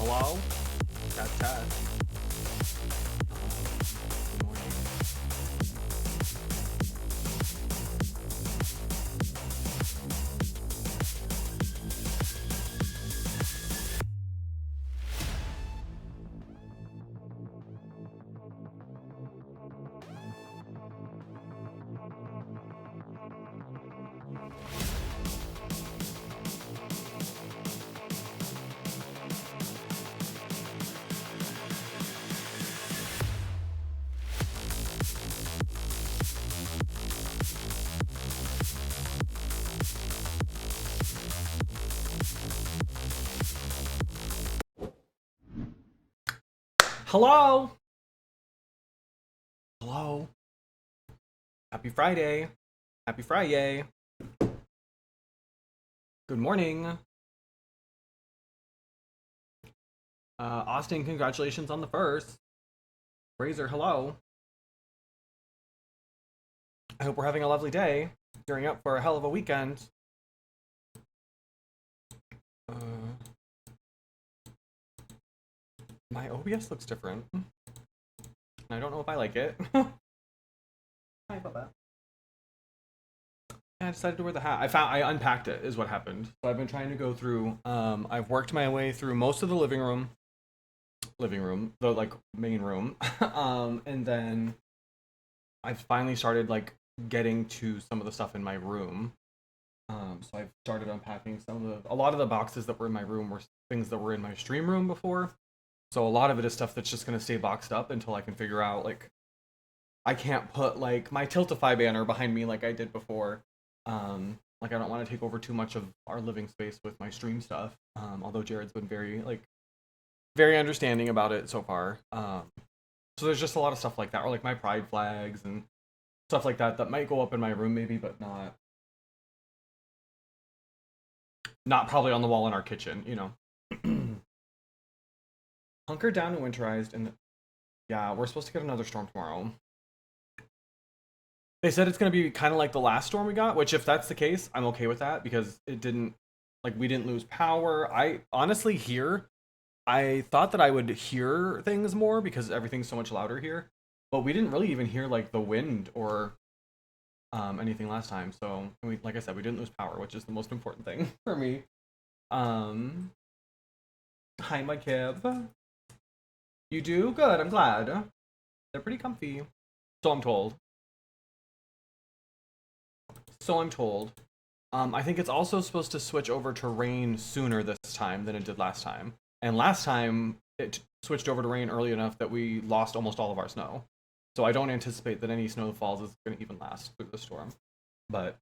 Hello? Test, test. Good morning. Hello? Hello? Happy Friday. Happy Friday. Good morning. Austin, congratulations on the first. Razor, hello. I hope we're having a lovely day. Gearing up for a hell of a weekend. My OBS looks different. I don't know if I like it. Hi, Bubba. I decided to wear the hat. I unpacked it is what happened. So I've been trying to go through, I've worked my way through most of the living room, the like main room. And then I've finally started like getting to some of the stuff in my room. So I've started unpacking a lot of the boxes that were in my room were things that were in my stream room before. So a lot of it is stuff that's just going to stay boxed up until I can figure out, like, I can't put, like, my Tiltify banner behind me like I did before. Like, I don't want to take over too much of our living space with my stream stuff. Although Jared's been very understanding about it so far. So there's just a lot of stuff like that, or like my pride flags and stuff like that that might go up in my room maybe, but not probably on the wall in our kitchen, you know. Hunker down and winterized, and yeah, we're supposed to get another storm tomorrow. They said it's going to be kind of like the last storm we got, which if that's the case, I'm okay with that because we didn't lose power. I honestly I thought that I would hear things more because everything's so much louder here, but we didn't really even hear like the wind or anything last time. So like I said, we didn't lose power, which is the most important thing for me. Hi, my Kev. You do? Good, I'm glad. They're pretty comfy. So I'm told. I think it's also supposed to switch over to rain sooner this time than it did last time. And last time, it switched over to rain early enough that we lost almost all of our snow. So I don't anticipate that any snowfalls is going to even last through the storm. But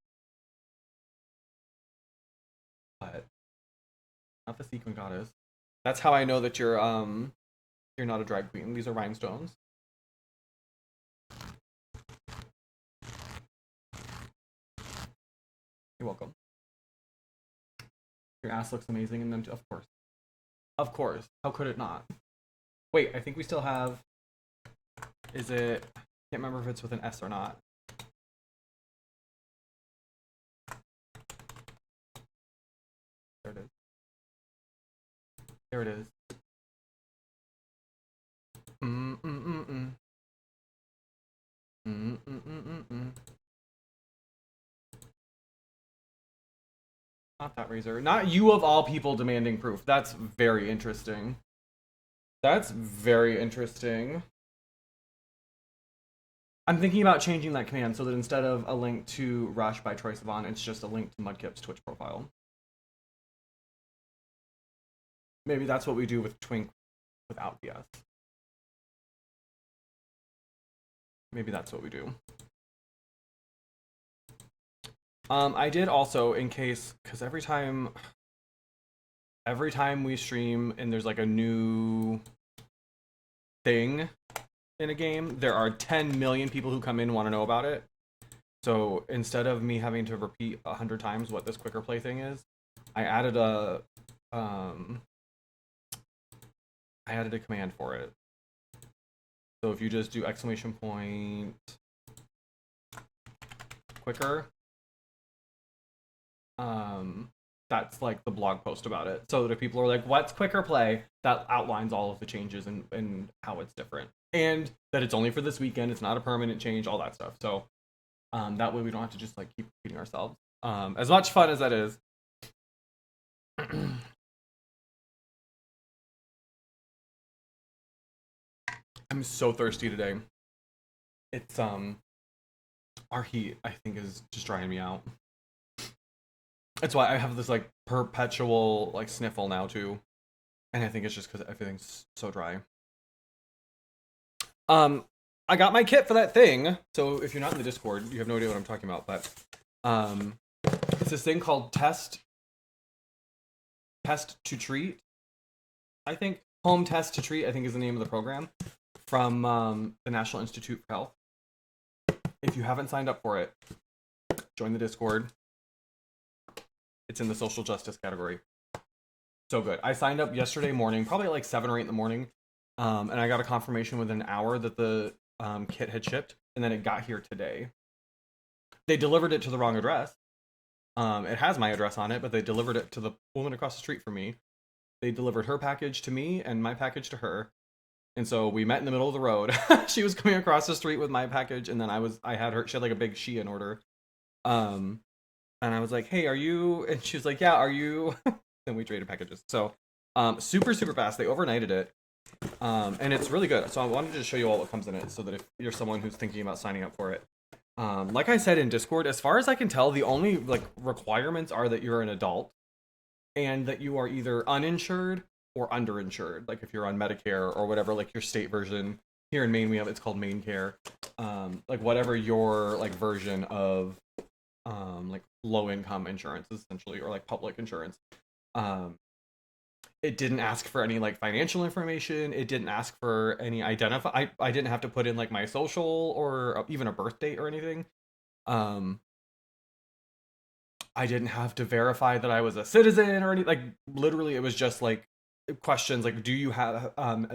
not the sequin goddess. That's how I know that you're not a drag queen. These are rhinestones. You're welcome. Your ass looks amazing, and then of course, how could it not? Wait, I think we still have. Is it? I can't remember if it's with an S or not. There it is. There it is. Not that razor. Not you of all people demanding proof. That's very interesting. That's very interesting. I'm thinking about changing that command so that instead of a link to Rush by Troye Sivan, it's just a link to Mudkip's Twitch profile. Maybe that's what we do with Twink without the S. Maybe that's what we do. I did also, in case, because every time we stream and there's like a new thing in a game, there are 10 million people who come in and want to know about it. So instead of me having to repeat 100 times what this quicker play thing is, I added a command for it. So if you just do exclamation point quicker, That's like the blog post about it. So that if people are like, what's quick or play, that outlines all of the changes and how it's different. And that it's only for this weekend, it's not a permanent change, all that stuff. So that way we don't have to just like keep repeating ourselves. As much fun as that is. I'm so thirsty today. It's our heat, I think, is just drying me out. That's why I have this like perpetual like sniffle now too. And I think it's just because everything's so dry. Um, I got my kit for that thing. So if you're not in the Discord, you have no idea what I'm talking about. But um, it's this thing called Test to Treat. I think Home Test to Treat. I think is the name of the program from the National Institute for Health. If you haven't signed up for it, join the Discord. It's in the social justice category. So good. I signed up yesterday morning, probably at like 7 or 8 in the morning, and I got a confirmation within an hour that the kit had shipped, and then it got here today. They delivered it to the wrong address. It has my address on it, but they delivered it to the woman across the street from me. They delivered her package to me and my package to her. And so we met in the middle of the road. She was coming across the street with my package, and then I had her. She had like a big Shein order. Um, and I was like, "Hey, are you?" And she was like, "Yeah, are you?" Then we traded packages. So, super fast. They overnighted it, and it's really good. So I wanted to show you all what comes in it, so that if you're someone who's thinking about signing up for it, like I said in Discord, as far as I can tell, the only like requirements are that you're an adult, and that you are either uninsured or underinsured. Like if you're on Medicare or whatever, like your state version. Here in Maine, we have it's called Maine Care. Like whatever your like version of like low income insurance essentially, or like public insurance. Um, it didn't ask for any like financial information. It didn't ask for any identify. I didn't have to put in like my social or even a birth date or anything. Um, I didn't have to verify that I was a citizen or anything. Like literally, it was just like questions like, do you have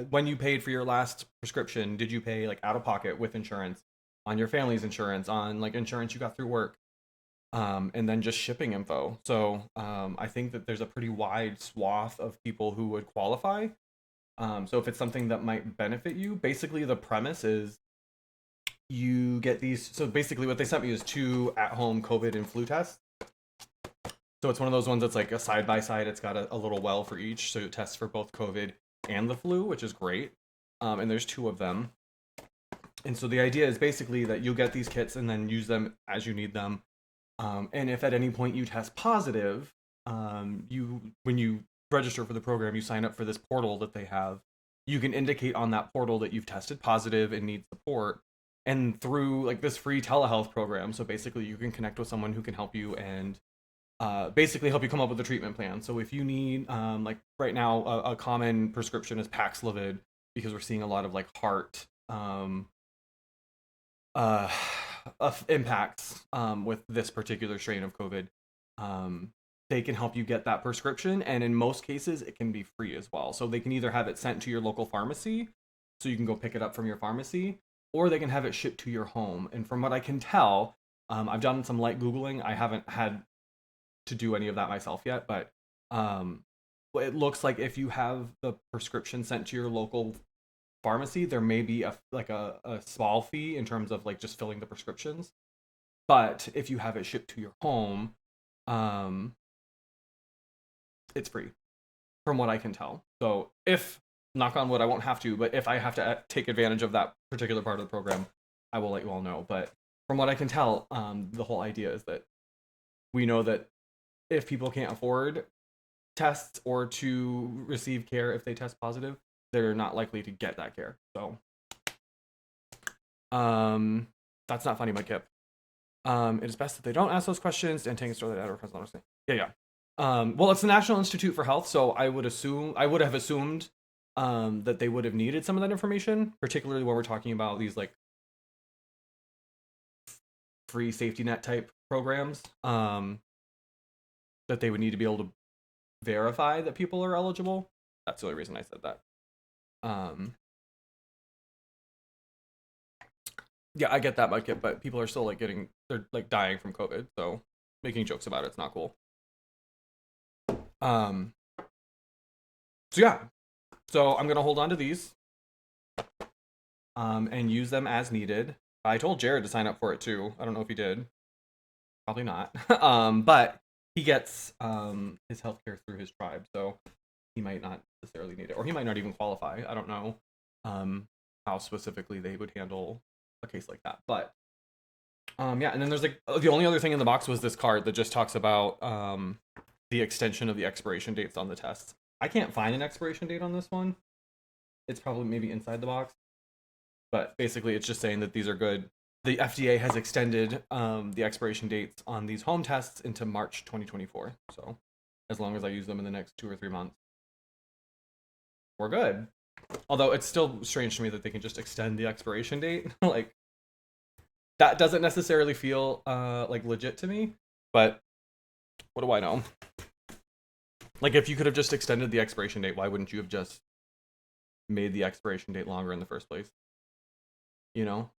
when you paid for your last prescription, did you pay like out of pocket with insurance on your family's insurance, on like insurance you got through work, and then just shipping info. So I think that there's a pretty wide swath of people who would qualify. So if it's something that might benefit you, basically the premise is you get these. So basically, what they sent me is 2 at-home COVID and flu tests. So it's one of those ones that's like a side by side. It's got a little well for each, so it tests for both COVID and the flu, which is great. And there's 2 of them. And so the idea is basically that you'll get these kits and then use them as you need them. And if at any point you test positive, you when you register for the program, you sign up for this portal that they have. You can indicate on that portal that you've tested positive and need support. And through like this free telehealth program, so basically you can connect with someone who can help you and basically help you come up with a treatment plan. So if you need, like right now, a common prescription is Paxlovid because we're seeing a lot of like heart uh, impacts with this particular strain of COVID. They can help you get that prescription, and in most cases, it can be free as well. So they can either have it sent to your local pharmacy, so you can go pick it up from your pharmacy, or they can have it shipped to your home. And from what I can tell, I've done some light Googling. I haven't had to do any of that myself yet, but it looks like if you have the prescription sent to your local pharmacy, there may be a small fee in terms of like just filling the prescriptions. But if you have it shipped to your home, it's free, from what I can tell. So if, knock on wood, I won't have to, but if I have to take advantage of that particular part of the program, I will let you all know. But from what I can tell, the whole idea is that we know that if people can't afford tests or to receive care if they test positive, they're not likely to get that care. So that's not funny, my Kip. It is best that they don't ask those questions and take a story that advertises honestly. Yeah. Well, it's the National Institute for Health, so I would have assumed that they would have needed some of that information, particularly when we're talking about these like free safety net type programs. That they would need to be able to verify that people are eligible. That's the only reason I said that. Yeah, I get that, Mudkip, but people are still like they're like dying from COVID, so making jokes about it's not cool. Um, so yeah, so I'm gonna hold on to these, and use them as needed. I told Jared to sign up for it too. I don't know if he did. Probably not. But he gets his healthcare through his tribe, so he might not necessarily need it, or he might not even qualify. I don't know how specifically they would handle a case like that. But yeah, and then there's like the only other thing in the box was this card that just talks about the extension of the expiration dates on the tests. I can't find an expiration date on this one. It's probably maybe inside the box, but basically it's just saying that these are good. The FDA has extended the expiration dates on these home tests into March 2024. So as long as I use them in the next 2 or 3 months, we're good. Although it's still strange to me that they can just extend the expiration date. Like that doesn't necessarily feel like legit to me, but what do I know? Like if you could have just extended the expiration date, why wouldn't you have just made the expiration date longer in the first place? You know?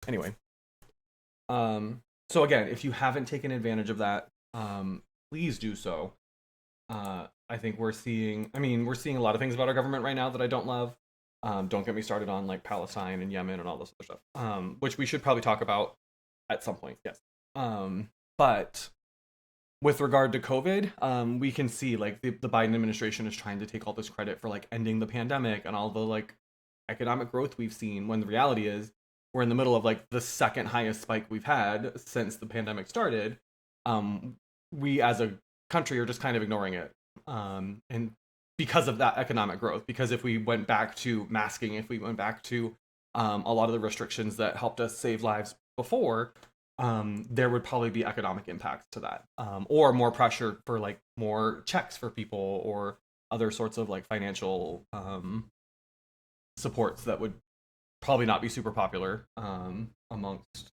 Anyway. So again, if you haven't taken advantage of that, please do so. I think we're seeing a lot of things about our government right now that I don't love. Don't get me started on like Palestine and Yemen and all this other stuff, which we should probably talk about at some point, yes. But with regard to COVID, we can see like the Biden administration is trying to take all this credit for like ending the pandemic and all the like economic growth we've seen, when the reality is we're in the middle of like the second highest spike we've had since the pandemic started. We as a country are just kind of ignoring it. And because of that economic growth, because if we went back to masking, if we went back to a lot of the restrictions that helped us save lives before, there would probably be economic impacts to that, or more pressure for like more checks for people or other sorts of like financial supports that would probably not be super popular amongst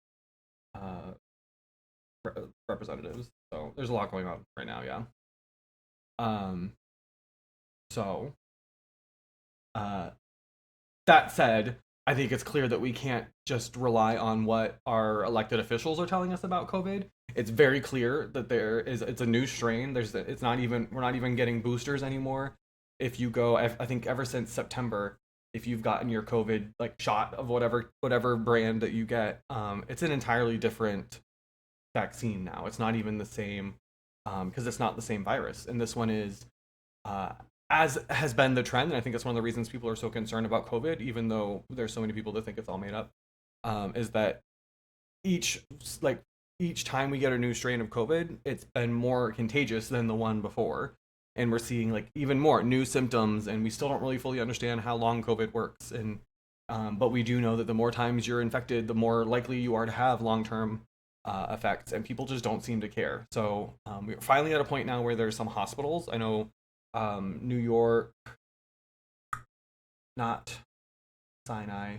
representatives. So there's a lot going on right now, yeah. Um, so uh, that said, I think it's clear that we can't just rely on what our elected officials are telling us about COVID. It's very clear that it's a new strain. It's not even, we're not even getting boosters anymore. If you go, I think ever since September, if you've gotten your COVID like shot of whatever brand that you get, it's an entirely different vaccine now. It's not even the same, because it's not the same virus, and this one is uh, as has been the trend, and I think that's one of the reasons people are so concerned about COVID, even though there's so many people that think it's all made up, is that each like each time we get a new strain of COVID, it's been more contagious than the one before, and we're seeing like even more new symptoms, and we still don't really fully understand how long COVID works, and but we do know that the more times you're infected, the more likely you are to have long-term effects, and people just don't seem to care. So we're finally at a point now where there's some hospitals. I know New York, not Sinai,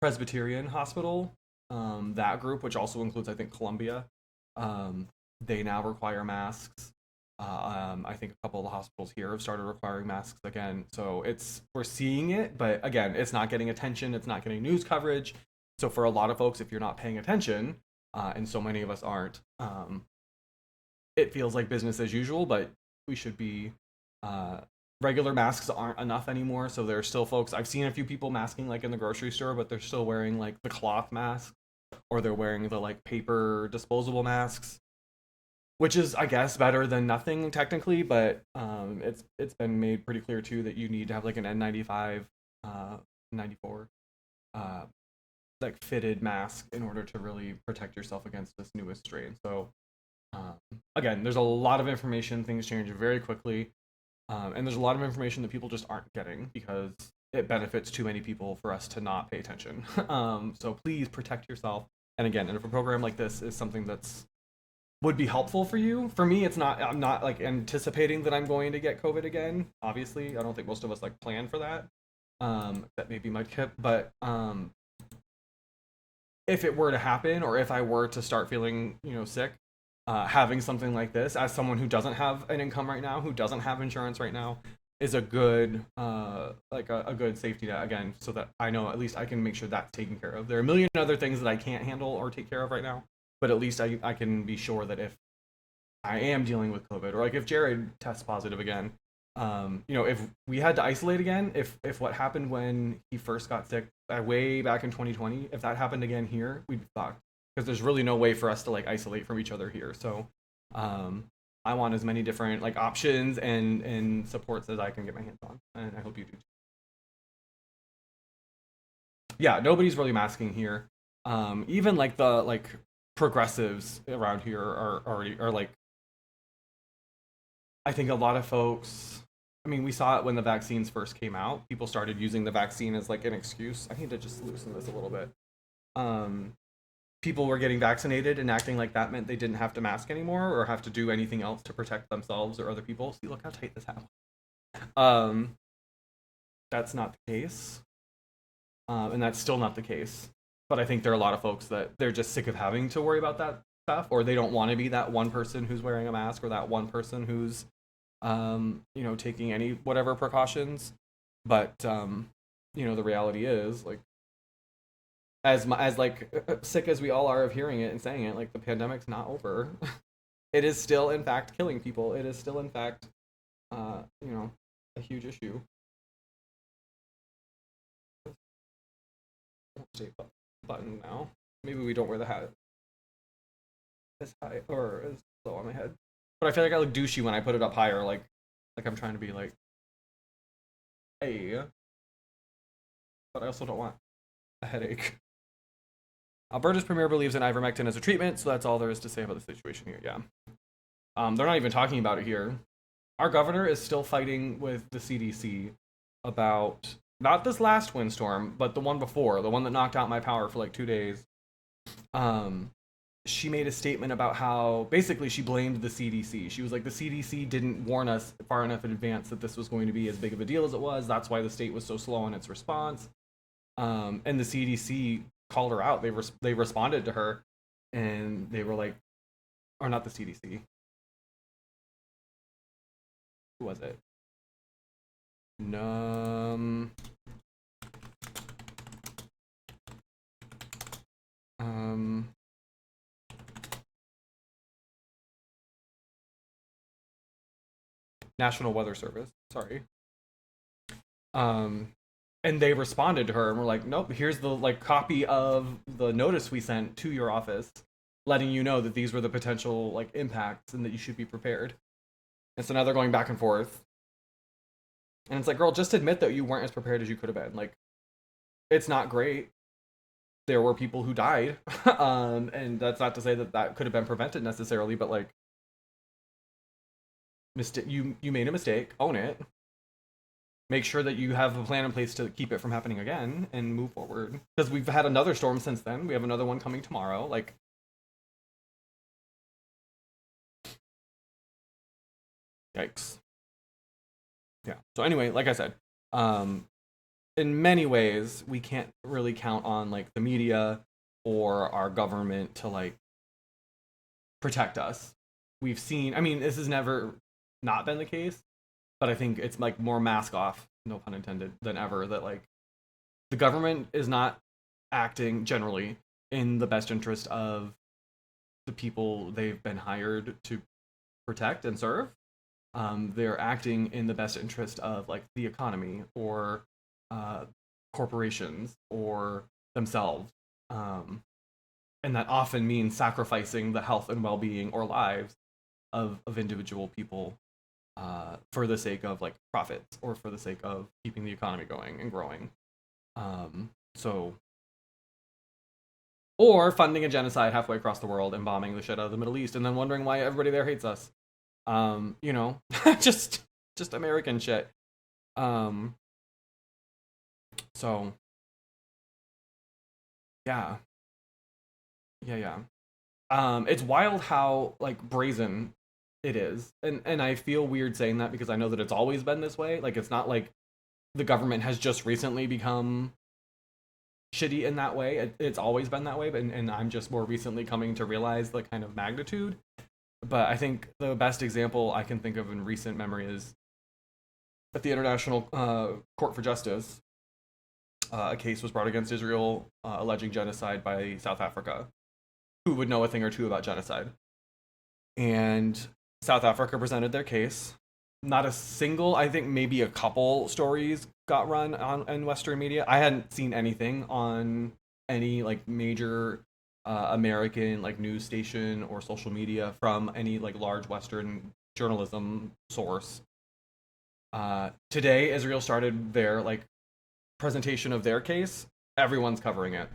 Presbyterian Hospital, that group, which also includes, I think, Columbia, they now require masks. I think a couple of the hospitals here have started requiring masks again. So we're seeing it, but again, it's not getting attention. It's not getting news coverage. So for a lot of folks, if you're not paying attention, and so many of us aren't, it feels like business as usual, but we should be. Regular masks aren't enough anymore, so there's still folks. I've seen a few people masking like in the grocery store, but they're still wearing like the cloth mask, or they're wearing the like paper disposable masks, which is, I guess, better than nothing technically, but it's been made pretty clear too that you need to have like an N95, 94, like fitted mask in order to really protect yourself against this newest strain. So again, there's a lot of information. Things change very quickly, and there's a lot of information that people just aren't getting because it benefits too many people for us to not pay attention. So please protect yourself. And again, and if a program like this is something that's would be helpful for you. For me, it's not. I'm not like anticipating that I'm going to get COVID again. Obviously, I don't think most of us like plan for that. That may be my tip, but if it were to happen, or if I were to start feeling, sick, having something like this, as someone who doesn't have an income right now, who doesn't have insurance right now, is a good like a good safety net, again, so that I know at least I can make sure that's taken care of. There are a million other things that I can't handle or take care of right now, but at least I can be sure that if I am dealing with COVID, or like if Jared tests positive again, if we had to isolate again, if what happened when he first got sick way back in 2020, if that happened again here, we'd be fucked because there's really no way for us to like isolate from each other here. So, I want as many different like options and supports as I can get my hands on, and I hope you do too. Yeah, nobody's really masking here. Even like the like progressives around here are already are like, I think a lot of folks, I mean, we saw it when the vaccines first came out. People started using the vaccine as like an excuse. I need to just loosen this a little bit. Um, People were getting vaccinated and acting like that meant they didn't have to mask anymore or have to do anything else to protect themselves or other people. See, look how tight this hat. Um, that's not the case, and that's still not the case. But I think there are a lot of folks that they're just sick of having to worry about that stuff, or they don't want to be that one person who's wearing a mask or that one person who's taking any whatever precautions. But the reality is like as like sick as we all are of hearing it and saying it, like the pandemic's not over. It is still in fact killing people. It is still in fact a huge issue. Save button now. Maybe we don't wear the hat as high or as low on my head. But I feel like I look douchey when I put it up higher, like I'm trying to be like, hey. But I also don't want a headache. Alberta's premier believes in ivermectin as a treatment, so that's all there is to say about the situation here. Yeah. They're not even talking about it here. Our governor is still fighting with the CDC about not this last windstorm, but the one before, the one that knocked out my power for like 2 days. She made a statement about how basically she blamed the CDC. She was like, the CDC didn't warn us far enough in advance that this was going to be as big of a deal as it was. That's why the state was so slow in its response. And the CDC called her out. They responded to her, and they were like, or not the CDC. Who was it? National Weather Service. Sorry. And they responded to her and were like, nope, here's the like copy of the notice we sent to your office letting you know that these were the potential like impacts and that you should be prepared. And so now they're going back and forth. And it's like, girl, just admit that you weren't as prepared as you could have been. Like, it's not great. There were people who died. And that's not to say that that could have been prevented necessarily, but like, you made a mistake, own it. Make sure that you have a plan in place to keep it from happening again and move forward. Because we've had another storm since then. We have another one coming tomorrow. Like, yikes. Yeah. So anyway, like I said, in many ways, we can't really count on like the media or our government to like protect us. We've seen, I mean, this has never not been the case, but I think it's like more mask off, no pun intended, than ever that like the government is not acting generally in the best interest of the people they've been hired to protect and serve. They're acting in the best interest of like the economy or corporations or themselves. And that often means sacrificing the health and well-being or lives of individual people for the sake of like profits or for the sake of keeping the economy going and growing. Or funding a genocide halfway across the world and bombing the shit out of the Middle East and then wondering why everybody there hates us. Just American shit. So yeah. It's wild how like brazen it is. And I feel weird saying that because I know that it's always been this way. Like it's not like the government has just recently become shitty in that way. It's always been that way, and I'm just more recently coming to realize the kind of magnitude. But I think the best example I can think of in recent memory is at the International Court for Justice. A case was brought against Israel alleging genocide by South Africa. Who would know a thing or two about genocide? And South Africa presented their case. Not a single, I think maybe a couple stories got run on in Western media. I hadn't seen anything on any like major American like news station or social media from any like large Western journalism source. Today, Israel started their like presentation of their case. Everyone's covering it.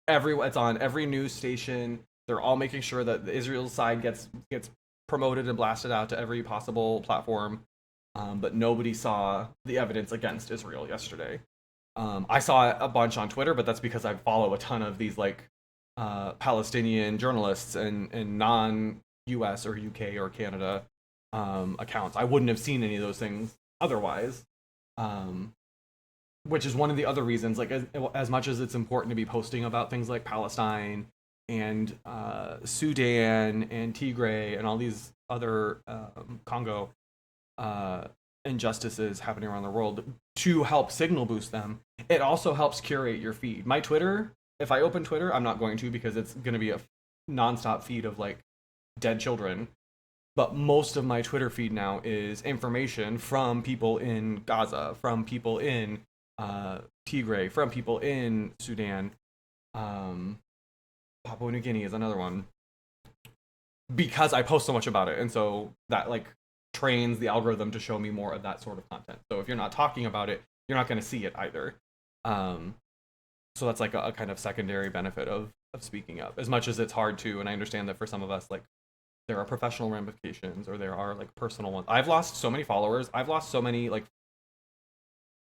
It's on every news station. They're all making sure that the Israel side gets promoted and blasted out to every possible platform. But nobody saw the evidence against Israel yesterday. I saw it a bunch on Twitter, but that's because I follow a ton of these like Palestinian journalists and non-U.S. or U.K. or Canada accounts. I wouldn't have seen any of those things otherwise. Which is one of the other reasons, like as much as it's important to be posting about things like Palestine and Sudan and Tigray and all these other Congo injustices happening around the world to help signal boost them, it also helps curate your feed. My Twitter, if I open Twitter, I'm not going to because it's going to be a nonstop feed of like dead children. But most of my Twitter feed now is information from people in Gaza, from people in Tigray, from people in Sudan. Papua New Guinea is another one. Because I post so much about it, and so that like trains the algorithm to show me more of that sort of content. So if you're not talking about it, you're not going to see it either. So that's like a kind of secondary benefit of speaking up. As much as it's hard to, and I understand that for some of us, like there are professional ramifications or there are like personal ones. I've lost so many followers. I've lost so many like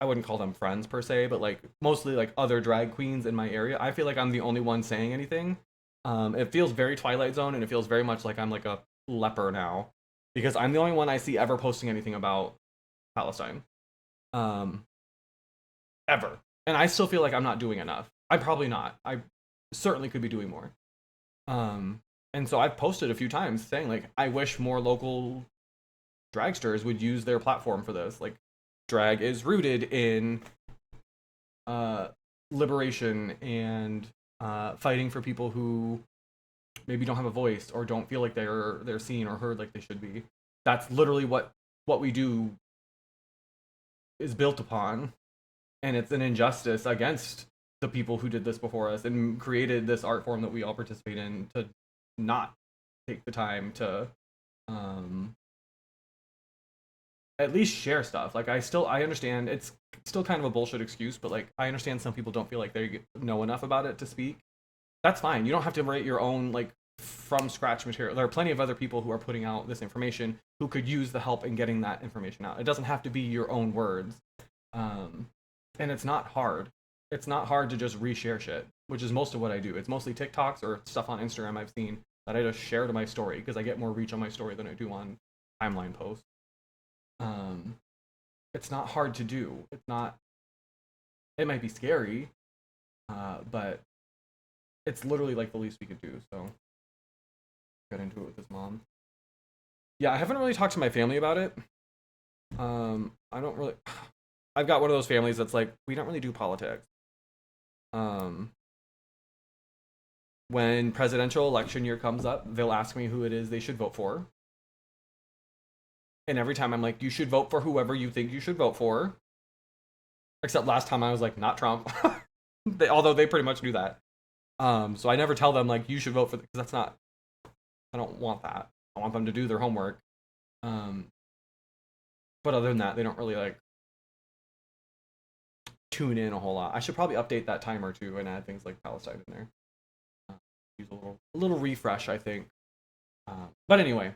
I wouldn't call them friends per se, but like mostly like other drag queens in my area. I feel like I'm the only one saying anything. It feels very Twilight Zone, and it feels very much like I'm like a leper now because I'm the only one I see ever posting anything about Palestine, ever. And I still feel like I'm not doing enough. I'm probably not. I certainly could be doing more. And so I've posted a few times saying like I wish more local dragsters would use their platform for this. Like drag is rooted in liberation and fighting for people who maybe don't have a voice or don't feel like they're seen or heard like they should be. That's literally what we do is built upon, and it's an injustice against the people who did this before us and created this art form that we all participate in to not take the time to at least share stuff. Like I understand it's still kind of a bullshit excuse, but like I understand some people don't feel like they know enough about it to speak. That's fine. You don't have to write your own like from scratch material. There are plenty of other people who are putting out this information who could use the help in getting that information out. It doesn't have to be your own words. And it's not hard. It's not hard to just reshare shit, which is most of what I do. It's mostly TikToks or stuff on Instagram I've seen that I just share to my story because I get more reach on my story than I do on timeline posts. It's not hard to do. It's not. It might be scary, but it's literally like the least we could do. So, got into it with his mom. Yeah, I haven't really talked to my family about it. I don't really. I've got one of those families that's like we don't really do politics. When presidential election year comes up, they'll ask me who it is they should vote for. And every time I'm like, you should vote for whoever you think you should vote for. Except last time I was like, not Trump. Although they pretty much do that. So I never tell them like you should vote for because that's not. I don't want that. I want them to do their homework. But other than that, they don't really like tune in a whole lot. I should probably update that timer too and add things like Palestine in there. Use a little refresh, I think. But anyway,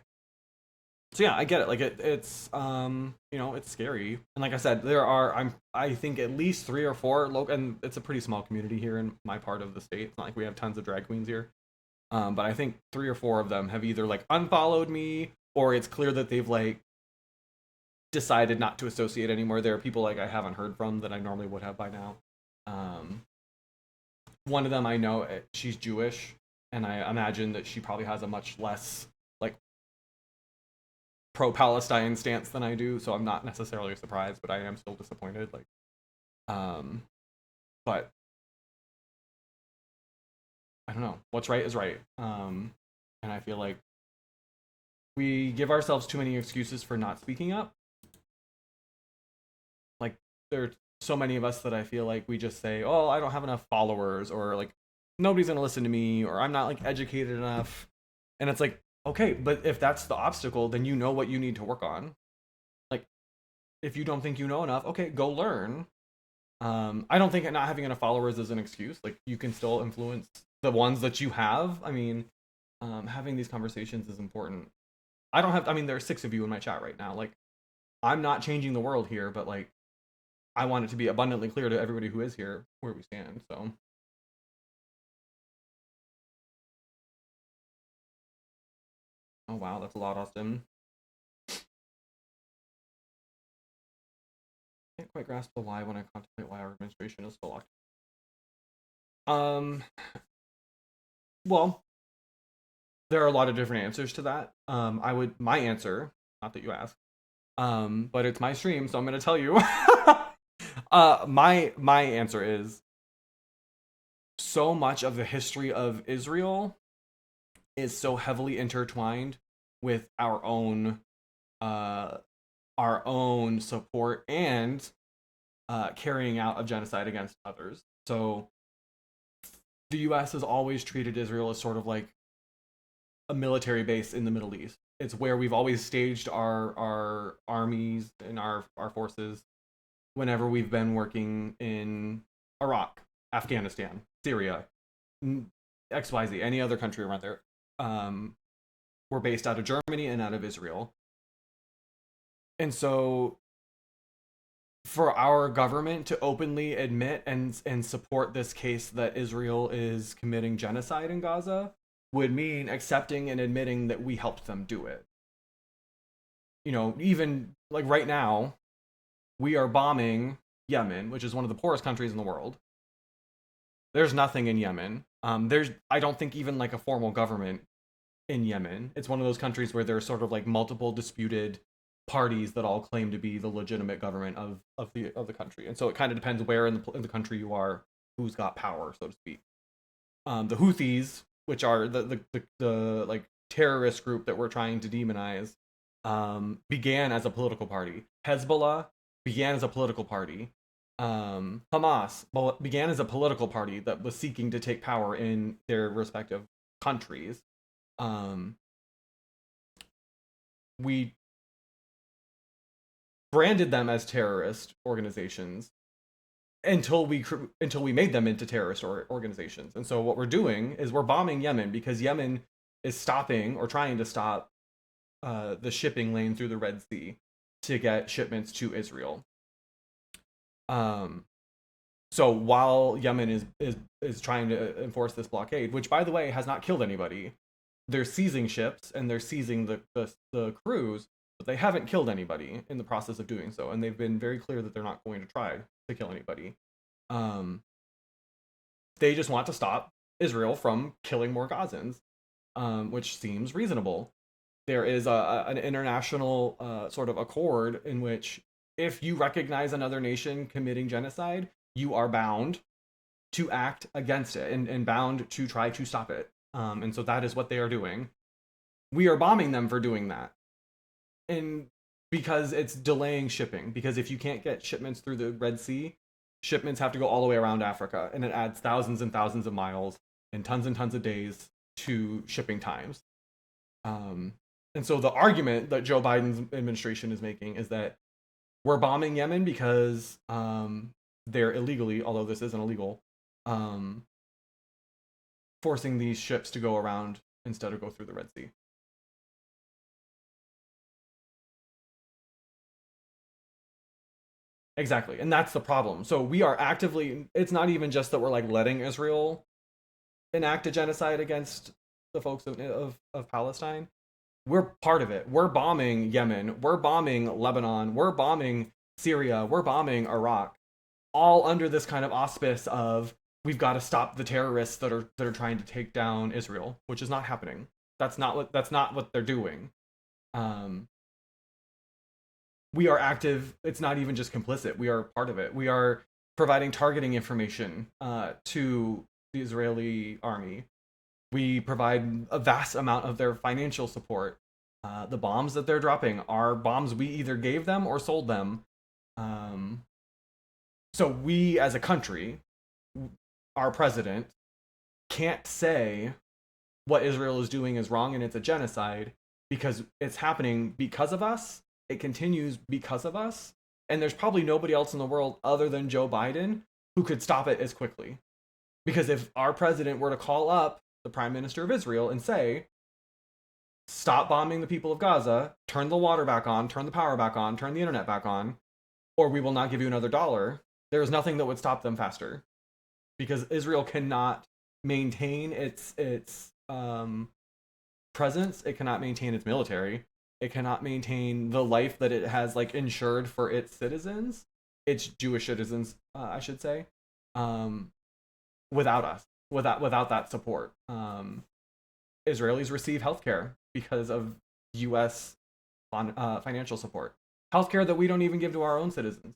so yeah, I get it. Like it's it's scary. And like I said, there are I think at least 3 or 4 local, and it's a pretty small community here in my part of the state. It's not like we have tons of drag queens here. But I think 3 or 4 of them have either like unfollowed me or it's clear that they've like decided not to associate anymore. There are people like I haven't heard from that I normally would have by now. One of them I know she's Jewish, and I imagine that she probably has a much less like pro-Palestine stance than I do, so I'm not necessarily surprised, but I am still disappointed. Like, but I don't know. What's right is right, and I feel like we give ourselves too many excuses for not speaking up. Like, there are so many of us that I feel like we just say, oh, I don't have enough followers, or like nobody's gonna listen to me, or I'm not like educated enough. And it's like, okay, but if that's the obstacle, then you know what you need to work on. Like, if you don't think you know enough, okay, go learn. I don't think not having enough followers is an excuse. Like, you can still influence the ones that you have. I mean, having these conversations is important. I don't have. I mean, there are 6 of you in my chat right now. Like, I'm not changing the world here, but like, I want it to be abundantly clear to everybody who is here where we stand. So, oh wow, that's a lot, Austin. Can't quite grasp the why when I contemplate why our administration is still locked. Um, well, there are a lot of different answers to that. My answer, not that you asked, but it's my stream, so I'm gonna tell you. My answer is, so much of the history of Israel is so heavily intertwined with uh our own support and carrying out of genocide against others. So the U.S. has always treated Israel as sort of like a military base in the Middle East. It's where we've always staged our armies and our forces whenever we've been working in Iraq, Afghanistan, Syria, XYZ, any other country around there. We're based out of Germany and out of Israel. And so for our government to openly admit and support this case that Israel is committing genocide in Gaza would mean accepting and admitting that we helped them do it. You know, even like right now, we are bombing Yemen, which is one of the poorest countries in the world. There's nothing in Yemen. There's, I don't think, even like a formal government in Yemen. It's one of those countries where there's sort of like multiple disputed parties that all claim to be the legitimate government of the country, and so it kind of depends where in the country you are, who's got power, so to speak. The Houthis, which are the like terrorist group that we're trying to demonize, began as a political party. Hezbollah began as a political party. Hamas began as a political party that was seeking to take power in their respective countries. We branded them as terrorist organizations until we made them into terrorist organizations. And so what we're doing is we're bombing Yemen because Yemen is stopping or trying to stop the shipping lane through the Red Sea to get shipments to Israel. So while Yemen is trying to enforce this blockade, which by the way has not killed anybody, they're seizing ships and they're seizing the crews, but they haven't killed anybody in the process of doing so, and they've been very clear that they're not going to try to kill anybody. They just want to stop Israel from killing more Gazans, which seems reasonable. There is an international sort of accord in which if you recognize another nation committing genocide, you are bound to act against it and bound to try to stop it. And so that is what they are doing. We are bombing them for doing that. And because it's delaying shipping, because if you can't get shipments through the Red Sea, shipments have to go all the way around Africa, and it adds thousands and thousands of miles and tons of days to shipping times. And so the argument that Joe Biden's administration is making is that we're bombing Yemen because they're illegally, although this isn't illegal, forcing these ships to go around instead of go through the Red Sea. Exactly. And that's the problem. So we are actively, it's not even just that we're like letting Israel enact a genocide against the folks of Palestine. We're part of it. We're bombing Yemen. We're bombing Lebanon. We're bombing Syria. We're bombing Iraq, all under this kind of auspice of we've got to stop the terrorists that are trying to take down Israel, which is not happening. That's not what they're doing. We are active. It's not even just complicit. We are part of it. We are providing targeting information to the Israeli army. We provide a vast amount of their financial support. The bombs that they're dropping are bombs we either gave them or sold them. Um, so we, as a country, our president can't say what Israel is doing is wrong and it's a genocide because it's happening because of us. It continues because of us. And there's probably nobody else in the world other than Joe Biden who could stop it as quickly. Because if our president were to call up the prime minister of Israel and say, stop bombing the people of Gaza, turn the water back on, turn the power back on, turn the internet back on, or we will not give you another dollar, there is nothing that would stop them faster. Because Israel cannot maintain its presence, it cannot maintain its military, it cannot maintain the life that it has like ensured for its citizens, its Jewish citizens, I should say, without us, without that support. Israelis receive healthcare because of U.S. Financial support, healthcare that we don't even give to our own citizens.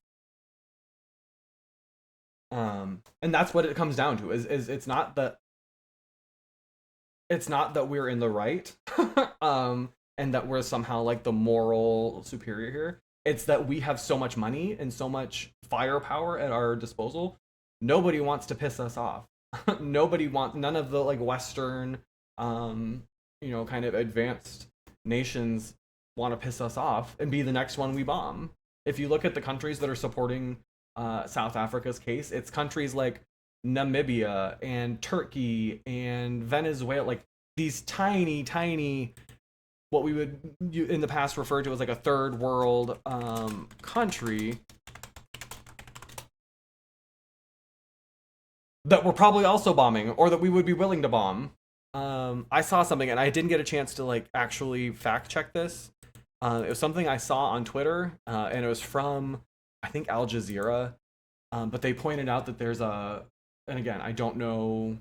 And that's what it comes down to. Is it's not that we're in the right, and that we're somehow like the moral superior here. It's that we have so much money and so much firepower at our disposal. Nobody wants to piss us off. None of the like Western, kind of advanced nations want to piss us off and be the next one we bomb. If you look at the countries that are supporting South Africa's case, it's countries like Namibia and Turkey and Venezuela, like these tiny, what we would in the past refer to as like a third world country that we're probably also bombing or that we would be willing to bomb. I saw something and I didn't get a chance to like actually fact check this. It was something I saw on Twitter, and it was from I think Al Jazeera, but they pointed out that and again, I don't know.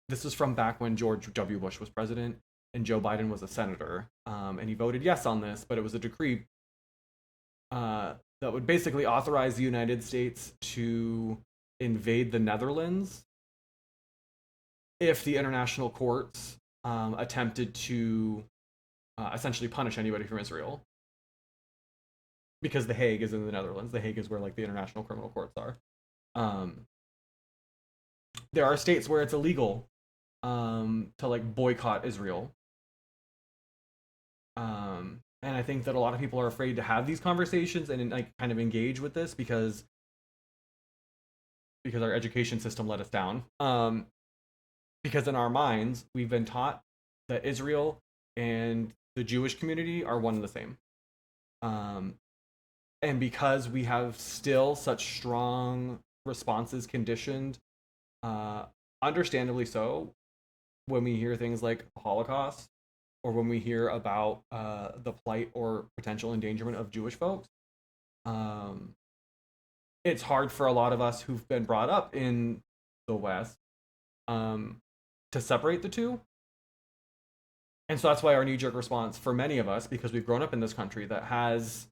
This was from back when George W. Bush was president and Joe Biden was a senator, and he voted yes on this, but it was a decree that would basically authorize the United States to invade the Netherlands if the international courts attempted to essentially punish anybody from Israel. Because The Hague is in the Netherlands. The Hague is where like the international criminal courts are. There are states where it's illegal to like boycott Israel. And I think that a lot of people are afraid to have these conversations and like kind of engage with this because our education system let us down. Because in our minds, we've been taught that Israel and the Jewish community are one and the same. And because we have still such strong responses conditioned, understandably so, when we hear things like the Holocaust or when we hear about the plight or potential endangerment of Jewish folks, it's hard for a lot of us who've been brought up in the West to separate the two. And so that's why our knee-jerk response for many of us, because we've grown up in this country that has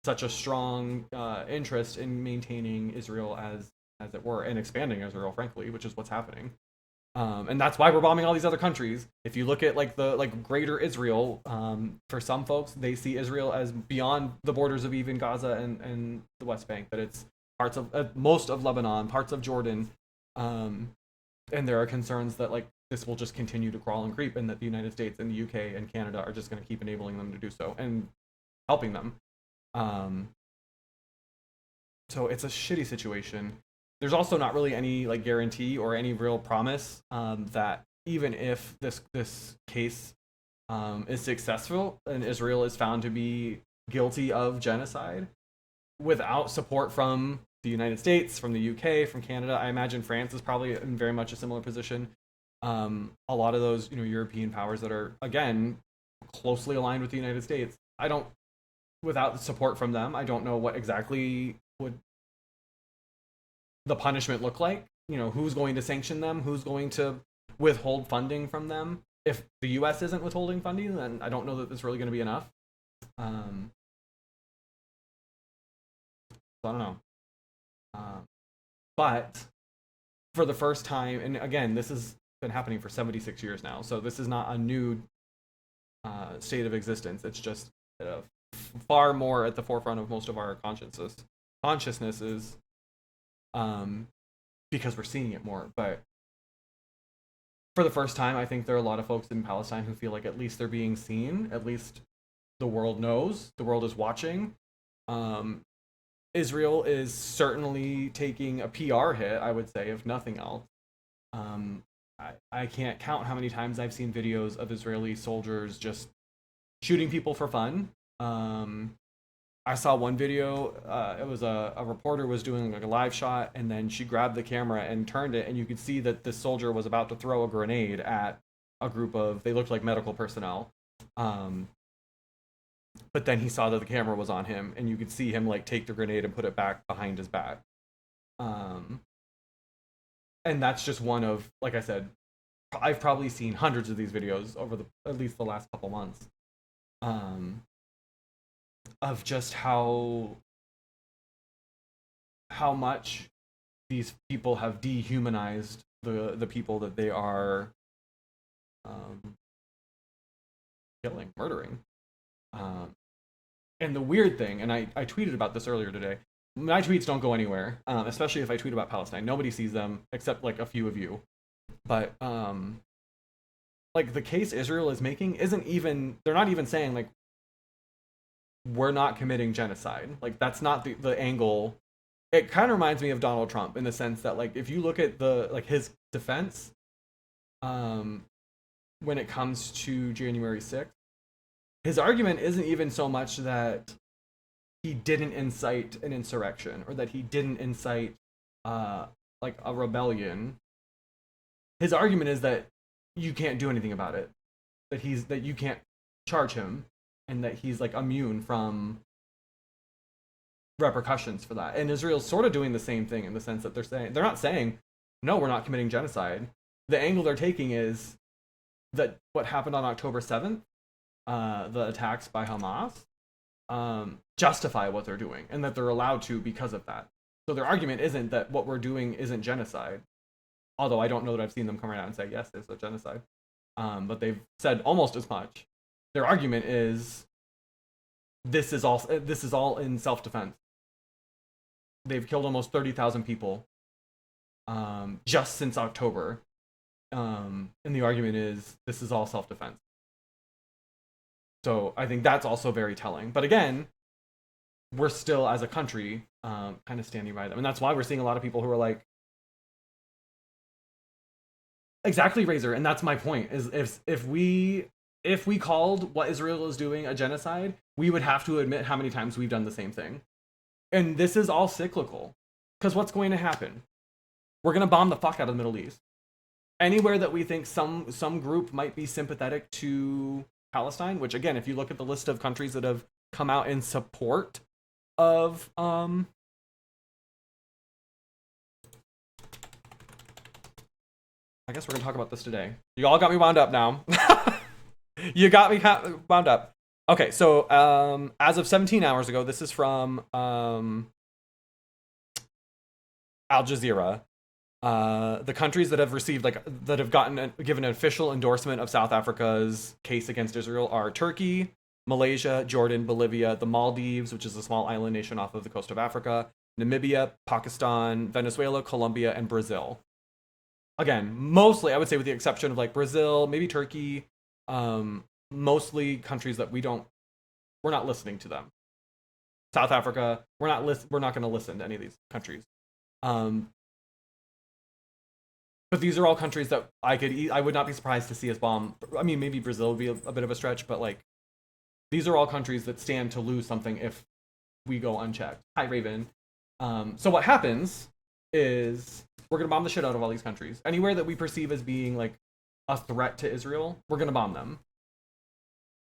such a strong interest in maintaining Israel as it were, and expanding Israel, frankly, which is what's happening. And that's why we're bombing all these other countries. If you look at like the greater Israel, for some folks, they see Israel as beyond the borders of even Gaza and the West Bank, that it's parts of most of Lebanon, parts of Jordan, and there are concerns that like this will just continue to crawl and creep, and that the United States and the UK and Canada are just going to keep enabling them to do so and helping them. So it's a shitty situation. There's also not really any like guarantee or any real promise that even if this case is successful and Israel is found to be guilty of genocide, without support from the United States, from the UK, from Canada, I imagine France is probably in very much a similar position. A lot of those European powers that are again closely aligned with the United States, without support from them, I don't know what exactly would the punishment look like. Who's going to sanction them? Who's going to withhold funding from them? If the U.S. isn't withholding funding, then I don't know that it's really going to be enough. So I don't know. But for the first time, and again, this has been happening for 76 years now, so this is not a new state of existence. It's just far more at the forefront of most of our consciousnesses, because we're seeing it more. But for the first time, I think there are a lot of folks in Palestine who feel like at least they're being seen. At least the world knows. The world is watching. Israel is certainly taking a PR hit, I would say, if nothing else. I can't count how many times I've seen videos of Israeli soldiers just shooting people for fun. I saw one video, it was a reporter was doing like a live shot, and then she grabbed the camera and turned it, and you could see that this soldier was about to throw a grenade at a group of, they looked like medical personnel. But then he saw that the camera was on him, and you could see him like take the grenade and put it back behind his back. And that's just one of, like I said, I've probably seen hundreds of these videos over at least the last couple months, of just how much these people have dehumanized the people that they are killing, murdering. And the weird thing, and I tweeted about this earlier today, my tweets don't go anywhere, especially if I tweet about Palestine. Nobody sees them except like a few of you. But like the case Israel is making isn't even, they're not even saying like we're not committing genocide. Like that's not the angle. It kind of reminds me of Donald Trump in the sense that like if you look at the like his defense when it comes to January 6th, his argument isn't even so much that he didn't incite an insurrection or that he didn't incite like a rebellion. His argument is that you can't do anything about it, that you can't charge him, and that he's like immune from repercussions for that. And Israel's sort of doing the same thing in the sense that they're not saying no, we're not committing genocide. The angle they're taking is that what happened on October 7th, the attacks by Hamas, justify what they're doing, and that they're allowed to because of that. So their argument isn't that what we're doing isn't genocide, although I don't know that I've seen them come around and say yes, it's a genocide, but they've said almost as much. Their argument is this is all in self-defense. They've killed almost 30,000 people just since October, and the argument is this is all self-defense. So I think that's also very telling. But again, we're still, as a country, kind of standing by them. And that's why we're seeing a lot of people who are like, exactly, Razor. And that's my point, is if we called what Israel is doing a genocide, we would have to admit how many times we've done the same thing. And this is all cyclical. Because what's going to happen? We're going to bomb the fuck out of the Middle East. Anywhere that we think some group might be sympathetic to Palestine, which again, if you look at the list of countries that have come out in support of I guess we're gonna talk about this today. You all got me wound up now. You got me wound up. Okay, so as of 17 hours ago, this is from Al Jazeera. The countries that have received, that have given an official endorsement of South Africa's case against Israel are Turkey, Malaysia, Jordan, Bolivia, the Maldives, which is a small island nation off of the coast of Africa, Namibia, Pakistan, Venezuela, Colombia, and Brazil. Again, mostly, I would say with the exception of like Brazil, maybe Turkey, mostly countries that we're not listening to them. South Africa, we're not going to listen to any of these countries. But these are all countries that I would not be surprised to see us bomb. I mean, maybe Brazil would be a bit of a stretch, but like, these are all countries that stand to lose something if we go unchecked. Hi, Raven. So what happens is we're going to bomb the shit out of all these countries. Anywhere that we perceive as being like a threat to Israel, we're going to bomb them.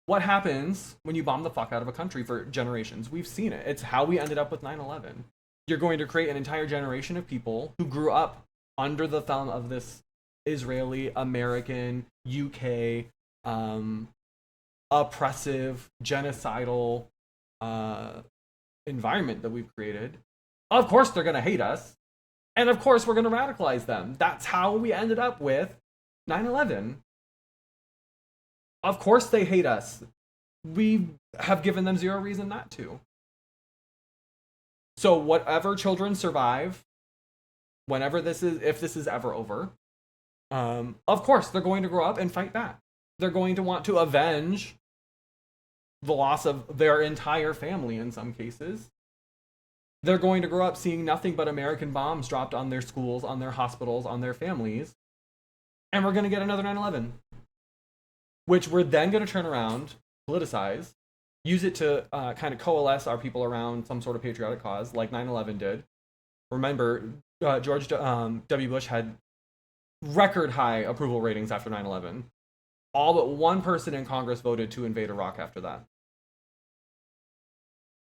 What happens when you bomb the fuck out of a country for generations? We've seen it. It's how we ended up with 9/11. You're going to create an entire generation of people who grew up under the thumb of this Israeli, American, UK, oppressive, genocidal environment that we've created. Of course they're going to hate us. And of course we're going to radicalize them. That's how we ended up with 9/11. Of course they hate us. We have given them zero reason not to. So whatever children survive, whenever this is, if this is ever over, of course they're going to grow up and fight back. They're going to want to avenge the loss of their entire family in some cases. They're going to grow up seeing nothing but American bombs dropped on their schools, on their hospitals, on their families. And we're going to get another 9/11, which we're then going to turn around, politicize, use it to kind of coalesce our people around some sort of patriotic cause, like 9/11 did. Remember, George W. Bush had record high approval ratings after 9/11. All but one person in Congress voted to invade Iraq after that.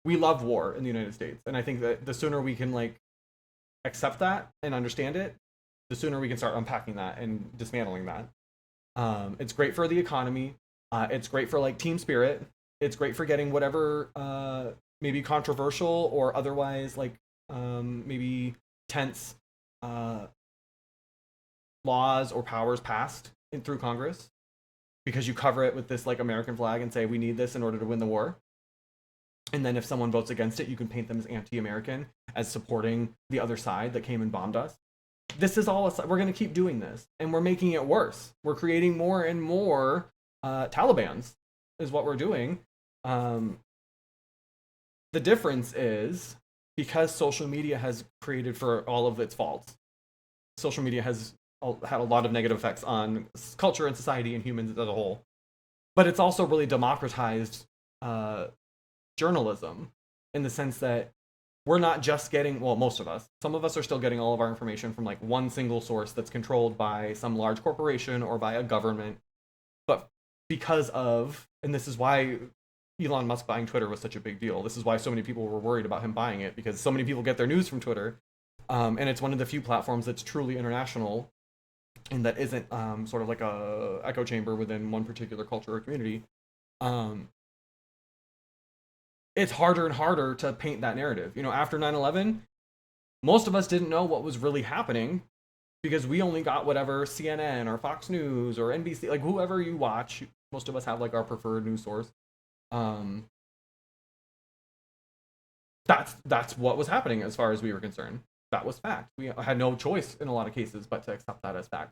We love war in the United States, and I think that the sooner we can like accept that and understand it, the sooner we can start unpacking that and dismantling that. It's great for the economy. It's great for like team spirit. It's great for getting whatever maybe controversial or otherwise like maybe tense laws or powers passed through Congress, because you cover it with this like American flag and say we need this in order to win the war. And then if someone votes against it, you can paint them as anti-American, as supporting the other side that came and bombed us. This is all, we're going to keep doing this, and we're making it worse. We're creating more and more Talibans is what we're doing. The difference is, because social media has created for all of its faults, social media has had a lot of negative effects on culture and society and humans as a whole. But it's also really democratized journalism, in the sense that we're not just getting, well, most of us, some of us are still getting all of our information from like one single source that's controlled by some large corporation or by a government. But because of, and this is why Elon Musk buying Twitter was such a big deal. This is why so many people were worried about him buying it, because so many people get their news from Twitter. And it's one of the few platforms that's truly international and that isn't sort of like a echo chamber within one particular culture or community. It's harder and harder to paint that narrative. You know, after 9/11, most of us didn't know what was really happening, because we only got whatever CNN or Fox News or NBC, like whoever you watch. Most of us have like our preferred news source. That's what was happening as far as we were concerned. That was fact. We had no choice in a lot of cases but to accept that as fact.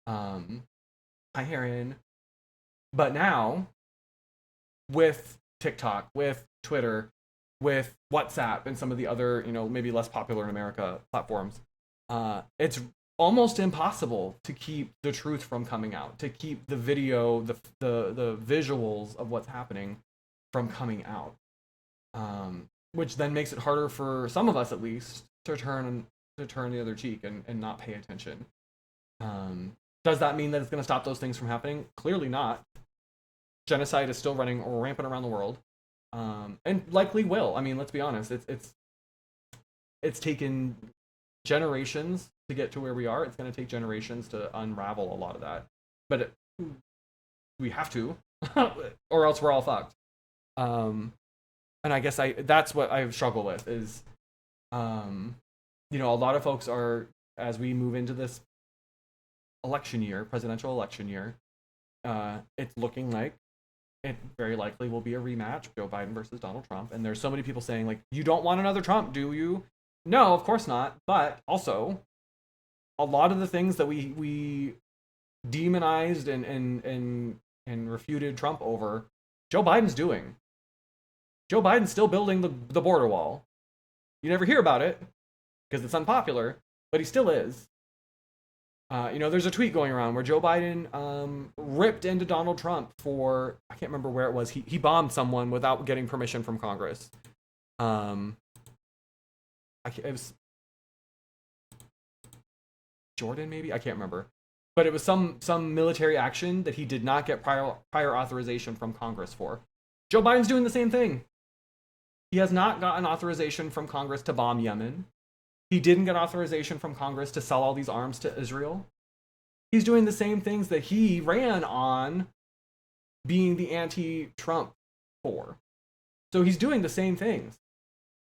Hi, Heron. But now, with TikTok, with Twitter, with WhatsApp, and some of the other, you know, maybe less popular in America platforms, it's almost impossible to keep the truth from coming out, to keep the video, the visuals of what's happening from coming out, which then makes it harder for some of us, at least, to turn the other cheek and not pay attention. Does that mean that it's going to stop those things from happening? Clearly not. Genocide is still running rampant around the world, and likely will. I mean, let's be honest. It's taken generations to get to where we are. It's going to take generations to unravel a lot of that. But we have to, or else we're all fucked. And I guess that's what I struggle with is, you know, a lot of folks are, as we move into this election year, presidential election year, it's looking like it very likely will be a rematch, Joe Biden versus Donald Trump. And there's so many people saying, like, you don't want another Trump, do you? No, of course not. But also, a lot of the things that we demonized and refuted Trump over, Joe Biden's doing. Joe Biden's still building the border wall. You never hear about it because it's unpopular, but he still is. You know, there's a tweet going around where Joe Biden ripped into Donald Trump for, I can't remember where it was. He bombed someone without getting permission from Congress. It was Jordan, maybe? I can't remember. But it was some military action that he did not get prior authorization from Congress for. Joe Biden's doing the same thing. He has not gotten authorization from Congress to bomb Yemen. He didn't get authorization from Congress to sell all these arms to Israel. He's doing the same things that he ran on being the anti-Trump for. So he's doing the same things.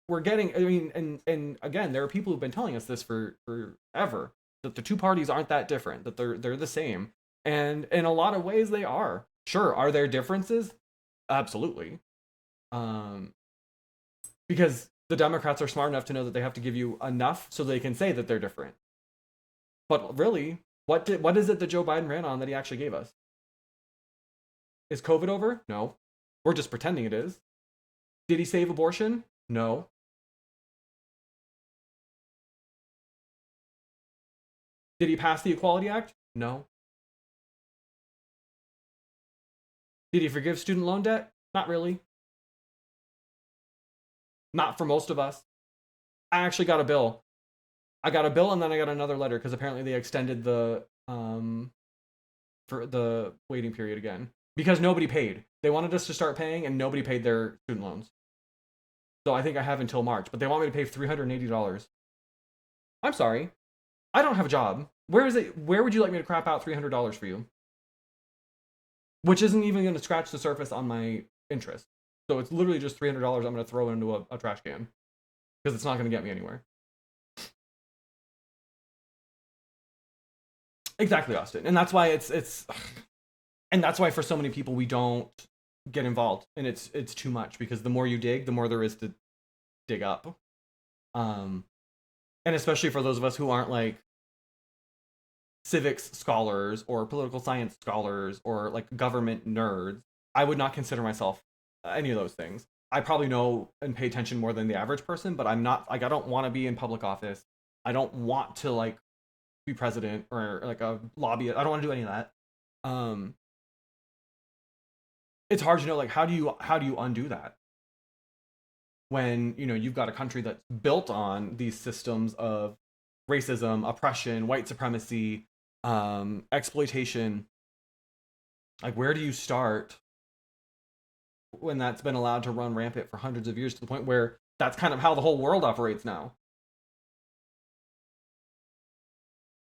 We're getting, I mean, and again, there are people who've been telling us this for forever, that the two parties aren't that different, that they're the same. And in a lot of ways they are. Sure, are there differences? Absolutely. Um, because the Democrats are smart enough to know that they have to give you enough so they can say that they're different. But really, what is it that Joe Biden ran on that he actually gave us? Is COVID over? No. We're just pretending it is. Did he save abortion? No. Did he pass the Equality Act? No. Did he forgive student loan debt? Not really. Not for most of us. I actually got a bill. I got a bill and then I got another letter because apparently they extended the for the waiting period again because nobody paid. They wanted us to start paying and nobody paid their student loans. So I think I have until March, but they want me to pay $380. I'm sorry. I don't have a job. Where is it? Where would you like me to crap out $300 for you? Which isn't even going to scratch the surface on my interest. So it's literally just $300 I'm going to throw into a trash can because it's not going to get me anywhere. Exactly, Austin. And that's why it's and that's why for so many people we don't get involved and it's too much because the more you dig, the more there is to dig up. Um and especially for those of us who aren't like civics scholars or political science scholars or like government nerds, I would not consider myself any of those things. I probably know and pay attention more than the average person, but I'm not like I don't want to be in public office. I don't want to like be president or like a lobbyist. I don't want to do any of that. Um, it's hard to know like how do you undo that when you've got a country that's built on these systems of racism, oppression, white supremacy, exploitation. Like where do you start when that's been allowed to run rampant for hundreds of years to the point where that's kind of how the whole world operates now?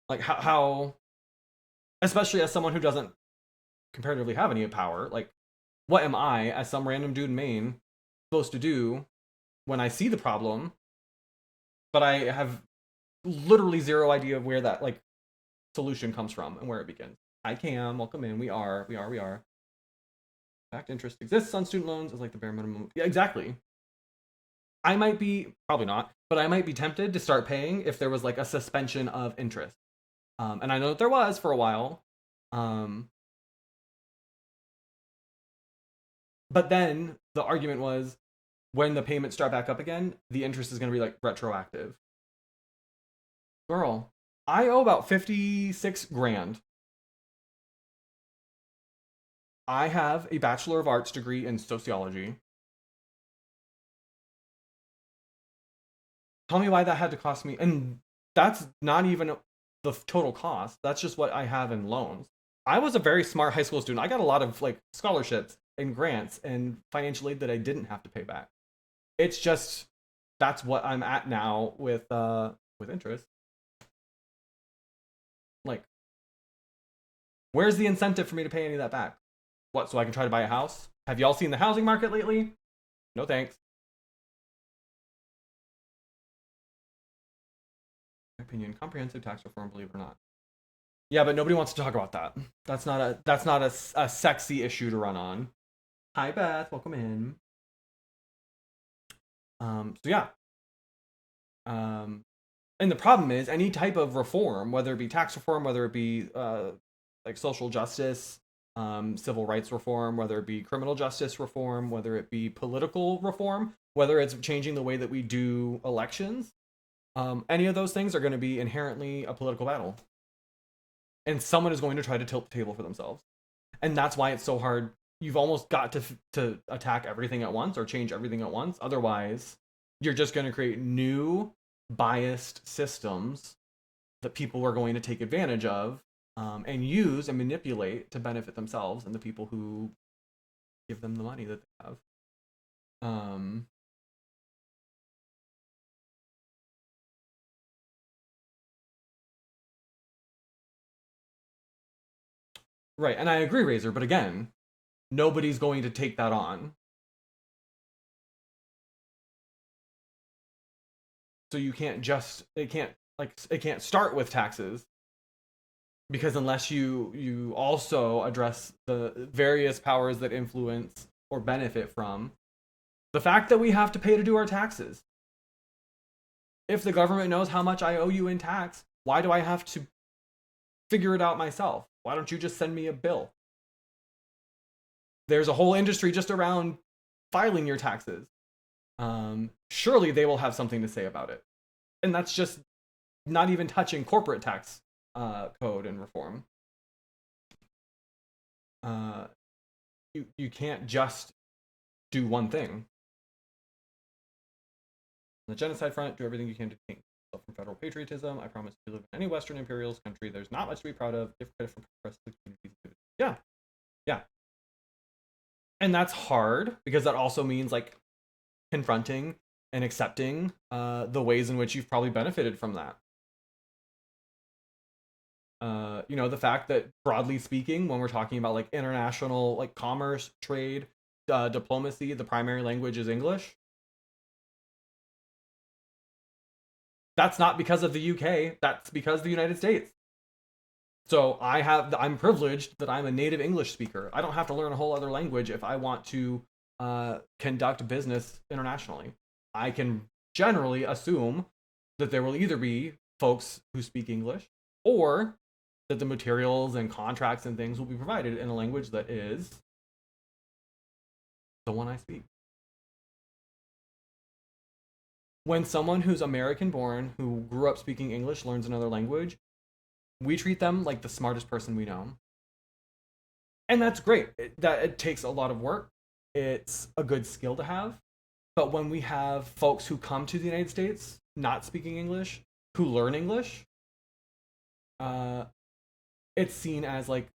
Like how especially as someone who doesn't comparatively have any power, like what am I, as some random dude in Maine, supposed to do when I see the problem, but I have literally zero idea of where that like solution comes from and where it begins. Hi Cam, welcome in. We are. Fact interest exists on student loans is like the bare minimum. Yeah, exactly. I might be probably not, but I might be tempted to start paying if there was like a suspension of interest. And I know that there was for a while. Um, but then the argument was when the payments start back up again, the interest is going to be like retroactive. Girl, I owe about 56 grand. I have a Bachelor of Arts degree in sociology. Tell me why that had to cost me. And that's not even the total cost. That's just what I have in loans. I was a very smart high school student. I got a lot of like scholarships and grants and financial aid that I didn't have to pay back. It's just that's what I'm at now with interest. Like, where's the incentive for me to pay any of that back? What, so I can try to buy a house? Have y'all seen the housing market lately? No thanks. My opinion, comprehensive tax reform, believe it or not. Yeah, but nobody wants to talk about that. That's not a sexy issue to run on. Hi Beth, welcome in. So yeah. Um and the problem is any type of reform, whether it be tax reform, whether it be like social justice, civil rights reform, whether it be criminal justice reform, whether it be political reform, whether it's changing the way that we do elections, any of those things are going to be inherently a political battle. And someone is going to try to tilt the table for themselves. And that's why it's so hard. You've almost got to attack everything at once or change everything at once. Otherwise, you're just going to create new biased systems that people are going to take advantage of and use and manipulate to benefit themselves and the people who give them the money that they have. Right, and I agree, Razor, but again, nobody's going to take that on. So you can't just it can't start with taxes. because unless you also address the various powers that influence or benefit from the fact that we have to pay to do our taxes. If the government knows how much I owe you in tax, why do I have to figure it out myself? Why don't you just send me a bill? There's a whole industry just around filing your taxes. Surely they will have something to say about it. And that's just not even touching corporate tax code and reform. You can't just do one thing. On the genocide front, do everything you can to take yourself from federal patriotism. I promise if you live in any Western imperialist country, there's not much to be proud of. Give credit for progress to the communities. Yeah. Yeah. And that's hard because that also means like confronting and accepting the ways in which you've probably benefited from that. The fact that broadly speaking, when we're talking about like international like commerce, trade, diplomacy, the primary language is English. That's not because of the UK. That's because of the United States. So I'm privileged that I'm a native English speaker. I don't have to learn a whole other language if I want to conduct business internationally. I can generally assume that there will either be folks who speak English or that the materials and contracts and things will be provided in a language that is the one I speak. When someone who's American born, who grew up speaking English, learns another language, we treat them like the smartest person we know. And that's great. It takes a lot of work. It's a good skill to have. But when we have folks who come to the United States not speaking English, who learn English, it's seen as like,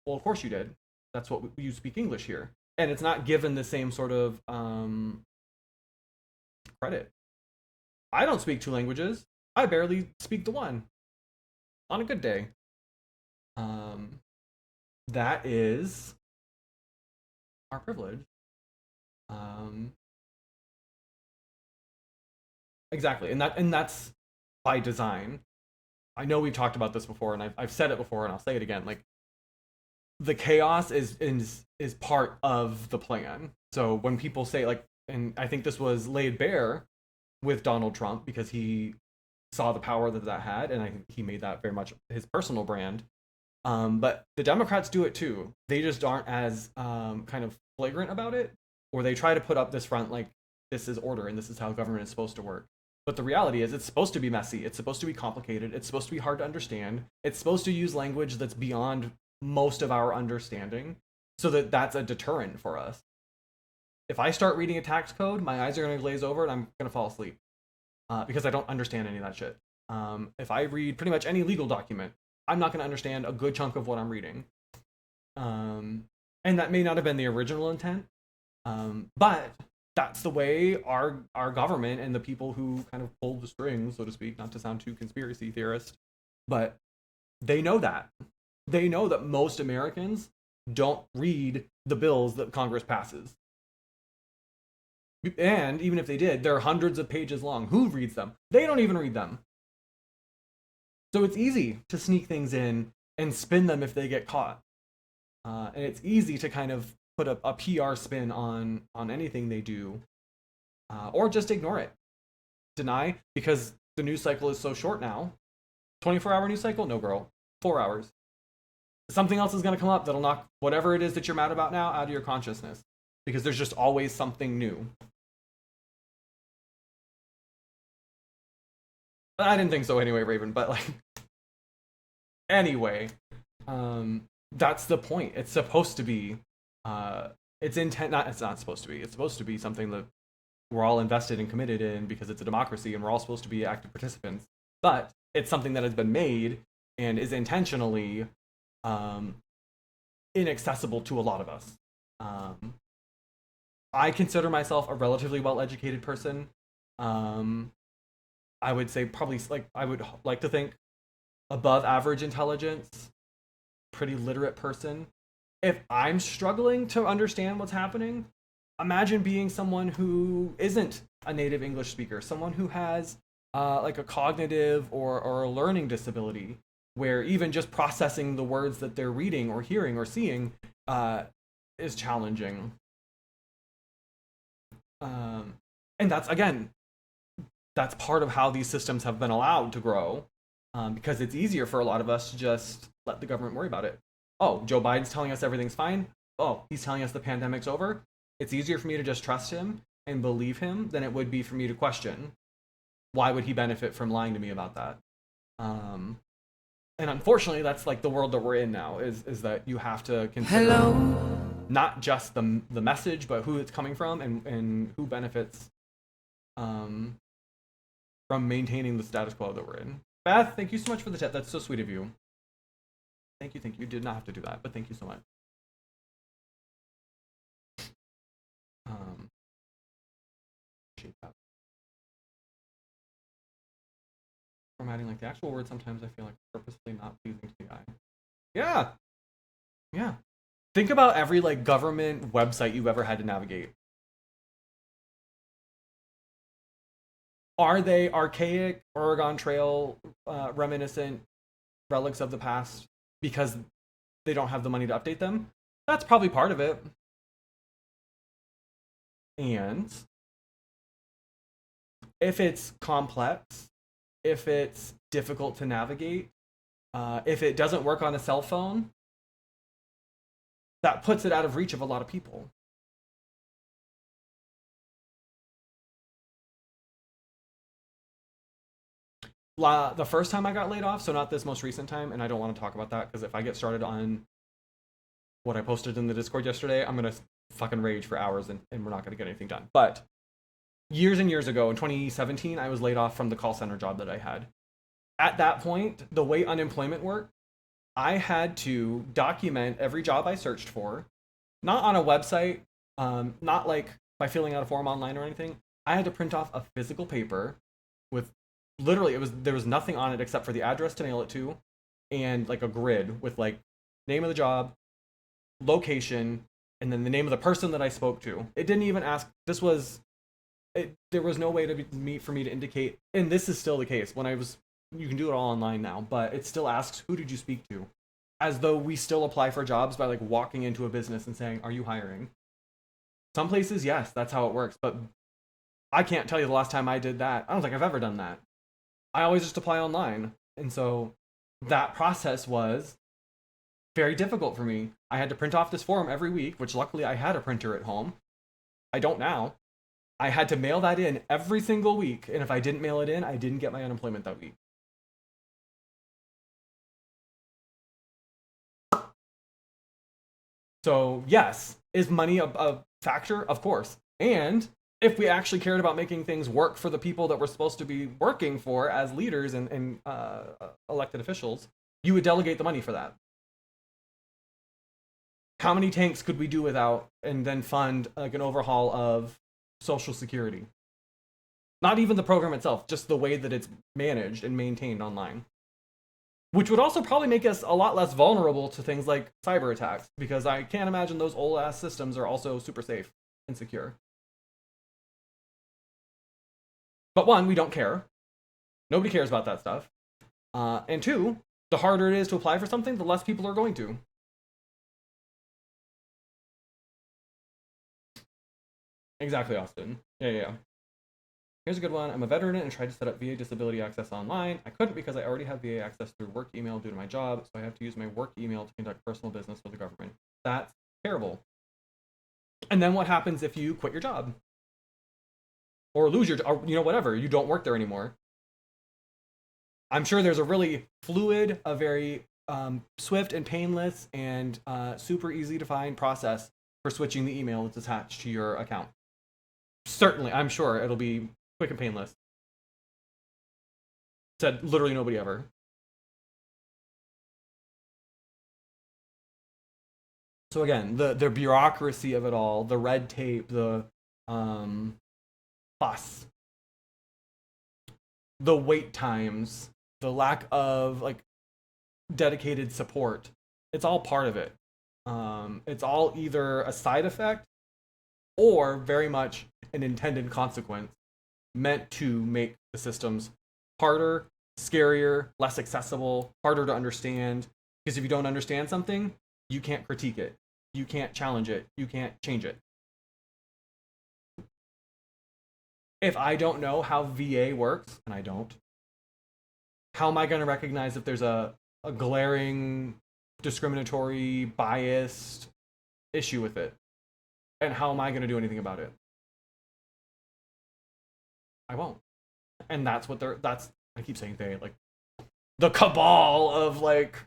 well, of course you did. That's what you speak English here. And it's not given the same sort of credit. I don't speak two languages. I barely speak the one on a good day. That is our privilege. Exactly, and that's by design. I know we've talked about this before, and I've said it before, and I'll say it again. Like the chaos is part of the plan. So when people say like, and I think this was laid bare with Donald Trump because he saw the power that had, and I think he made that very much his personal brand. But the Democrats do it too. They just aren't as kind of flagrant about it, or they try to put up this front like this is order and this is how government is supposed to work. But the reality is it's supposed to be messy. It's supposed to be complicated. It's supposed to be hard to understand. It's supposed to use language that's beyond most of our understanding so that that's a deterrent for us. If I start reading a tax code, my eyes are going to glaze over and I'm going to fall asleep because I don't understand any of that shit. If I read pretty much any legal document, I'm not going to understand a good chunk of what I'm reading. And that may not have been the original intent, but that's the way our government and the people who kind of pull the strings, so to speak, not to sound too conspiracy theorist, but they know that. They know that most Americans don't read the bills that Congress passes. And even if they did, they're hundreds of pages long. Who reads them? They don't even read them. So it's easy to sneak things in and spin them if they get caught. And it's easy to kind of put a PR spin on anything they do, or just ignore it. Deny, because the news cycle is so short now. 24-hour news cycle? No, girl. 4 hours. Something else is going to come up that'll knock whatever it is that you're mad about now out of your consciousness. Because there's just always something new. I didn't think so anyway, Raven, but like... Anyway, that's the point. It's supposed to be... it's not supposed to be. It's supposed to be something that we're all invested and committed in because it's a democracy and we're all supposed to be active participants. But it's something that has been made and is intentionally inaccessible to a lot of us. I consider myself a relatively well-educated person. I would say probably I would like to think above average intelligence, pretty literate person. If I'm struggling to understand what's happening, imagine being someone who isn't a native English speaker, someone who has like a cognitive or a learning disability. where even just processing the words that they're reading or hearing or seeing is challenging. And that's, again, that's part of how these systems have been allowed to grow, because it's easier for a lot of us to just let the government worry about it. Oh, Joe Biden's telling us everything's fine. Oh, he's telling us the pandemic's over. It's easier for me to just trust him and believe him than it would be for me to question, why would he benefit from lying to me about that? And unfortunately, that's like the world that we're in now, is that you have to consider not just the message, but who it's coming from, and who benefits from maintaining the status quo that we're in. Beth, thank you so much for the tip. That's so sweet of you. Thank you. You did not have to do that, but thank you so much. Formatting like the actual word, sometimes I feel like purposely not pleasing to the eye. Yeah. Think about every like government website you've ever had to navigate. Are they archaic, Oregon Trail reminiscent relics of the past because they don't have the money to update them? That's probably part of it. And if it's complex, if it's difficult to navigate, if it doesn't work on a cell phone, that puts it out of reach of a lot of people. The first time I got laid off, so not this most recent time, and I don't want to talk about that because if I get started on what I posted in the Discord yesterday, I'm going to fucking rage for hours and we're not going to get anything done. But years and years ago, in 2017, I was laid off from the call center job that I had. At that point, the way unemployment worked, I had to document every job I searched for, not on a website, not like by filling out a form online or anything. I had to print off a physical paper with literally there was nothing on it except for the address to mail it to, and like a grid with like name of the job, location, and then the name of the person that I spoke to. It didn't even ask. There was no way for me to indicate, and this is still the case. You can do it all online now, but it still asks, who did you speak to? As though we still apply for jobs by like walking into a business and saying, are you hiring? Some places, yes, that's how it works, but I can't tell you the last time I did that. I don't think I've ever done that. I always just apply online. And so that process was very difficult for me. I had to print off this form every week, which luckily I had a printer at home. I don't now. I had to mail that in every single week, and if I didn't mail it in, I didn't get my unemployment that week. So yes, is money a factor? Of course. And if we actually cared about making things work for the people that we're supposed to be working for as leaders and elected officials, you would delegate the money for that. How many tanks could we do without and then fund like an overhaul of Social Security? Not even the program itself, just the way that it's managed and maintained online. Which would also probably make us a lot less vulnerable to things like cyber attacks, because I can't imagine those old ass systems are also super safe and secure. But one, we don't care. Nobody cares about that stuff. And two, the harder it is to apply for something, the less people are going to. Exactly, Austin. Yeah. Here's a good one. I'm a veteran and tried to set up VA disability access online. I couldn't because I already have VA access through work email due to my job, so I have to use my work email to conduct personal business with the government. That's terrible. And then what happens if you quit your job? Or lose your job, whatever, you don't work there anymore. I'm sure there's a really fluid, a very swift and painless and super easy to find process for switching the email that's attached to your account. Certainly, I'm sure it'll be quick and painless. Said literally nobody ever. So again, the bureaucracy of it all, the red tape, the fuss, the wait times, the lack of like dedicated support, it's all part of it. It's all either a side effect or very much an intended consequence meant to make the systems harder, scarier, less accessible, harder to understand. Because if you don't understand something, you can't critique it, you can't challenge it, you can't change it. If I don't know how VA works, and I don't, how am I going to recognize if there's a glaring, discriminatory, biased issue with it? And how am I going to do anything about it? I won't. And that's what I keep saying they, like, the cabal of, like,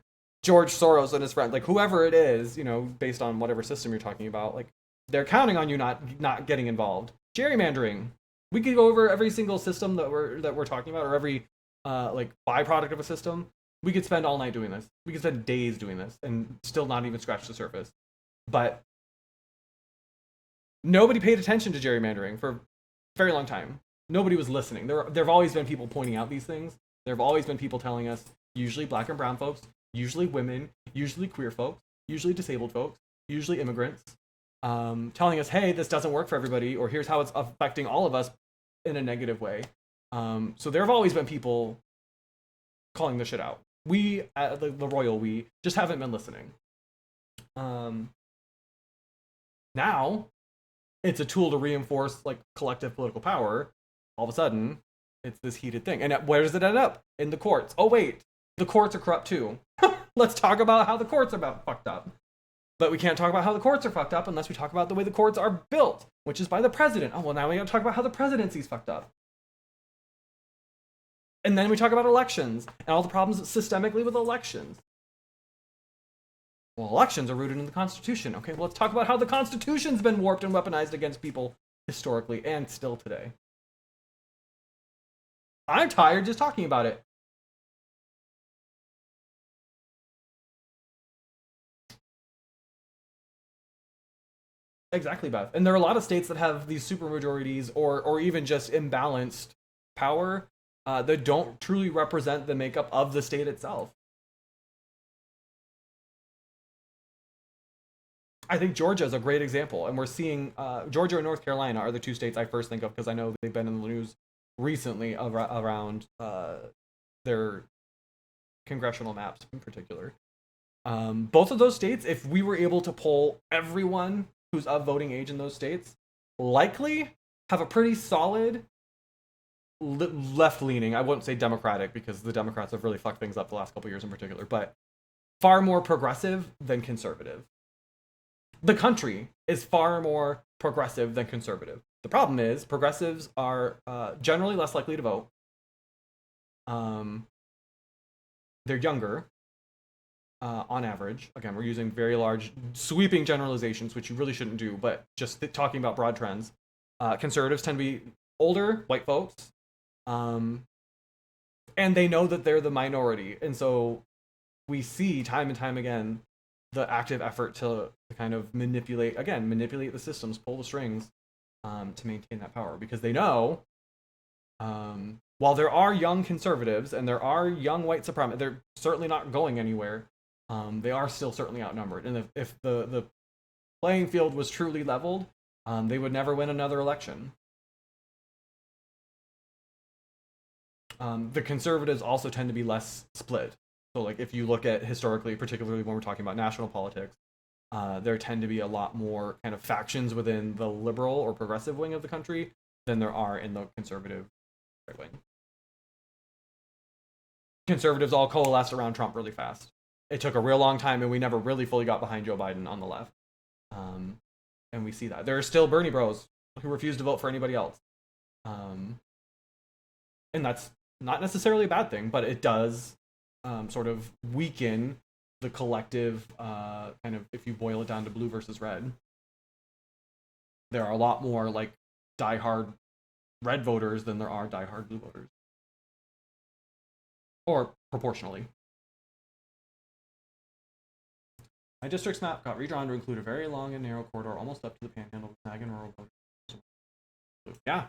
George Soros and his friend, like, whoever it is, you know, based on whatever system you're talking about, like, they're counting on you not getting involved. Gerrymandering. We could go over every single system that we're talking about, or every like byproduct of a system. We could spend all night doing this. We could spend days doing this and still not even scratch the surface. But nobody paid attention to gerrymandering for a very long time. Nobody was listening. There have always been people pointing out these things. There have always been people telling us, usually black and brown folks, usually women, usually queer folks, usually disabled folks, usually immigrants, telling us, hey, this doesn't work for everybody, or here's how it's affecting all of us in a negative way. So there have always been people calling this shit out. We, the royal we, just haven't been listening. Now, it's a tool to reinforce, like, collective political power. All of a sudden, it's this heated thing. And where does it end up? In the courts. Oh, wait, the courts are corrupt too. Let's talk about how the courts are fucked up. But we can't talk about how the courts are fucked up unless we talk about the way the courts are built, which is by the president. Oh, well, now we gotta talk about how the presidency's fucked up. And then we talk about elections and all the problems systemically with elections. Well, elections are rooted in the Constitution. Okay, well, let's talk about how the Constitution's been warped and weaponized against people historically and still today. I'm tired just talking about it. Exactly, Beth. And there are a lot of states that have these supermajorities or even just imbalanced power that don't truly represent the makeup of the state itself. I think Georgia is a great example, and we're seeing Georgia and North Carolina are the two states I first think of because I know they've been in the news recently around their congressional maps in particular. Both of those states, if we were able to poll everyone who's of voting age in those states, likely have a pretty solid left-leaning, I wouldn't say Democratic because the Democrats have really fucked things up the last couple years in particular, but far more progressive than conservative. The country is far more progressive than conservative. The problem is progressives are generally less likely to vote. They're younger, on average. Again, we're using very large, sweeping generalizations, which you really shouldn't do, but just talking about broad trends. Conservatives tend to be older, white folks, and they know that they're the minority. And so we see time and time again the active effort to kind of manipulate the systems, pull the strings to maintain that power, because they know while there are young conservatives and there are young white supremacists, they're certainly not going anywhere. They are still certainly outnumbered. And if the playing field was truly leveled, they would never win another election. The conservatives also tend to be less split. So, like, if you look at historically, particularly when we're talking about national politics, there tend to be a lot more kind of factions within the liberal or progressive wing of the country than there are in the conservative right wing. Conservatives all coalesced around Trump really fast. It took a real long time, and we never really fully got behind Joe Biden on the left. And we see that. There are still Bernie bros who refuse to vote for anybody else. And that's not necessarily a bad thing, but it does sort of weaken the collective kind of, if you boil it down to blue versus red. There are a lot more like diehard red voters than there are diehard blue voters. Or proportionally. My district's map got redrawn to include a very long and narrow corridor almost up to the panhandle of Snag and rural. Yeah.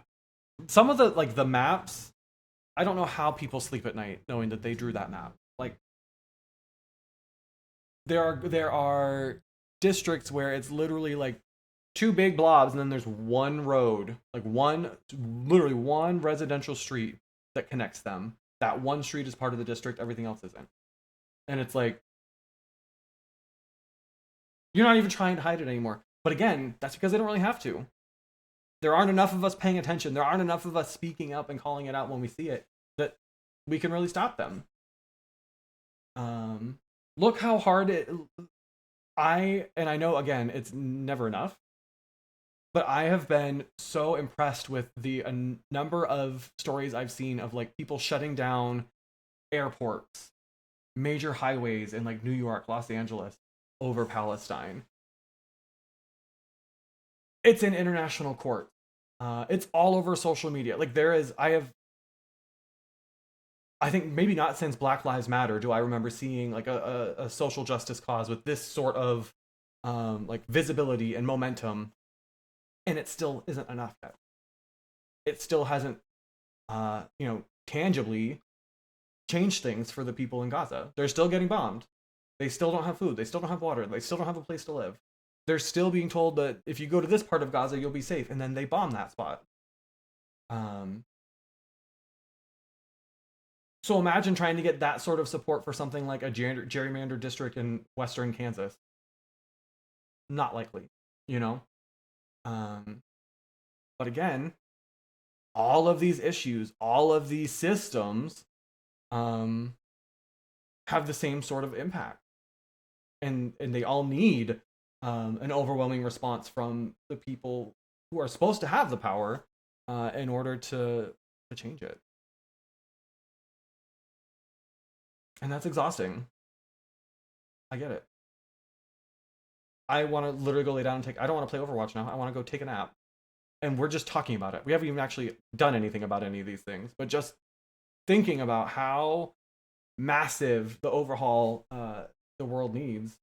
Some of the maps, I don't know how people sleep at night knowing that they drew that map. Like, there are districts where it's literally like two big blobs and then there's one road, like literally one residential street that connects them. That one street is part of the district, everything else isn't. And it's like, you're not even trying to hide it anymore. But again, that's because they don't really have to. There aren't enough of us paying attention. There aren't enough of us speaking up and calling it out when we see it that we can really stop them. Look how hard I know, again, it's never enough, but I have been so impressed with the number of stories I've seen of like people shutting down airports, major highways in like New York, Los Angeles over Palestine. It's in international court. It's all over social media. Like I think maybe not since Black Lives Matter do I remember seeing like a social justice cause with this sort of like visibility and momentum, and it still isn't enough yet. It still hasn't, tangibly changed things for the people in Gaza. They're still getting bombed. They still don't have food. They still don't have water. They still don't have a place to live. They're still being told that if you go to this part of Gaza, you'll be safe, and then they bomb that spot. So imagine trying to get that sort of support for something like a gerrymandered district in western Kansas. Not likely, you know? But again, all of these issues, all of these systems have the same sort of impact. And they all need an overwhelming response from the people who are supposed to have the power in order to change it. And that's exhausting. I get it. I want to literally go lay down and I don't want to play Overwatch now. I want to go take a nap. And we're just talking about it. We haven't even actually done anything about any of these things, but just thinking about how massive the overhaul the world needs,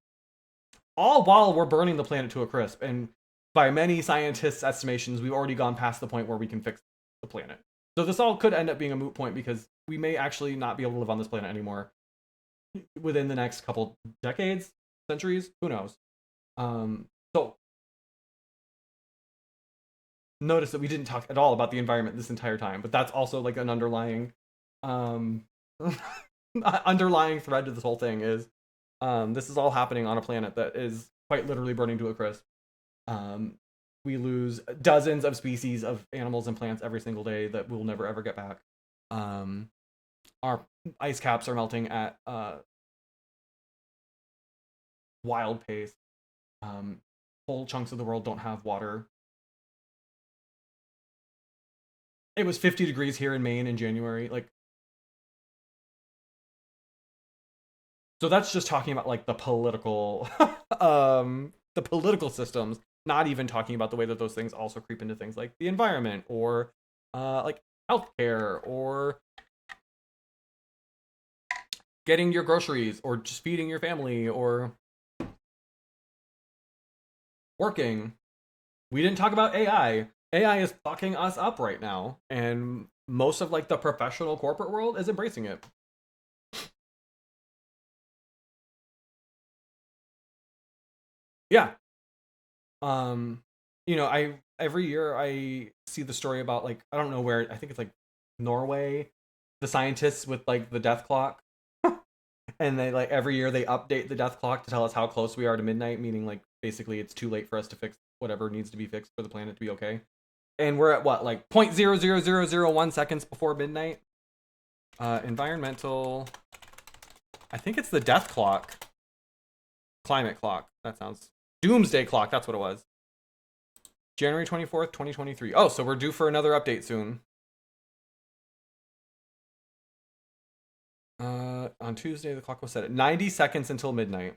all while we're burning the planet to a crisp. And by many scientists' estimations, we've already gone past the point where we can fix the planet. So this all could end up being a moot point because we may actually not be able to live on this planet anymore within the next couple decades, centuries, who knows. So notice that we didn't talk at all about the environment this entire time, but that's also like an underlying underlying thread to this whole thing is this is all happening on a planet that is quite literally burning to a crisp. We lose dozens of species of animals and plants every single day that we'll never ever get back. Our ice caps are melting at wild pace. Whole chunks of the world don't have water. It was 50 degrees here in Maine in January. Like, so that's just talking about like the political the political systems, not even talking about the way that those things also creep into things like the environment or like healthcare or getting your groceries or just feeding your family or working. We didn't talk about AI. AI is fucking us up right now, and most of like the professional corporate world is embracing it. Yeah. I every year I see the story about like I don't know where, I think it's like Norway, the scientists with like the death clock. And they like every year they update the death clock to tell us how close we are to midnight, meaning like basically it's too late for us to fix whatever needs to be fixed for the planet to be okay. And we're at what, like 0.00001 seconds before midnight. Environmental, I think it's the death clock. Climate clock. That sounds, doomsday clock, that's what it was. January 24th, 2023. Oh, so we're due for another update soon. On Tuesday, the clock was set at 90 seconds until midnight.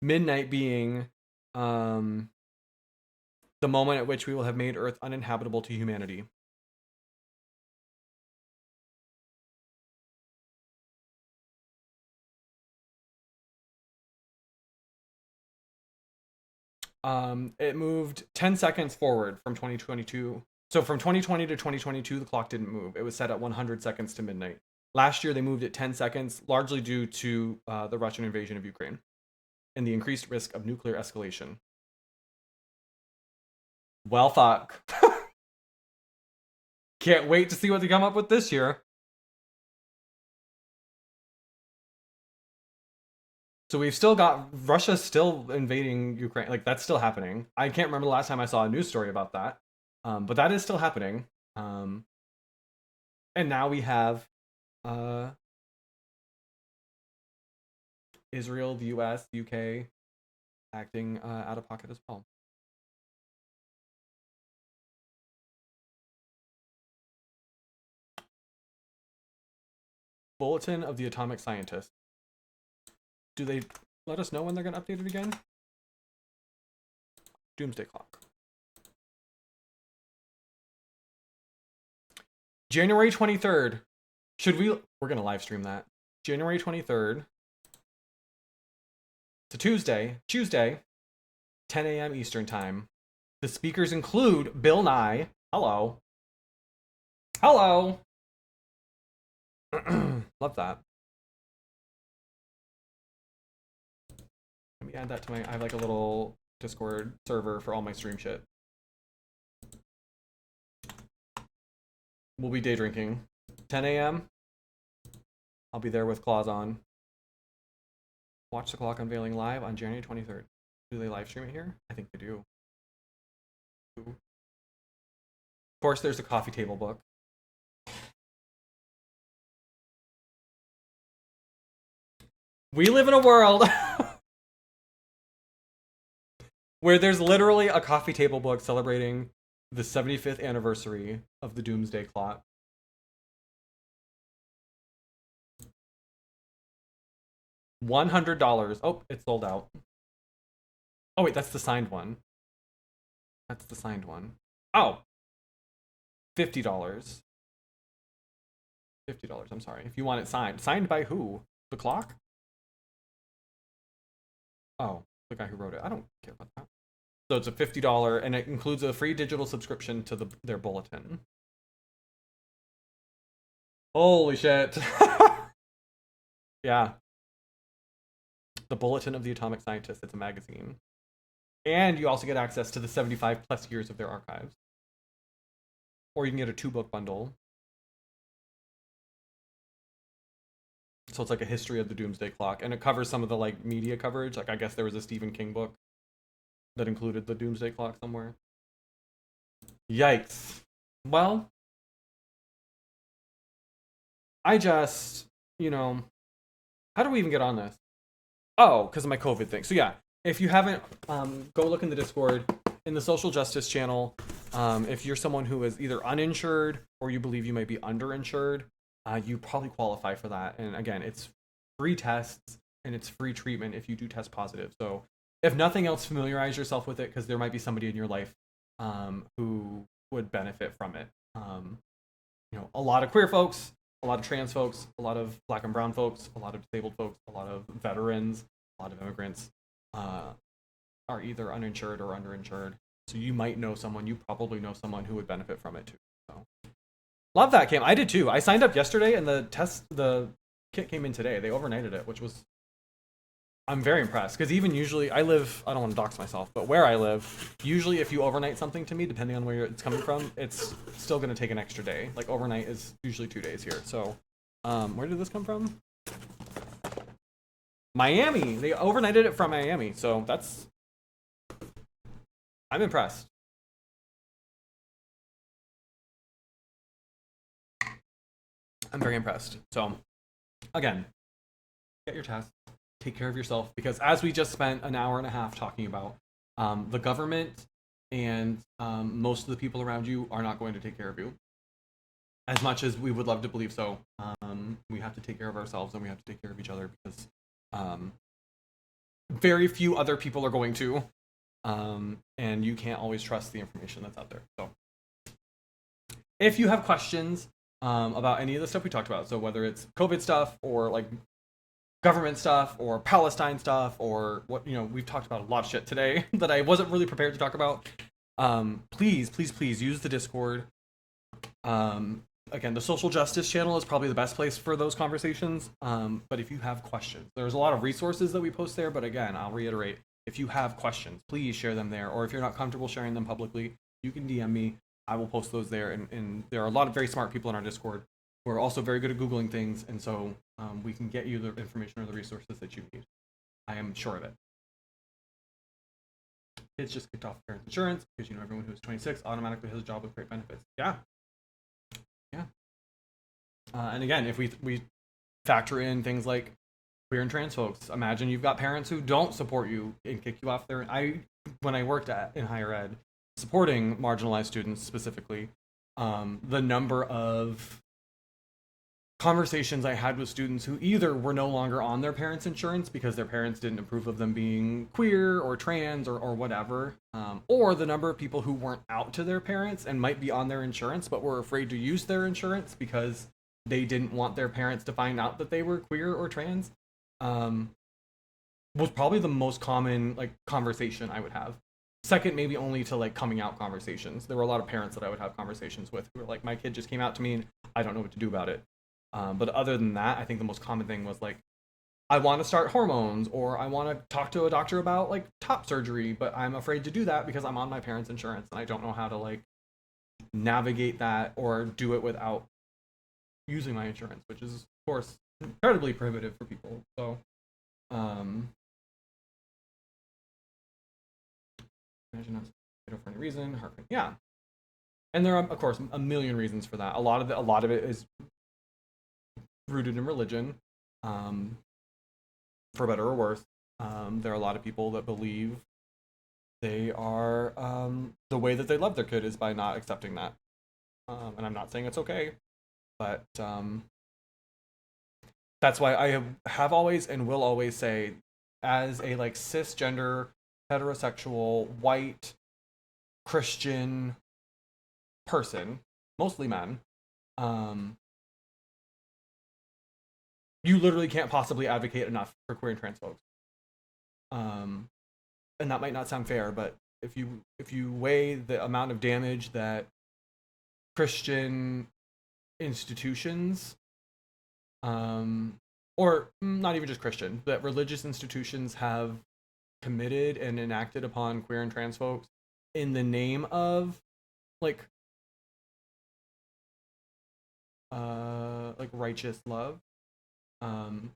Midnight being the moment at which we will have made Earth uninhabitable to humanity. It moved 10 seconds forward from 2022. So from 2020 to 2022, the clock didn't move. It was set at 100 seconds to midnight. Last year, they moved it 10 seconds, largely due to the Russian invasion of Ukraine and the increased risk of nuclear escalation. Well, fuck. Can't wait to see what they come up with this year. So we've still got Russia still invading Ukraine. Like, that's still happening. I can't remember the last time I saw a news story about that. But that is still happening. And now we have Israel, the US, UK acting out of pocket as well. Bulletin of the Atomic Scientist. Do they let us know when they're going to update it again? Doomsday Clock. January 23rd. We're going to live stream that. January 23rd. It's a Tuesday, 10 a.m. Eastern Time. The speakers include Bill Nye. Hello. Hello. Love that. Let me add that to I have like a little Discord server for all my stream shit. We'll be day drinking. 10 a.m. I'll be there with claws on. Watch the clock unveiling live on January 23rd. Do they live stream it here? I think they do. Of course, there's a coffee table book. We live in a world where there's literally a coffee table book celebrating the 75th anniversary of the Doomsday Clock. $100. Oh, it's sold out. Oh, wait, that's the signed one. That's the signed one. Oh. $50. $50, I'm sorry. If you want it signed. Signed by who? The clock? Oh, the guy who wrote it. I don't care about that. So it's a $50, and it includes a free digital subscription to their bulletin. Holy shit. Yeah. The Bulletin of the Atomic Scientist. It's a magazine. And you also get access to the 75 plus years of their archives. Or you can get a 2-book bundle. So it's like a history of the Doomsday Clock, and it covers some of the like media coverage. Like, I guess there was a Stephen King book that included the Doomsday Clock somewhere. Yikes. Well, I just, how do we even get on this? Oh, because of my COVID thing. So yeah, if you haven't, go look in the Discord, in the social justice channel. If you're someone who is either uninsured or you believe you might be underinsured, you probably qualify for that. And again, it's free tests and it's free treatment if you do test positive. So if nothing else, familiarize yourself with it, because there might be somebody in your life who would benefit from it. A lot of queer folks, a lot of trans folks, a lot of Black and brown folks, a lot of disabled folks, a lot of veterans, a lot of immigrants are either uninsured or underinsured. So you might know someone, you probably know someone who would benefit from it too. So love that, Cam. I did too. I signed up yesterday, and the kit came in today. They overnighted it, which was, I'm very impressed, because even usually I don't want to dox myself, but where I live, usually if you overnight something to me, depending on where it's coming from, it's still going to take an extra day. Like, overnight is usually 2 days here. So where did this come from? Miami. They overnighted it from Miami. So I'm impressed. I'm very impressed. So again, get your test. Take care of yourself, because as we just spent an hour and a half talking about, the government and most of the people around you are not going to take care of you. As much as we would love to believe so, we have to take care of ourselves, and we have to take care of each other, because very few other people are going to, and you can't always trust the information that's out there. So if you have questions about any of the stuff we talked about, so whether it's COVID stuff or like government stuff or Palestine stuff or what, we've talked about a lot of shit today that I wasn't really prepared to talk about, please use the Discord. Again, the social justice channel is probably the best place for those conversations. But if you have questions, there's a lot of resources that we post there, but again, I'll reiterate, if you have questions, please share them there, or if you're not comfortable sharing them publicly, you can DM me. I will post those there. And there are a lot of very smart people in our Discord who are also very good at Googling things. And so we can get you the information or the resources that you need. I am sure of it. Kids just kicked off parents' insurance because, you know, everyone who's 26 automatically has a job with great benefits. Yeah. Yeah. And again, if we factor in things like queer and trans folks, imagine you've got parents who don't support you and kick you off there. When I worked in higher ed, supporting marginalized students specifically, the number of conversations I had with students who either were no longer on their parents' insurance because their parents didn't approve of them being queer or trans or whatever, or the number of people who weren't out to their parents and might be on their insurance but were afraid to use their insurance because they didn't want their parents to find out that they were queer or trans, was probably the most common like conversation I would have. Second, maybe only to like coming out conversations. There were a lot of parents that I would have conversations with who were like, my kid just came out to me and I don't know what to do about it. But other than that, I think the most common thing was like, I want to start hormones, or I want to talk to a doctor about like top surgery, but I'm afraid to do that because I'm on my parents' insurance and I don't know how to like navigate that or do it without using my insurance, which is of course incredibly prohibitive for people. So, imagine us for any reason, yeah, and there are of course a million reasons for that. A lot of it is rooted in religion, for better or worse. There are a lot of people that believe they are the way that they love their kid is by not accepting that, and I'm not saying it's okay, but that's why I have always and will always say, as a like cisgender heterosexual white Christian person, mostly men, you literally can't possibly advocate enough for queer and trans folks. And that might not sound fair, but if you weigh the amount of damage that Christian institutions, or not even just Christian, that religious institutions have committed and enacted upon queer and trans folks in the name of like righteous love,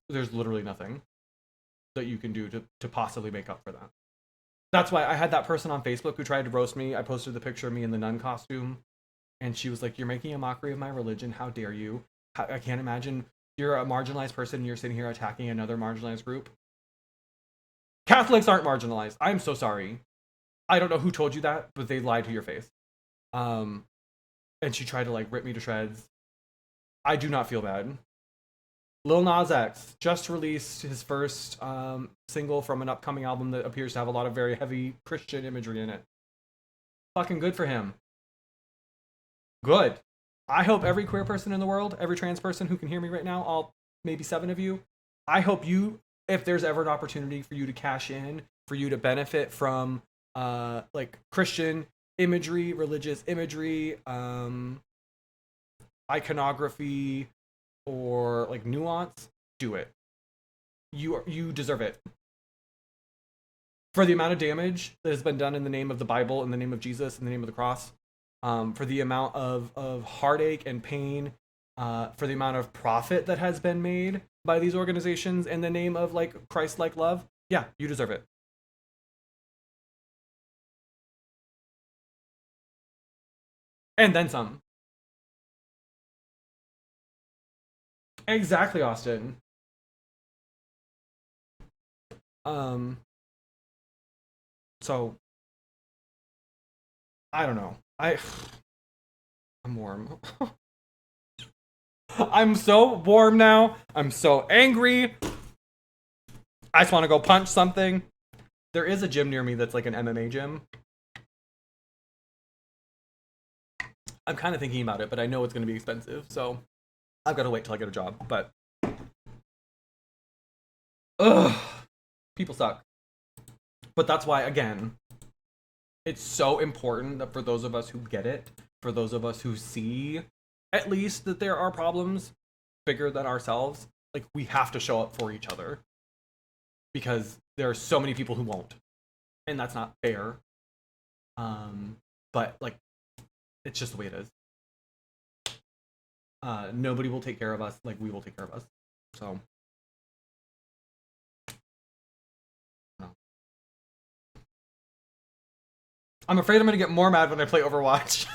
there's literally nothing that you can do to possibly make up for that. That's why I had that person on Facebook who tried to roast me. I posted the picture of me in the nun costume, and she was like, "You're making a mockery of my religion. How dare you? I can't imagine you're a marginalized person and you're sitting here attacking another marginalized group." Catholics aren't marginalized. I'm so sorry. I don't know who told you that, but they lied to your face. And she tried to like rip me to shreds. I do not feel bad. Lil Nas X just released his first single from an upcoming album that appears to have a lot of very heavy Christian imagery in it. Fucking good for him. Good. I hope every queer person in the world, every trans person who can hear me right now, all maybe 7 of you, I hope you, if there's ever an opportunity for you to cash in, for you to benefit from like Christian imagery, religious imagery, iconography, or like nuance, do it. You deserve it. For the amount of damage that has been done in the name of the Bible, in the name of Jesus, in the name of the cross, for the amount of heartache and pain, for the amount of profit that has been made by these organizations in the name of like Christ-like love, yeah, you deserve it. And then some. Exactly, Austin. So I don't know. I'm warm. I'm so warm now. I'm so angry. I just want to go punch something. There is a gym near me that's like an MMA gym. I'm kind of thinking about it, but I know it's going to be expensive, so I've got to wait till I get a job. But ugh, people suck. But that's why, again, it's so important that for those of us who get it, for those of us who see at least that there are problems bigger than ourselves, like we have to show up for each other, because there are so many people who won't, and that's not fair. But like It's just the way it is. Nobody will take care of us like we will take care of us. So, no. I'm afraid I'm gonna get more mad when I play Overwatch.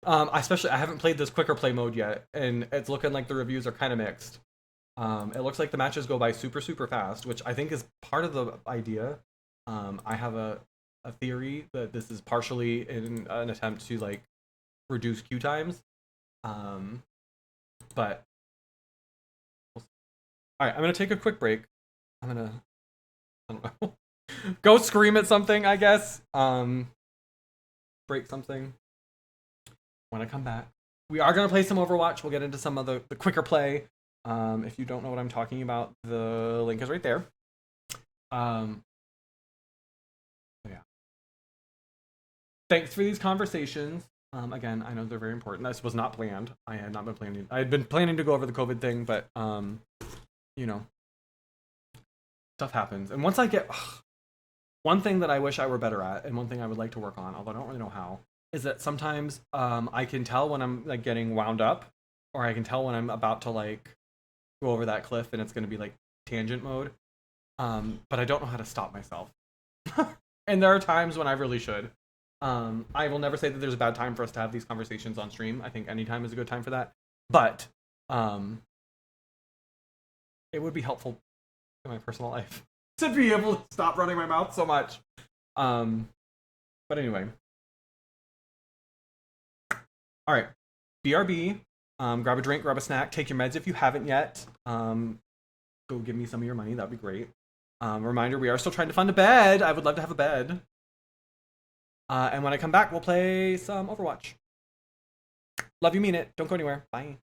Especially I haven't played this quicker play mode yet, and it's looking like the reviews are kind of mixed. It looks like the matches go by super fast, which I think is part of the idea. I have a theory that this is partially in an attempt to like reduce queue times. But all right, I'm gonna take a quick break. I'm gonna, I don't know, go scream at something, I guess. Break something. When I come back, we are gonna play some Overwatch. We'll get into some of the quicker play. If you don't know what I'm talking about, the link is right there. Yeah. Thanks for these conversations. Again, I know they're very important. This was not planned. I had not been planning. I had been planning to go over the COVID thing, but you know, stuff happens. And once I get one thing that I wish I were better at, and one thing I would like to work on, although I don't really know how, is that sometimes I can tell when I'm like getting wound up, or I can tell when I'm about to like go over that cliff and it's going to be like tangent mode. But I don't know how to stop myself. And there are times when I really should. I will never say that there's a bad time for us to have these conversations on stream. I think any time is a good time for that. But it would be helpful in my personal life to be able to stop running my mouth so much. But anyway. All right. BRB. Grab a drink, grab a snack, take your meds if you haven't yet. Go give me some of your money. That'd be great. Reminder, we are still trying to find a bed. I would love to have a bed. And when I come back, we'll play some Overwatch. Love you, mean it. Don't go anywhere. Bye.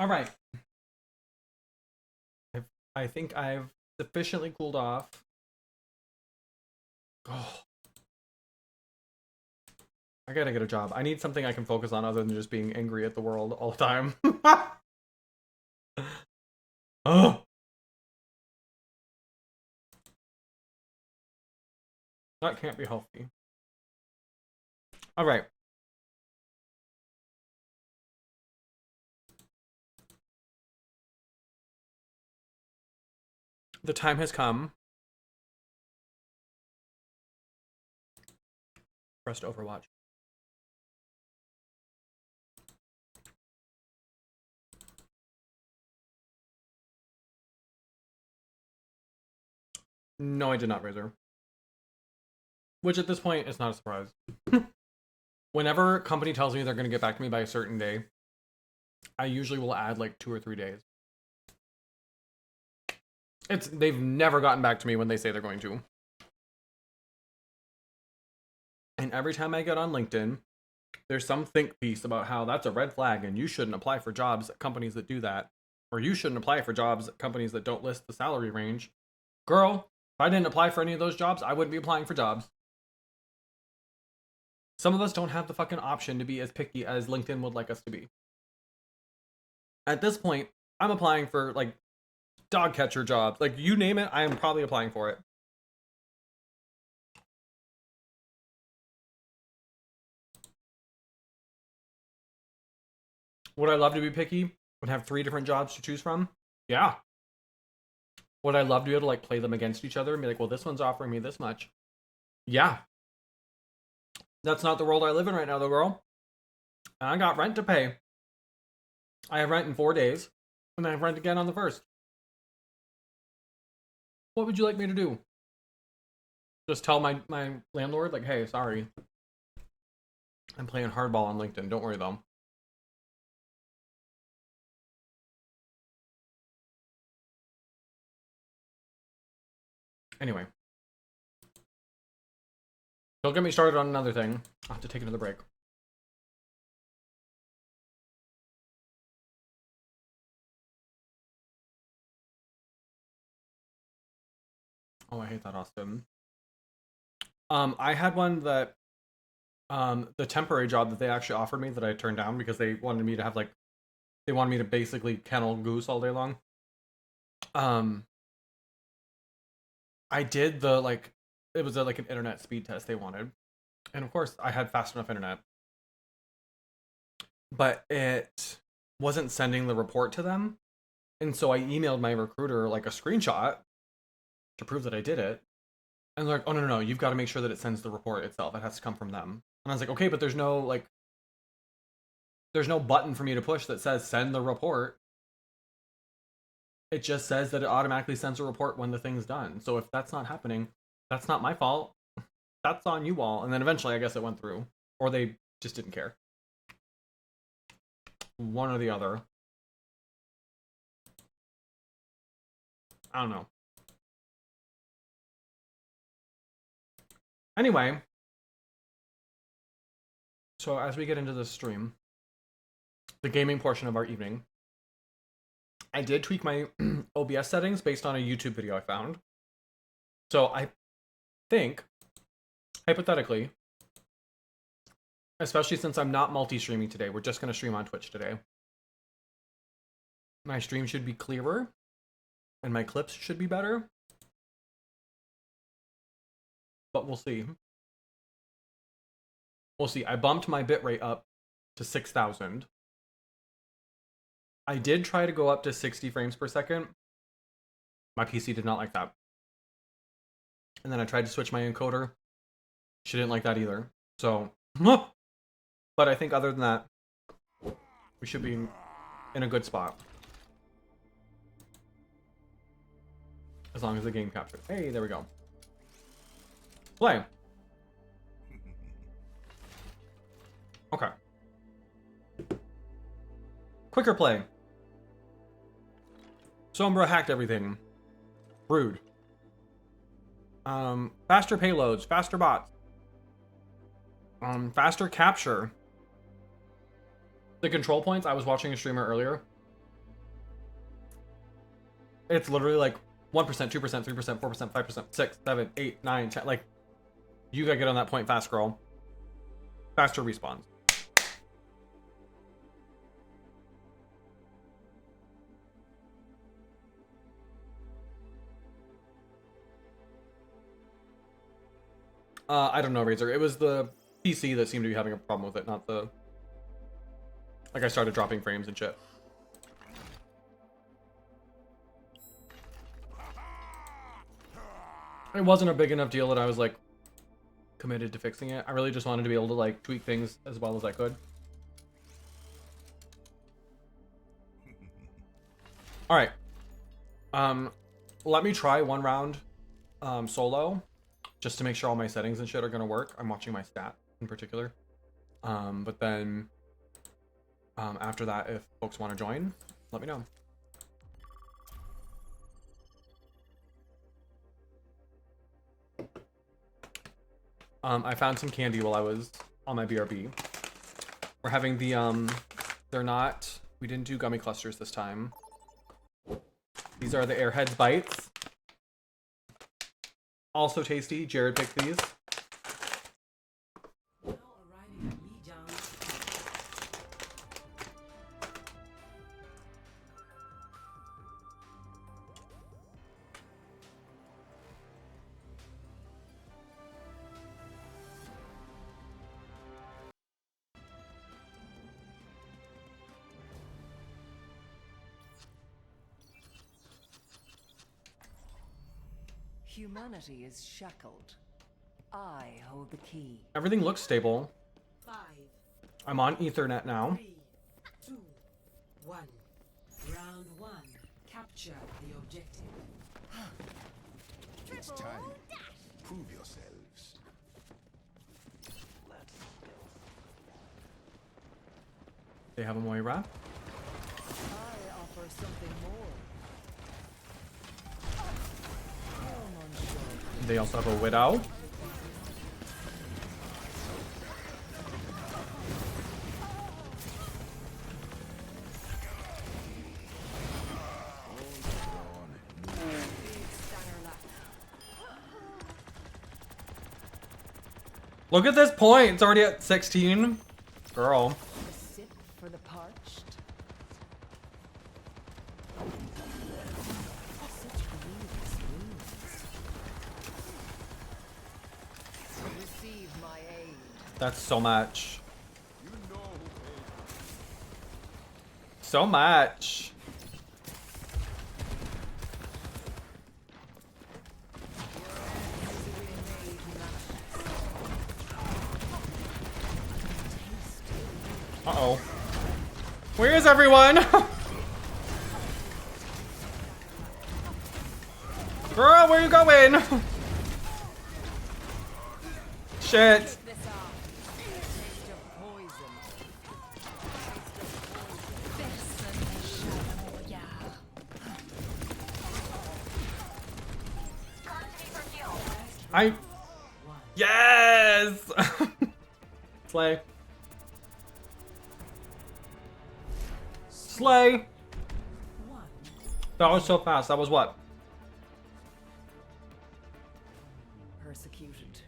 All right. I think I've sufficiently cooled off. Oh. I gotta get a job. I need something I can focus on other than just being angry at the world all the time. Oh. That can't be healthy. All right. The time has come for us to Overwatch. No, I did not raise her. Which at this point is not a surprise. Whenever a company tells me they're going to get back to me by a certain day, I usually will add like 2 or 3 days. They've never gotten back to me when they say they're going to. And every time I get on LinkedIn, there's some think piece about how that's a red flag and you shouldn't apply for jobs at companies that do that. Or you shouldn't apply for jobs at companies that don't list the salary range. Girl, if I didn't apply for any of those jobs, I wouldn't be applying for jobs. Some of us don't have the fucking option to be as picky as LinkedIn would like us to be. At this point, I'm applying for like dog catcher jobs. Like you name it, I am probably applying for it. Would I love to be picky and have 3 different jobs to choose from? Yeah. Would I love to be able to like play them against each other and be like, well, this one's offering me this much? Yeah. That's not the world I live in right now, though, girl. And I got rent to pay. I have rent in 4 days, and I have rent again on the 1st. What would you like me to do? Just tell my landlord, like, hey, sorry. I'm playing hardball on LinkedIn. Don't worry, though. Anyway. Don't get me started on another thing. I'll have to take another break. Oh, I hate that, Austin. I had one that, the temporary job that they actually offered me that I turned down because they wanted me to have, like, they wanted me to basically kennel goose all day long. I did the, like, it was like an internet speed test they wanted. And of course, I had fast enough internet. But it wasn't sending the report to them. And so I emailed my recruiter, like, a screenshot to prove that I did it. And they're like, oh, no, you've got to make sure that it sends the report itself. It has to come from them. And I was like, okay, but there's no, like, there's no button for me to push that says send the report. It just says that it automatically sends a report when the thing's done. So if that's not happening, that's not my fault. That's on you all. And then eventually, I guess it went through. Or they just didn't care. One or the other. I don't know. Anyway. So as we get into the stream, the gaming portion of our evening, I did tweak my OBS settings based on a YouTube video I found. So I think, hypothetically, especially since I'm not multi-streaming today, we're just going to stream on Twitch today. My stream should be clearer, and my clips should be better. But we'll see. We'll see. I bumped my bitrate up to 6,000. I did try to go up to 60 frames per second. My PC did not like that. And then I tried to switch my encoder. She didn't like that either. So, but I think other than that, we should be in a good spot. As long as the game captures. Hey, there we go. Play. Okay. Quicker play. Sombra hacked everything. Rude. Faster payloads, faster bots. Faster capture. The control points, I was watching a streamer earlier. It's literally like 1%, 2%, 3%, 4%, 5%, 6, 7, 8, 9, 10. Like, you gotta get on that point fast, girl. Faster respawns. I don't know, Razor. It was the PC that seemed to be having a problem with it, not the... Like, I started dropping frames and shit. It wasn't a big enough deal that I was, like, committed to fixing it. I really just wanted to be able to, like, tweak things as well as I could. Alright. Let me try one round solo, just to make sure all my settings and shit are gonna work. I'm watching my stat in particular. But then after that, if folks want to join, let me know. I found some candy while I was on my BRB. We're having the we didn't do gummy clusters this time. These are the Airheads Bites. Also tasty. Jared picked these. Humanity is shackled. I hold the key. Everything looks stable. 5, I'm on Ethernet now. 3, 2, 1. Round 1. Capture the objective. It's time. Prove yourselves. They have a Moira. I offer something more. They also have a Widow. Look at this point. It's already at 16. Girl. A sip for the parched. Such grievous wounds. Receive my aid. That's so much. So much. Uh-oh. Where is everyone? Girl, where you going? Shit. Yes! Slay. Slay! That was so fast. That was what? Persecuted.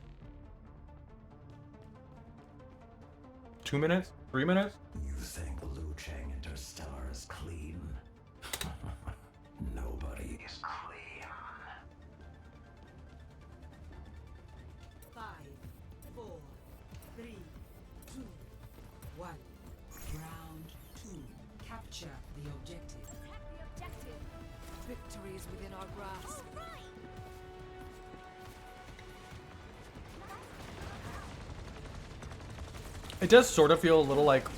2 minutes? 3 minutes? You think Liu Chang Interstellar is clean? Nobody is clean. 5, 4, 3, 2, 1. Round 2. Capture the objective. Victory is within our grasp. It does sort of feel a little like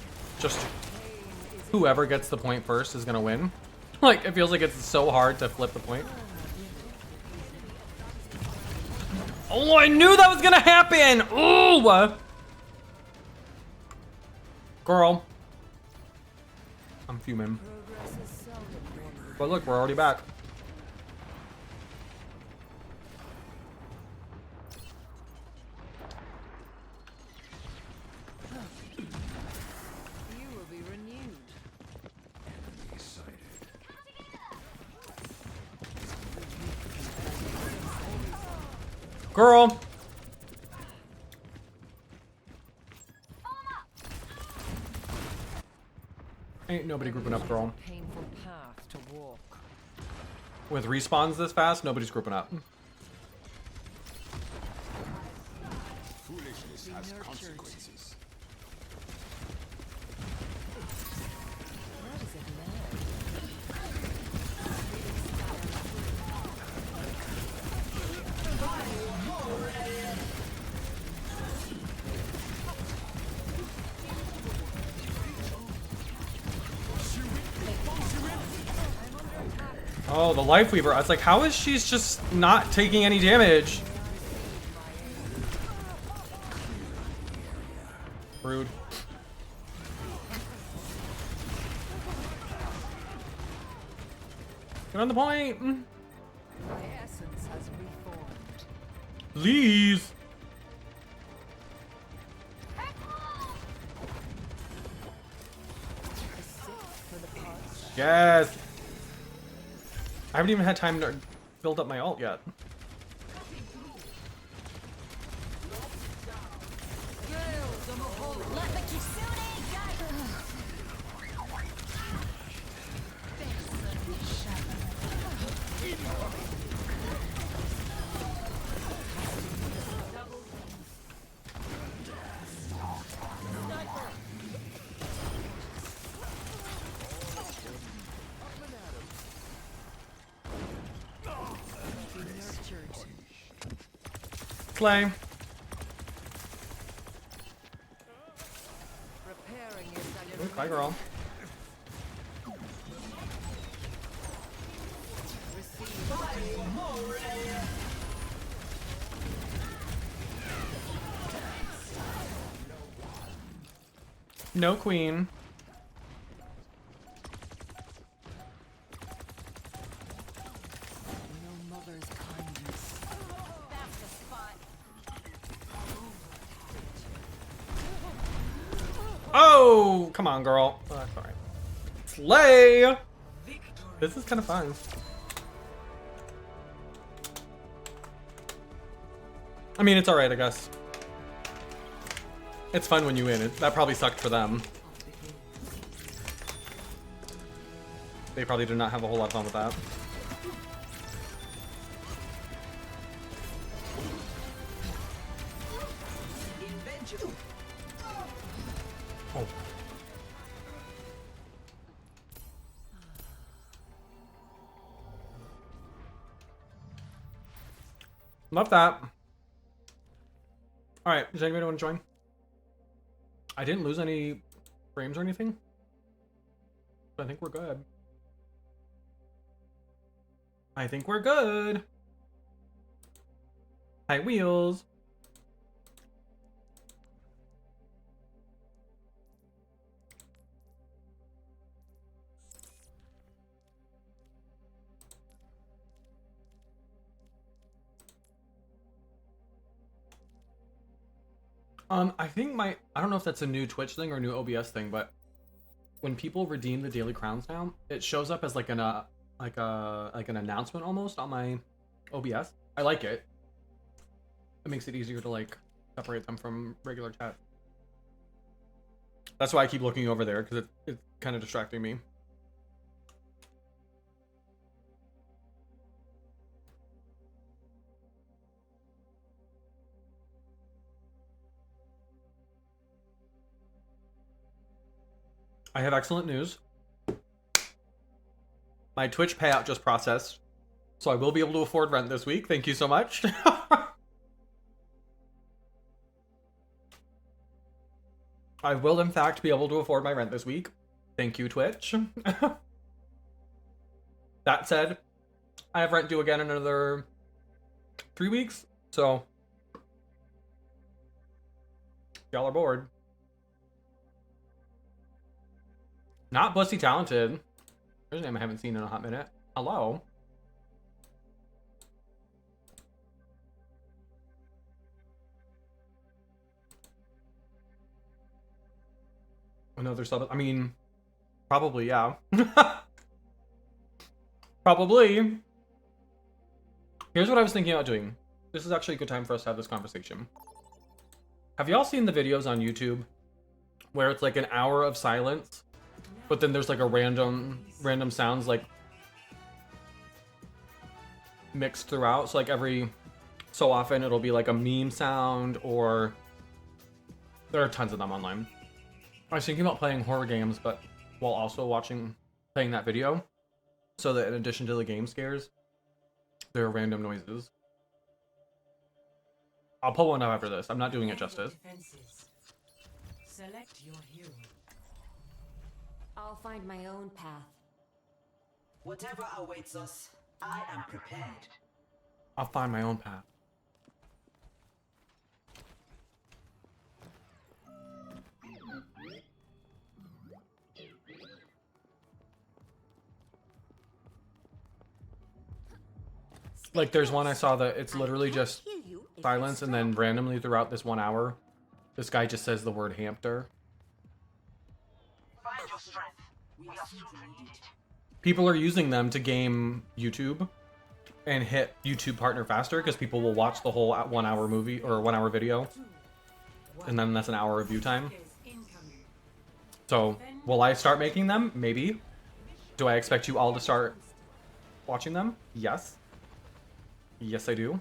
just whoever gets the point first is gonna win. Like, it feels like it's so hard to flip the point. Oh, I knew that was gonna happen! Ooh! Girl. I'm fuming. But look, we're already back. You will be renewed. Enemy sighted. Girl. Ain't nobody grouping up, girl. Painful path to walk. With respawns this fast, nobody's grouping up. Foolishness has consequences. What is it now? Oh, the Life Weaver. I was like, how is she just not taking any damage? Rude. Get on the point. My essence has reformed. Please. A sip for the parts. Yes. I haven't even had time to build up my ult yet. Clay. Repairing is Ooh, bye, girl. No queen. no mother's kindness. That's the spot. Oh, come on, girl. Oh, that's all right. Slay. This is kind of fun. I mean, it's all right, I guess. It's fun when you win. That probably sucked for them. They probably did not have a whole lot of fun with that. Oh. Love that. All right, does anybody want to join? I didn't lose any frames or anything. I think we're good. I think we're good. Hi, Wheels. I think I don't know if that's a new Twitch thing or a new OBS thing, but when people redeem the daily crowns now, it shows up as like an announcement almost on my OBS. I like it. It makes it easier to like separate them from regular chat. That's why I keep looking over there, because it's kind of distracting me. I have excellent news. My Twitch payout just processed, so I will be able to afford rent this week. Thank you so much. I will, in fact, be able to afford my rent this week. Thank you, Twitch. That said, I have rent due again in another 3 weeks, so y'all are bored. Not Bussy Talented. There's a name I haven't seen in a hot minute. Hello. Another sub. I mean, probably, yeah. Probably. Here's what I was thinking about doing. this is actually a good time for us to have this conversation. Have y'all seen the videos on YouTube where it's like an hour of silence, but then there's like a random sounds like mixed throughout? So like every so often it'll be like a meme sound, or there are tons of them online. I was thinking about playing horror games, but while also playing that video, so that in addition to the game scares, there are random noises. I'll pull one up after this. I'm not doing it justice. Defenses. Select your hero. I'll find my own path. Whatever awaits us, I am prepared. I'll find my own path. Like there's one I saw that it's literally just silence, and then randomly throughout this 1 hour, this guy just says the word hamster. Find your strength. We are children need it. People are using them to game YouTube and hit YouTube partner faster, because people will watch the whole 1 hour movie or 1 hour video, and then that's an hour of view time. Incoming. So will I start making them? Maybe. Do I expect you all to start watching them? Yes. Yes, I do.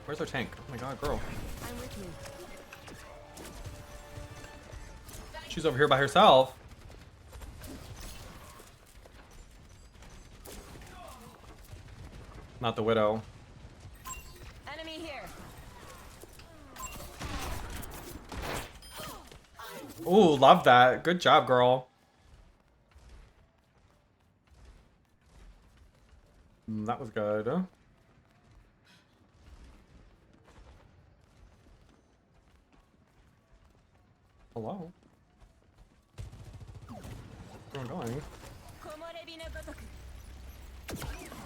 Where's our tank? Oh my god, girl. I'm with you. She's over here by herself. Not the widow. Enemy here. Ooh, love that. Good job, girl. That was good. Hello? Where am I going?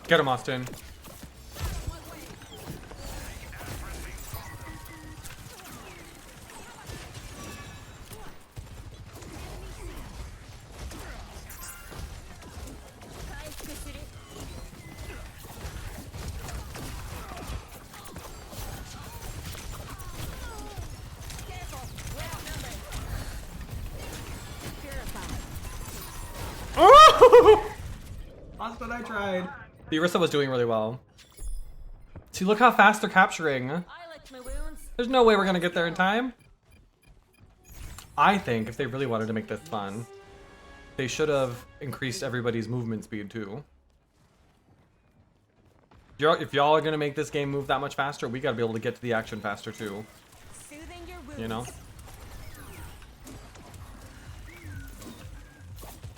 Get him, Austin. Austin, I tried. The Orisa was doing really well. See, look how fast they're capturing. I licked my wounds. There's no way we're gonna get there in time. I think if they really wanted to make this fun, they should have increased everybody's movement speed too. If y'all are gonna make this game move that much faster, we gotta be able to get to the action faster too. Soothing your wounds. You know?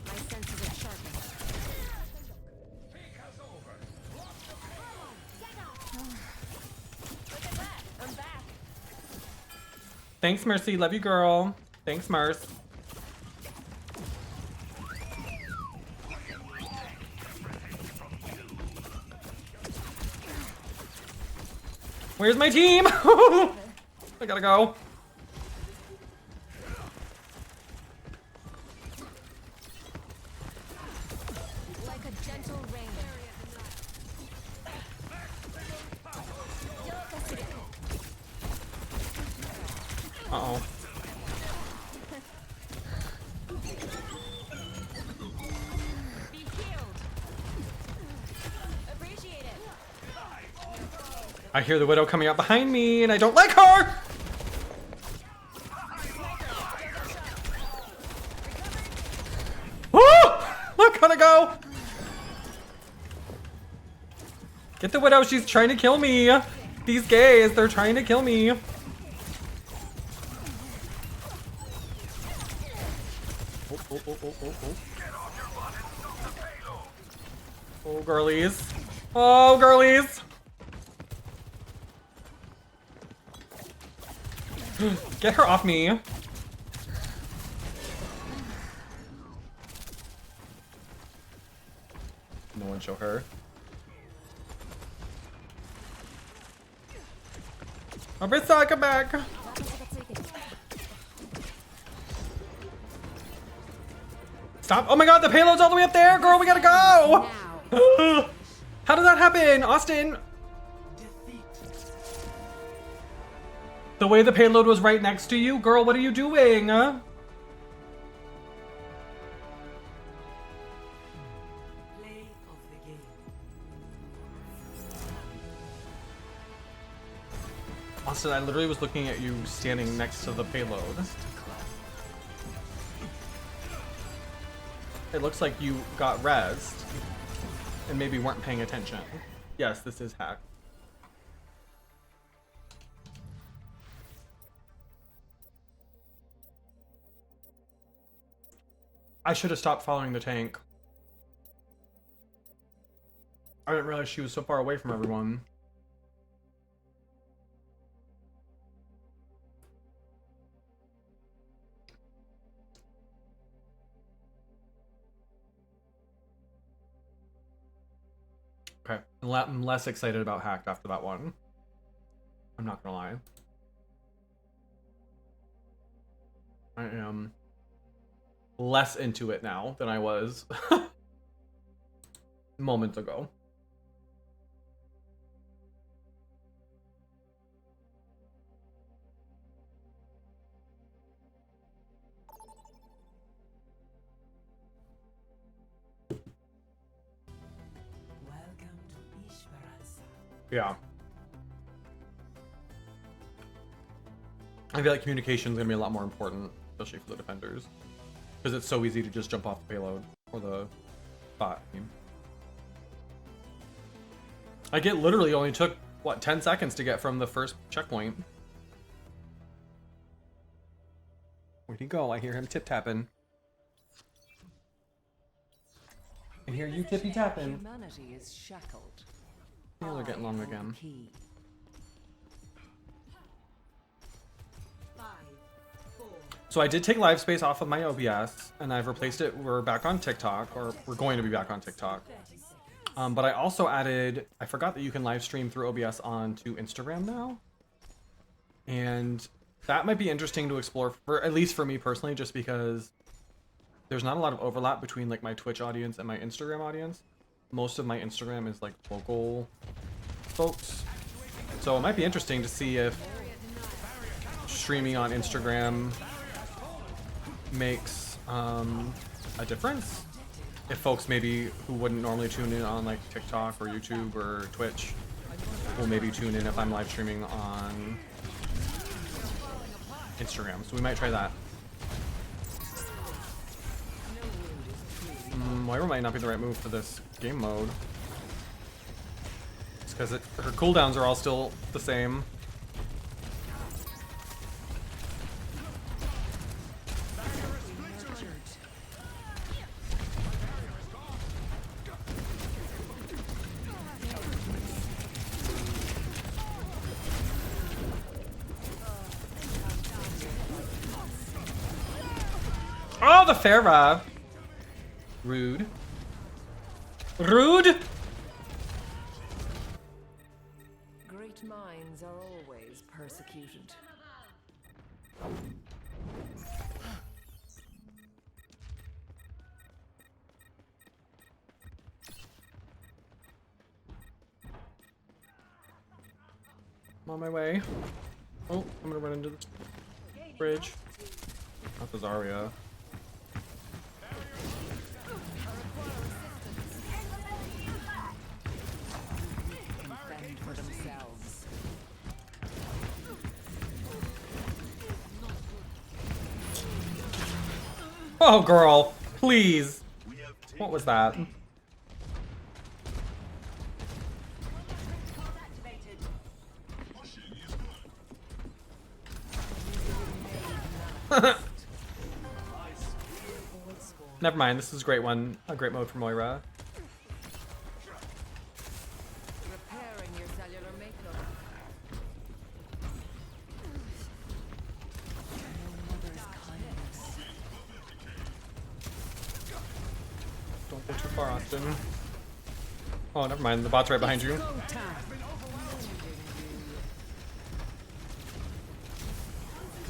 My senses are sharpened. Look at that. I'm back. Thanks, Mercy. Love you, girl. Thanks, Merce. Where's my team? I gotta go. Like a gentle rain. Uh-oh. Be healed. Appreciate it. I hear the widow coming up behind me, and I don't like her! Woo! Look, gotta go! Get the widow, she's trying to kill me! These gays, they're trying to kill me! Oh, girlies. Oh, girlies! Get her off me! No one show her. Arisa, come back! Stop. Oh my god, the payload's all the way up there, girl. We gotta go. Now. How did that happen, Austin? The way the payload was right next to you, girl. What are you doing? Play of the game. Austin, I literally was looking at you standing next to the payload. It looks like you got rezzed and maybe weren't paying attention. Yes, this is hacked. I should have stopped following the tank. I didn't realize she was so far away from everyone. Okay, I'm less excited about hacked after that one. I'm not gonna lie. I am less into it now than I was moments ago. Welcome to Ishvaransa. Yeah. I feel like communication is gonna be a lot more important, especially for the defenders, because it's so easy to just jump off the payload or the bot. Like it literally only took what 10 seconds to get from the first checkpoint. Where'd he go? I hear him tip tapping. I hear you tippy tapping. Humanity is shackled. Nails are getting long I hold the again. key. 5, 4, So I did take live space off of my OBS and I've replaced it. We're back on TikTok, or we're going to be back on TikTok. 30 seconds. But I also added, I forgot that you can live stream through OBS onto Instagram now. And that might be interesting to explore, for at least for me personally, just because there's not a lot of overlap between like my Twitch audience and my Instagram audience. Most of my Instagram is like local folks. So it might be interesting to see if streaming on Instagram makes a difference. If folks maybe who wouldn't normally tune in on like TikTok or YouTube or Twitch will maybe tune in if I'm live streaming on Instagram. So we might try that. Moira might not be the right move for this game mode. It's because her cooldowns are all still the same. Oh, the Farah. Rude. Rude! Great minds are always persecuted. I'm on my way. Oh, I'm gonna run into this bridge. Not the Zarya. Fend for themselves. Oh, girl, please. What was that? Never mind, this is a great one. A great mode for Moira. Repairing your cellular makeup. No mother's kindness. Don't go too far, Austin. Oh, never mind. The bot's right behind you.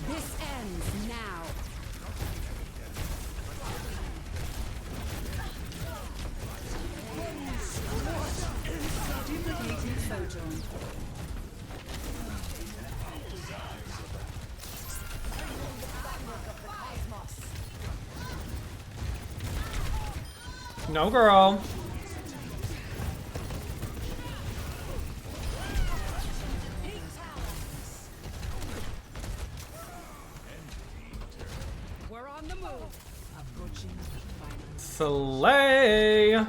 This ends now. No, girl. We're on the move. Approaching the final. Slay.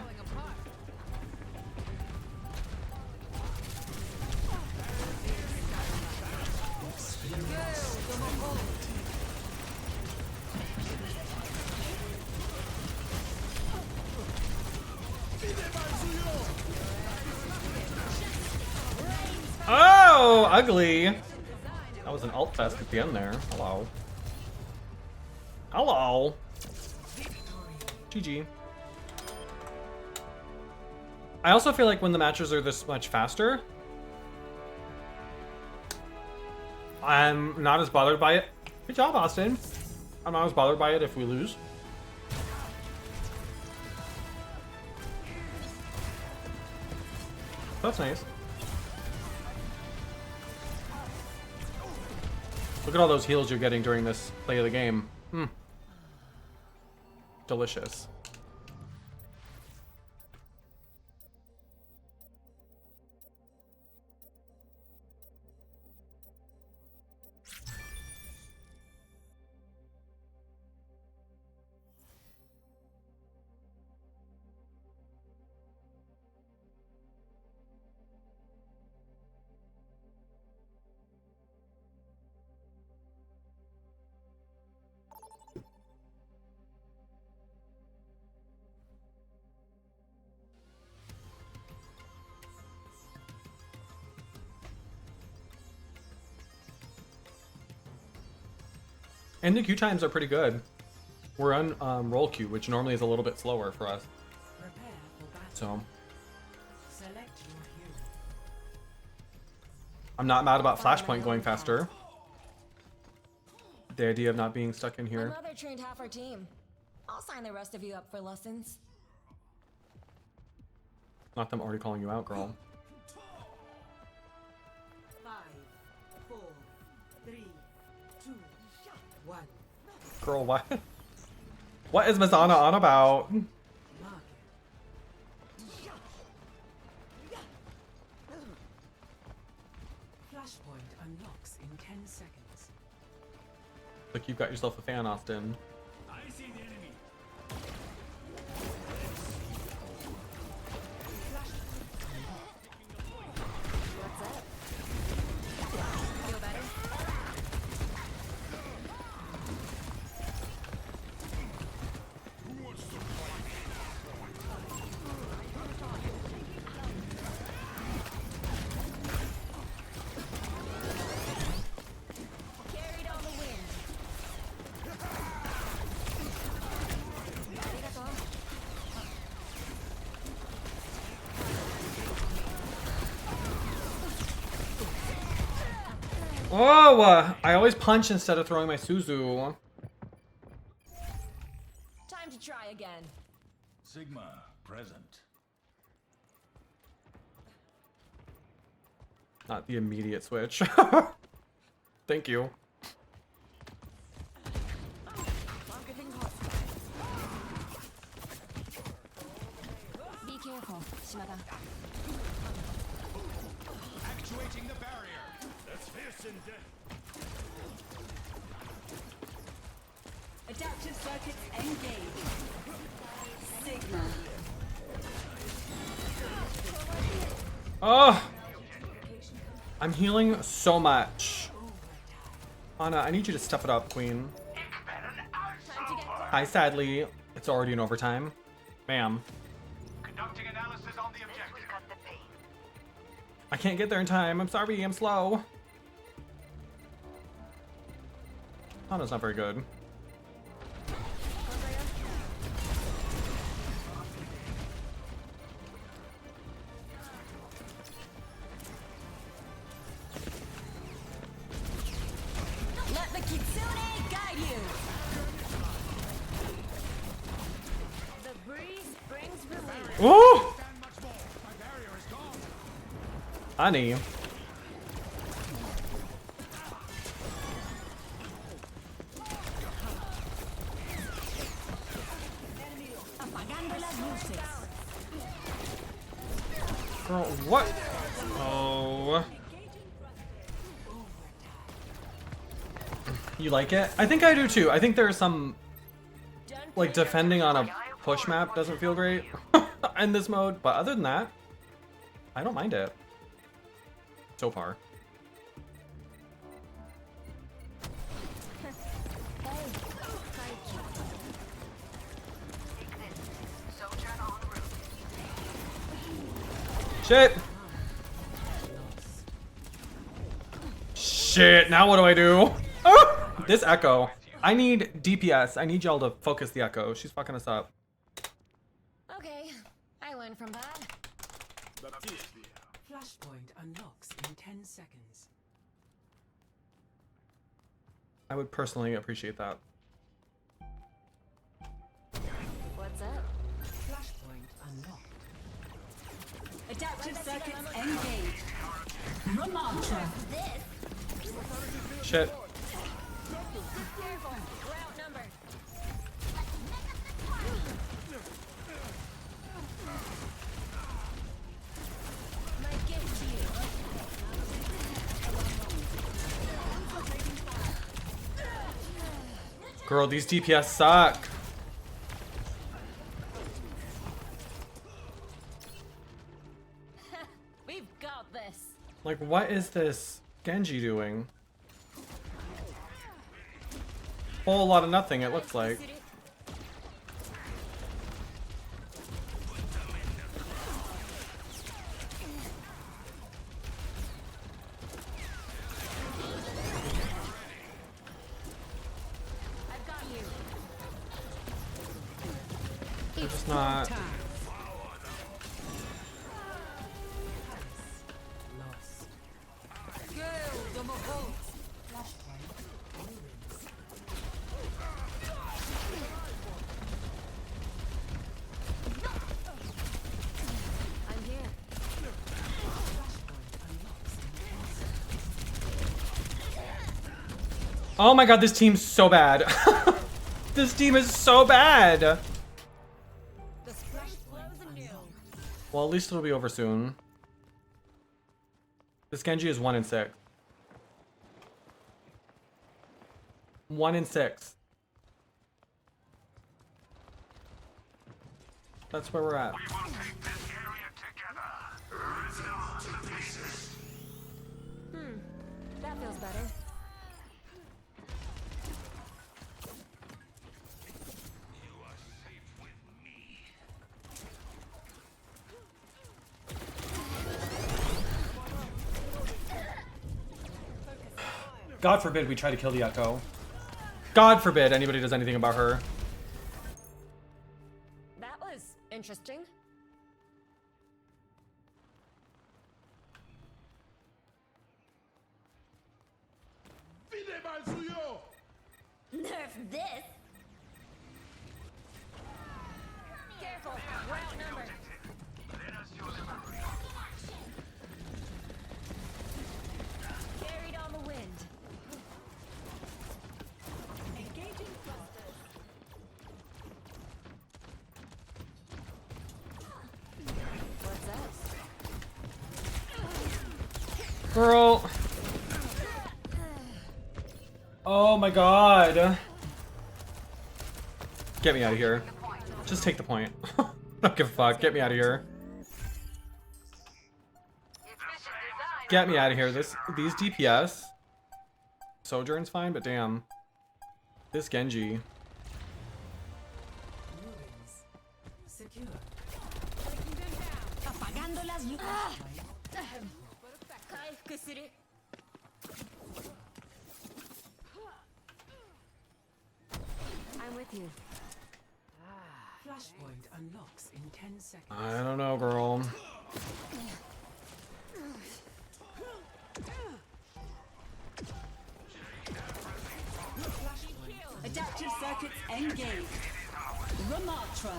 Oh, ugly. That was an alt fest at the end there. Hello. Hello. GG. I also feel like when the matches are this much faster, I'm not as bothered by it. Good job, Austin. I'm not as bothered by it if we lose. That's nice. Look at all those heals you're getting during this play of the game. Delicious. And the queue times are pretty good. We're on roll queue, which normally is a little bit slower for us. Prepare for battle. So Select your hero. I'm not mad about Flashpoint going faster. The idea of not being stuck in My here. mother trained half our team. I'll sign the rest of you up for lessons. Not them already calling you out, girl. 5, 4, 3, 2, 1. Girl, what? What is Miss Anna on about? Market. Flashpoint unlocks in 10 seconds. Look, you've got yourself a fan, Austin. I see the enemy. What's up? Feel better? Carried on the wind. Arigato. Oh, I always punch instead of throwing my Suzu. Time to try again. Sigma, present. Not the immediate switch. Thank you. Marketing hot. Be careful, Shimada. Actuating the barrier. That's fierce and death. Adaptive circuits engaged. Sigma. Oh, I'm healing so much. Anna, I need you to step it up, Queen. Time to get Hi, sadly, it's already in overtime. Ma'am. Conducting analysis on the objective. I can't get there in time. I'm sorry, I'm slow. Anna's not very good. Let the Kitsune guide you! The breeze brings relief. Oh! Stand much more. My barrier is gone. Honey. Apagando las luces. Girl, what? Oh. You like it? I think I do too. I think there's some, like, defending on a push map doesn't feel great in this mode, but other than that, I don't mind it. So far. Shit! Shit, now what do I do? Ah! This Echo. I need DPS. I need y'all to focus the Echo. She's fucking us up. Okay, I learned from that. Flashpoint unlocks in 10 seconds. I would personally appreciate that. What's up? Flashpoint unlocked. Adaptive circuits engaged. Ramatra. Shit. Careful, we're outnumbered. My gift to you. Girl, these DPS suck. We've got this. Like, what is this Genji doing? Whole lot of nothing, it looks like. I've got you. It's not. Lost. I'm here. Oh my god, this team's so bad. This team is so bad. The spring flows anew. Well, at least it'll be over soon. This Genji is 1 in 6. 1 in 6. That's where we're at. That feels better. God forbid we try to kill the Echo. God forbid anybody does anything about her. That was interesting. Nerf this. Careful, we're outnumbered. Carried on the wind. Engaging thrusters. What's up? Girl. Oh my god. Get me out of here. Just take the point. Don't give a fuck. Get me out of here. Get me out of here. These DPS. Sojourn's fine, but damn. This Genji. Movings. Secure. Apagando las luces. I'm with you. Flashpoint unlocks in 10 seconds. I don't know, girl. Adaptive circuits engaged. Ramatra.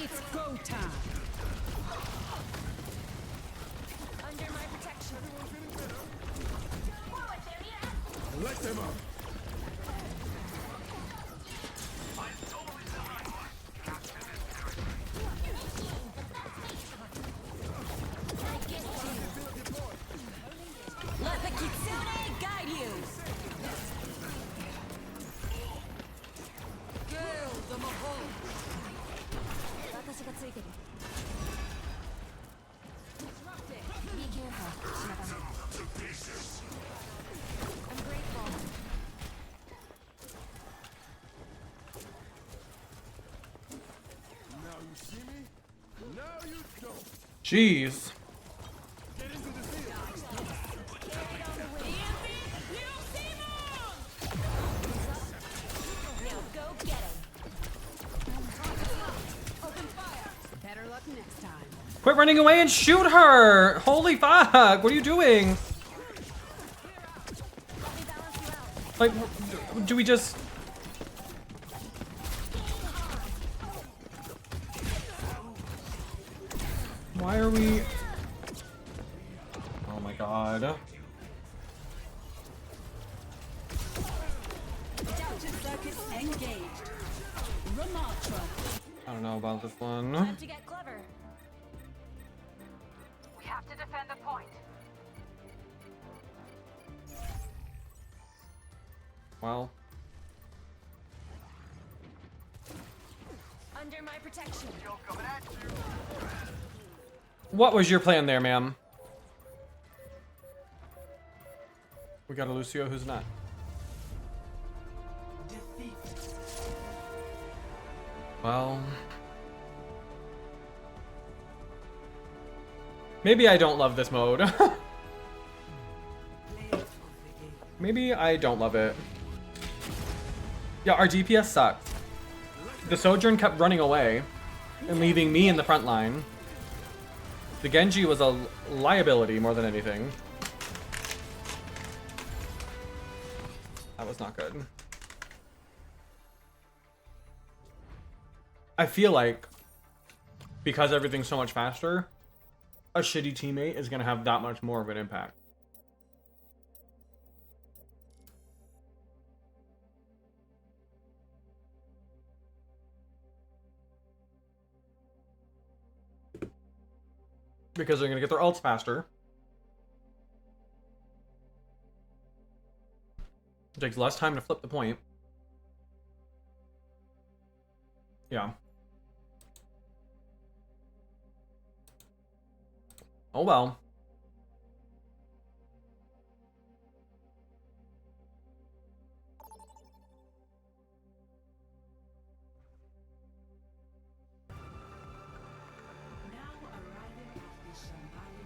It's go time. Under my protection. Let them up. Let the Kitsune guide you. Gale the Mahal. 私がついてる。Be careful. I'm grateful. Now you see me. Now you don't. Jeez. Get into the field. Now go get him. Open fire. Better luck next time. Quit running away and shoot her! Holy fuck! What are you doing? Let me balance you out. Like, do we just... Why are we... Oh my god. Adaptive circuit engaged. Ramatra. I don't know about this one. Time to get clever. We have to defend the point. Well, Under my protection. what was your plan there, ma'am? We got a Lucio who's not. Well, maybe I don't love this mode. Maybe I don't love it. Yeah, our DPS sucks. The Sojourn kept running away and leaving me in the front line. The Genji was a liability more than anything. That was not good. I feel like because everything's so much faster, a shitty teammate is going to have that much more of an impact. Because they're going to get their ults faster. It takes less time to flip the point. Yeah. Oh well.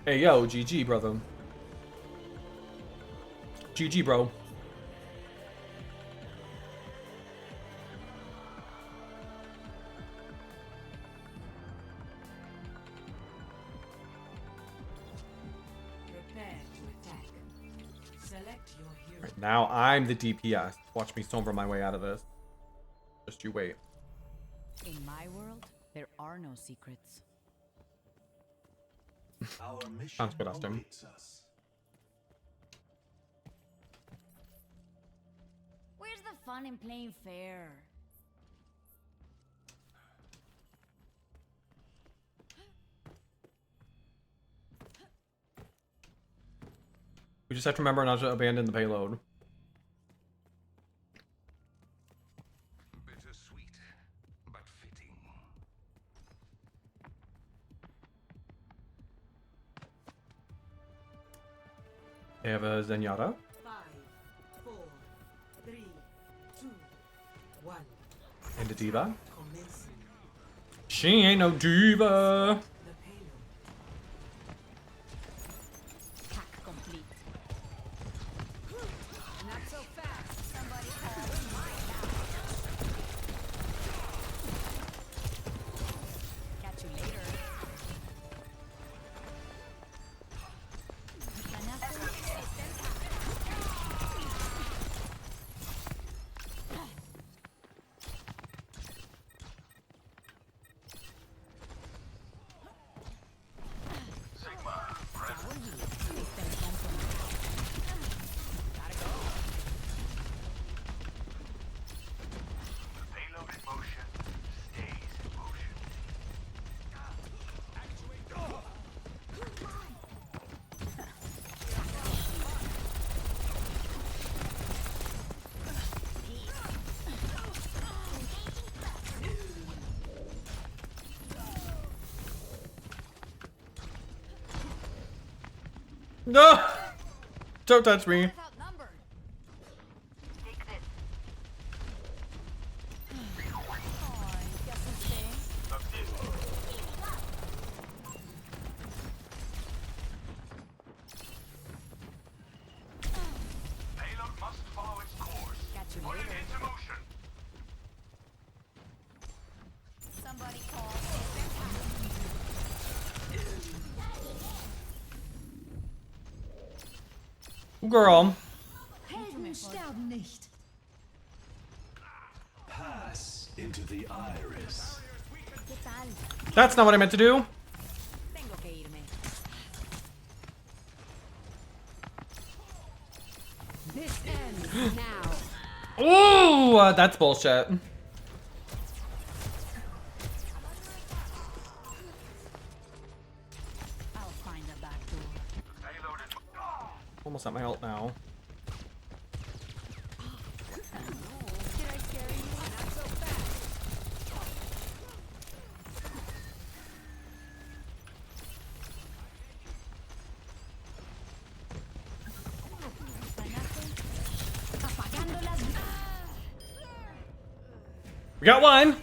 Hey yo, GG brother. GG bro. Prepare to attack. Select your hero. Right, now I'm the DPS. Watch me somber my way out of this. Just you wait. In my world, there are no secrets. Our mission Sounds good, Austin. awaits us. Where's the fun in playing fair? We just have to remember not to abandon the payload. Bittersweet, but fitting. They have a Zenyatta 5, 4, 3, 2, 1. and a Diva. Commence She ain't no diva. the payload. Hack complete. Not so fast. Somebody call my now. Catch you later. No! Don't touch me. Payload must follow its course. Put it into motion. Somebody call. Girl. Helden sterben nicht. Pass into the iris. ¿Qué tal? That's not what I meant to do. Tengo que irme. This ends now. Ooh, that's bullshit. I'll find a back door. Payload is. Almost at my ult now. Did I scare you? Not so fast. Apagando las. We got one.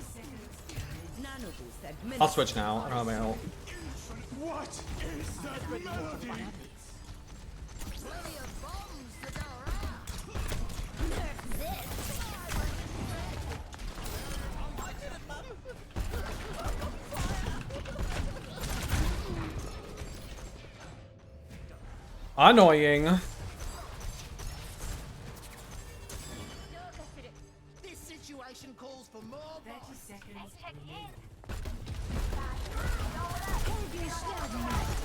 Nanoboost administered. I'll switch now. I don't have my ult. What is that melody? Annoying. This situation calls for more. 30 seconds. Helden sterben nicht.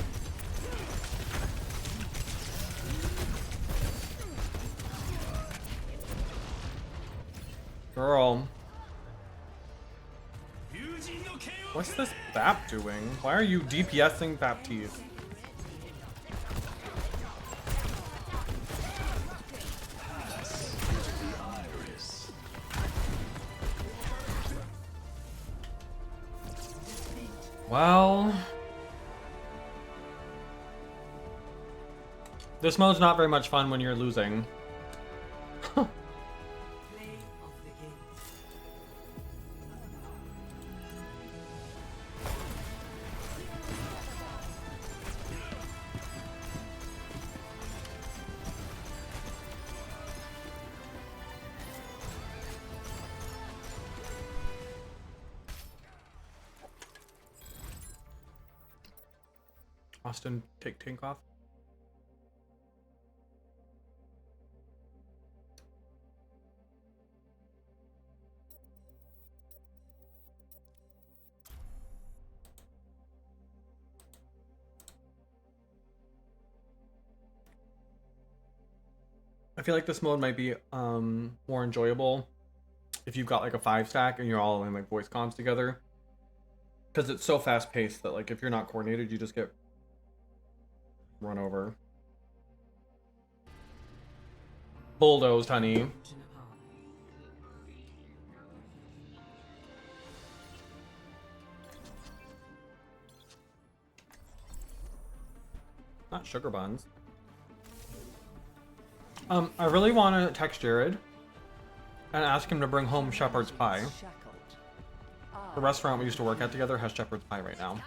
Girl. What's this Bap doing? Why are you DPSing Baptiste? Iris. Well, this mode's not very much fun when you're losing. Play of the game. Austin, take Tink off. I feel like this mode might be more enjoyable if you've got like a 5-stack and you're all in like voice comms together. Because it's so fast paced that like if you're not coordinated, you just get run over. Bulldozed, honey. Not sugar buns. I really want to text Jared and ask him to bring home shepherd's pie. Shackled. The restaurant we used to work at together has shepherd's pie right now.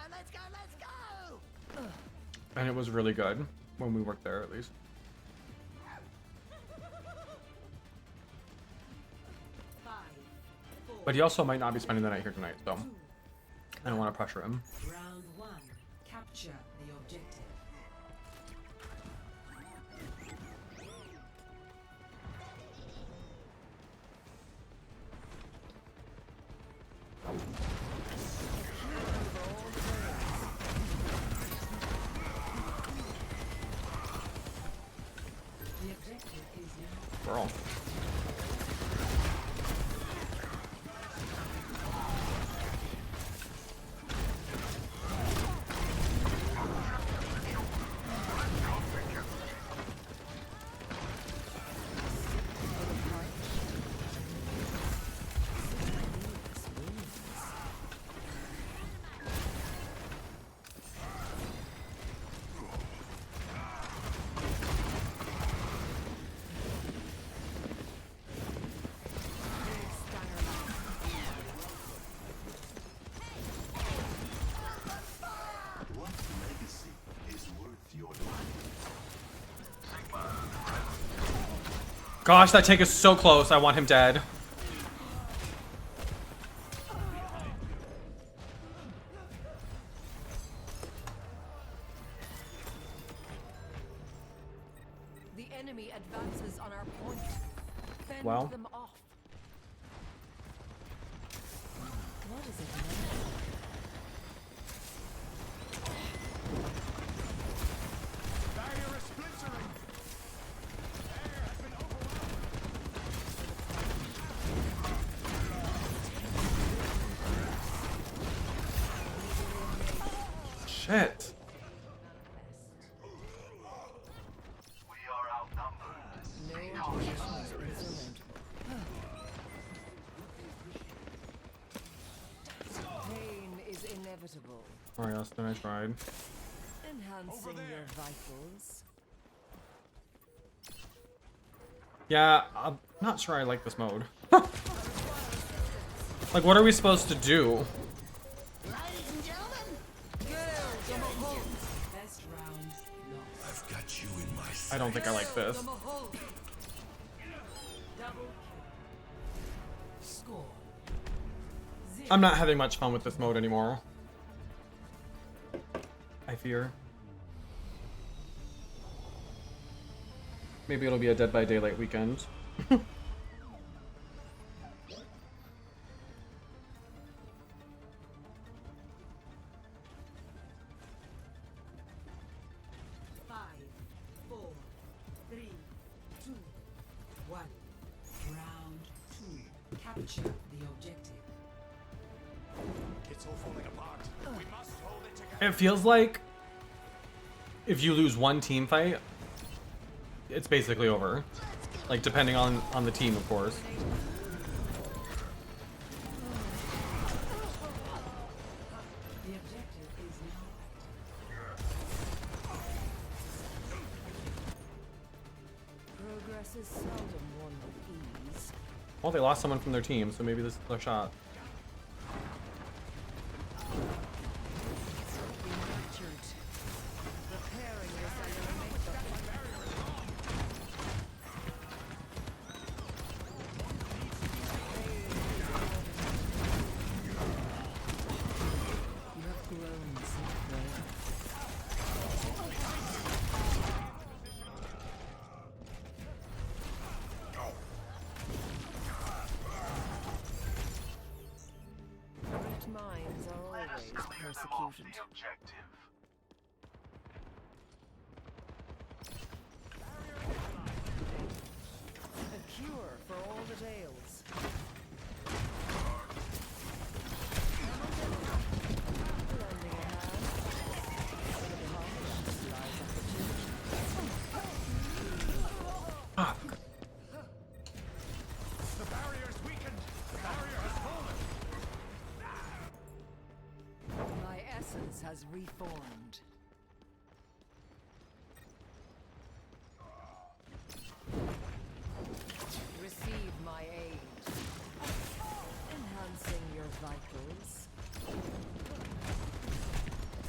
And it was really good when we worked there, at least. But he also might not be spending the night here tonight, so I don't want to pressure him. Round 1. Capture the objective. The objective is now. Girl. Gosh, that tank is so close. I want him dead. The enemy advances on our point. Fend Wow. them off. What is it now? Barrier is splintering. Barrier has been overwhelmed. Shit. We are outnumbered. No position is insurmountable. Pain is inevitable. Alright, Austin, I tried. Enhancing your vitals. Yeah, I'm not sure I like this mode. Like, what are we supposed to do? Best round lost. I've got you in my sights. I don't think I like this. Double kill. Score. I'm not having much fun with this mode anymore. I fear. Maybe it'll be a Dead by Daylight weekend. 5, 4, 3, 2, 1. Round 2. Capture the objective. It's all falling apart. We must hold it together. It feels like if you lose one team fight, it's basically over. Like, depending on the team, of course. The objective is now Progress is seldom won with ease. Well, they lost someone from their team, so maybe this is their shot. Be nurtured. Preparing yourself to make the You have grown since birth. Correct minds are always persecuted. The objective. A cure for all the tales. Lending a hand. Behind lies opportunity. Fuck. The barrier is weakened. The barrier has fallen. My essence has reformed. Receive my aid. Enhancing your vitals.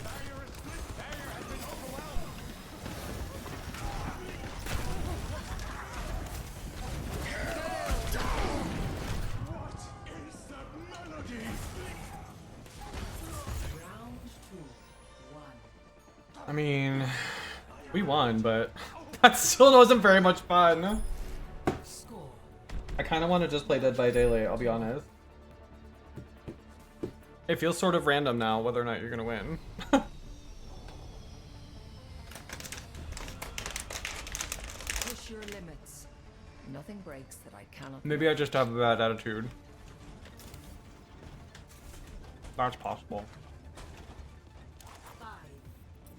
Barrier is split. Barrier has been overwhelmed. What is that melody? round 2. 1. I mean, we won, but that still wasn't very much fun. Score. I kind of want to just play Dead by Daylight, I'll be honest. It feels sort of random now whether or not you're gonna win. Push your limits. Nothing breaks that I cannot. Maybe I just have a bad attitude. That's possible. 5,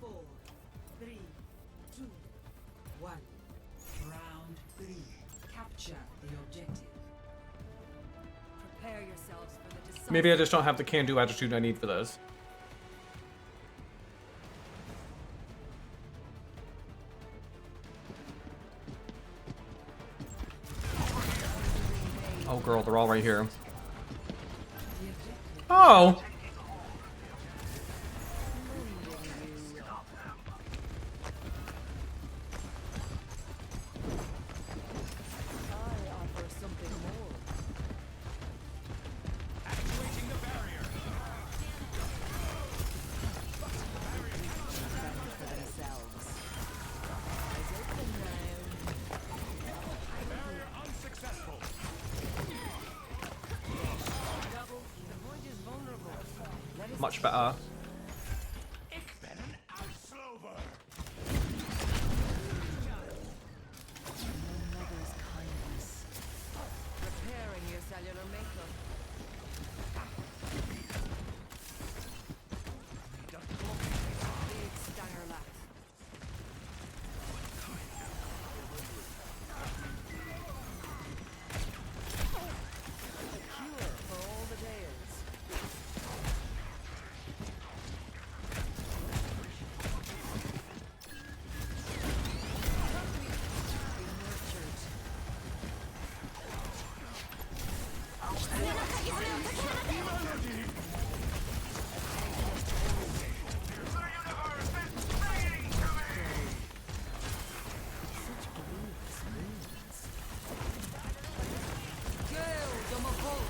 4, 3, 2, 1. Round 3. Capture the objective. Prepare yourselves for the decisive. Maybe I just don't have the can-do attitude I need for this. Oh girl, they're all right here. Oh! Much better. Mother's kindness. Repairing your cellular makeup. Big stanger left. Cure for all the days. Be nurtured. Gale, Domopole.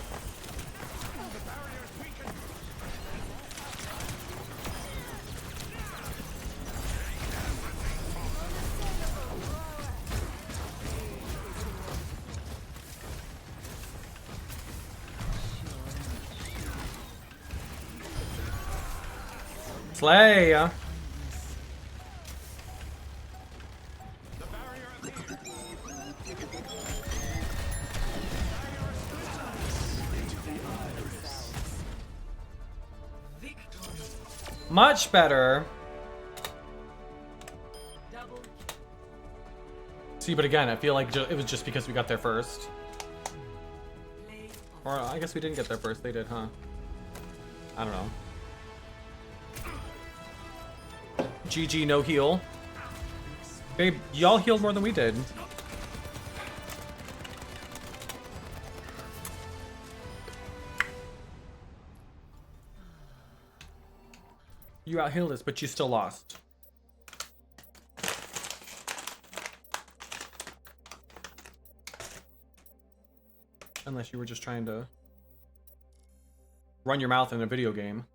Slay. Much better. See, but again, I feel like it was just because we got there first. Or I guess we didn't get there first. They did, huh? I don't know. GG, no heal. Babe, y'all healed more than we did. You out-healed us, but you still lost. Unless you were just trying to run your mouth in a video game.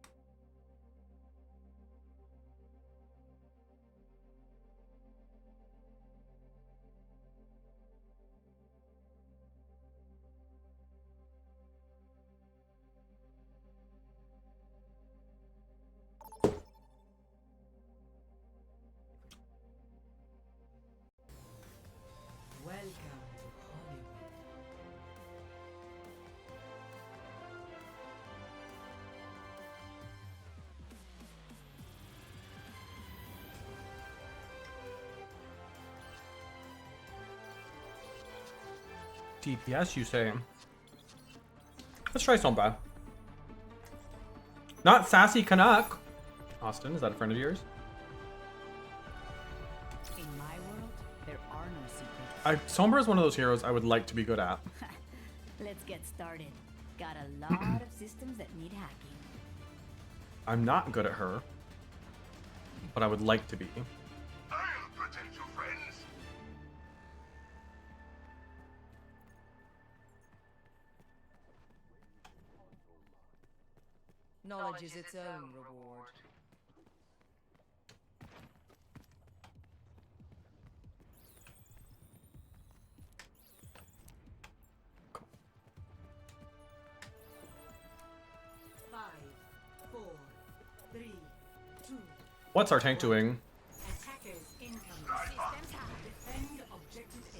Welcome to Hollywood. DPS, you say? Let's try Sombra. Not Sassy Canuck. Austin, is that a friend of yours? In my world, there are no secrets. Sombra is one of those heroes I would like to be good at. Let's get started. Got a lot of systems that need hacking. I'm not good at her, but I would like to be. I'll protect you, friends. Knowledge is its own reward. Five, four, three, two. What's our tank doing? Attackers incoming. Defend objective A.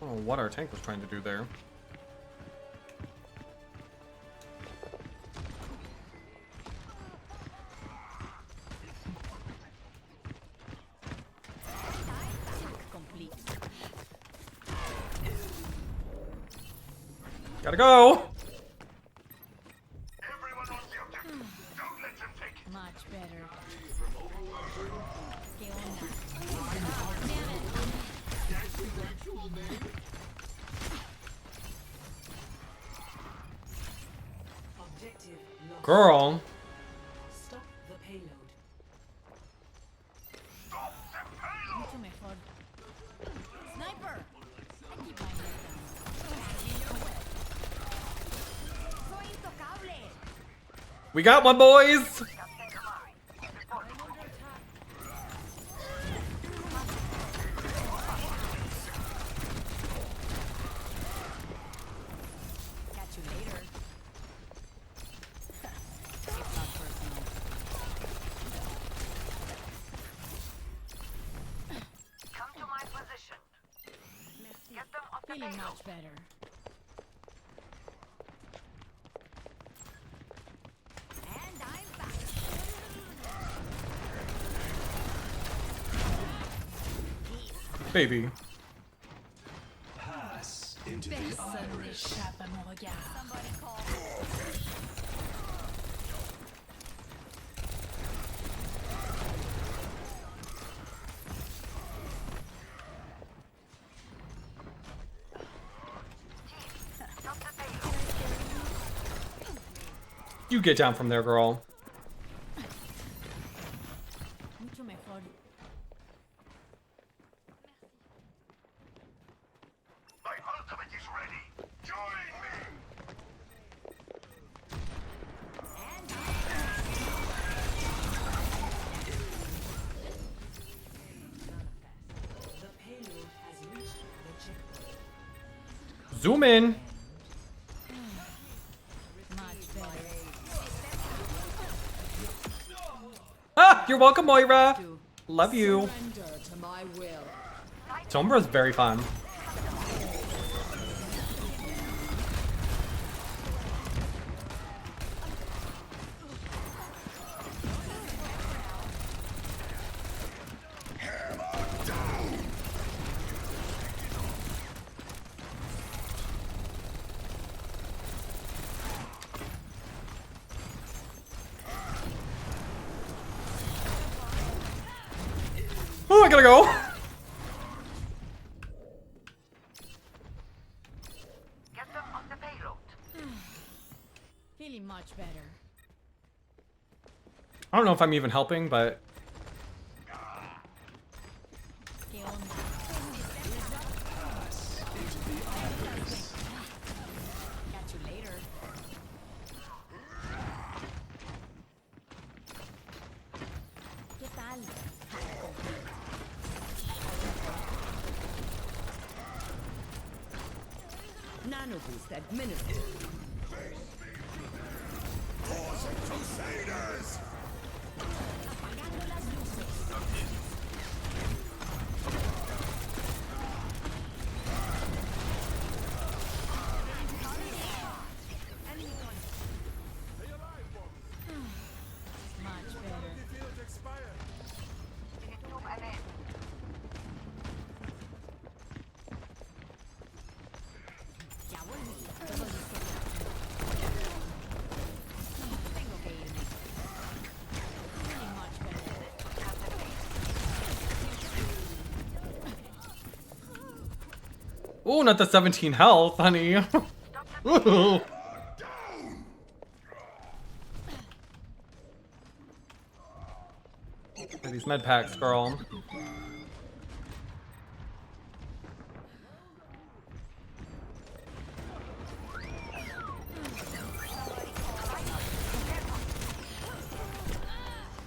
I don't know what our tank was trying to do there. Complete. Gotta go! Everyone on the objective. Don't let them take it. Much better. ¿Qué onda? Damn it. Objective lost. Girl. Stop the payload. Stop the payload. Mucho mejor. Sniper! I keep my head down. In your way. Soy intocable. We got one, boys! Feeling much better. And I'm back. Baby. Pass into the Personne iris. n'échappe à mon regard. Somebody call. You get down from there, girl. Mucho mejor. My ultimate is ready. Join me. The payload has reached the checkpoint. Zoom in. Much better. Ah, you're welcome, Moira. Love you. Surrender to my will. Sombra's very fun. Oh, I gotta go. Get them on the payload. Feeling much better. I don't know if I'm even helping, but ¿Qué onda? Pass into the iris. Catch you later. ¿Qué tal? Nano boost administered. Apagando las luces. Much better. Ya volví. Todo listo. Tengo que irme. Feeling much better. oh, not the 17 health, honey. Ooh. These med packs, girl.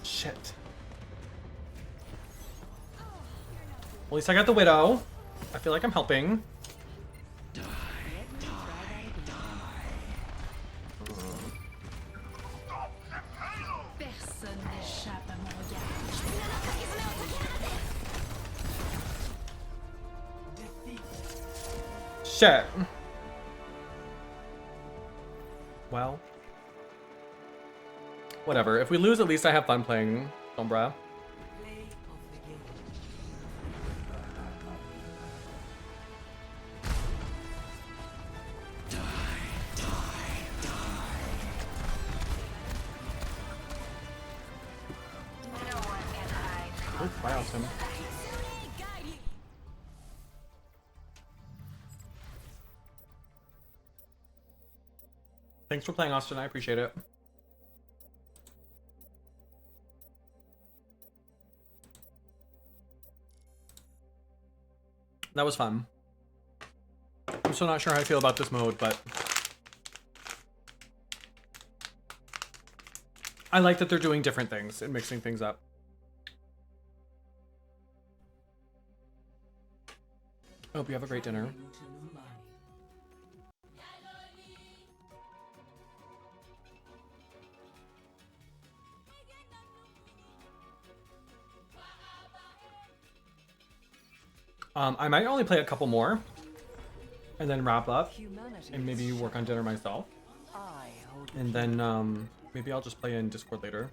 Shit. Well, at least I got the widow. I feel like I'm helping. Personne n'échappe à mon regard. Shit. Well. Whatever. If we lose, at least I have fun playing Sombra. Play of the game. Oh, wow, Tim. Thanks for playing, Austin. I appreciate it. That was fun. I'm still not sure how I feel about this mode, but I like that they're doing different things and mixing things up. Hope you have a great dinner. To Mumbai. I might only play a couple more. and then wrap up, Humanity and maybe work on dinner myself, I hold and then maybe I'll just play in Discord later.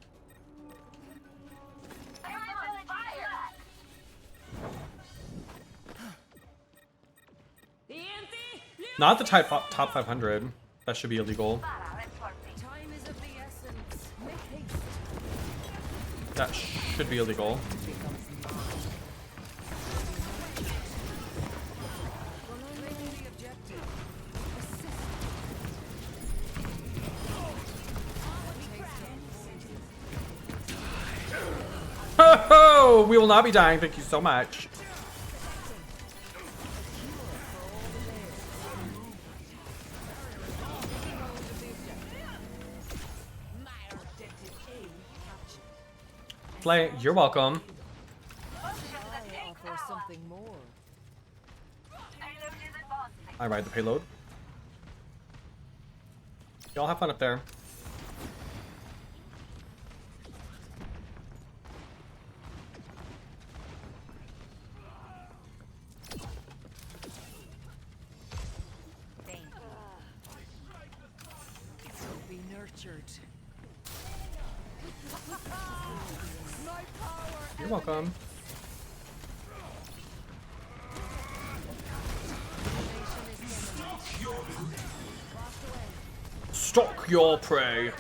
Not the top 500. That should be illegal. Time is of the essence. Make haste. That should be illegal. Claim the objective. Ho ho! We will not be dying. Thank you so much. Play. You're welcome. I offer something more. I ride the payload. Y'all have fun up there. be nurtured. You're welcome. Stalk your prey.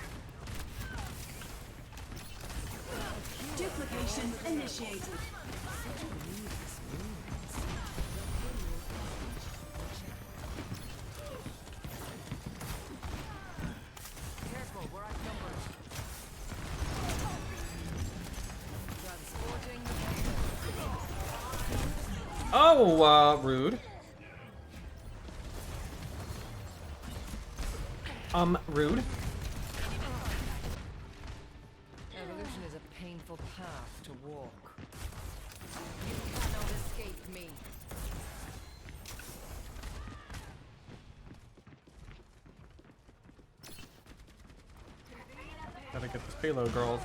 Duplication initiated. Careful, we're outnumbered. Transporting the Oh, rude. Rude. evolution is a painful path to walk. You cannot escape me. Gotta get this payload, girls.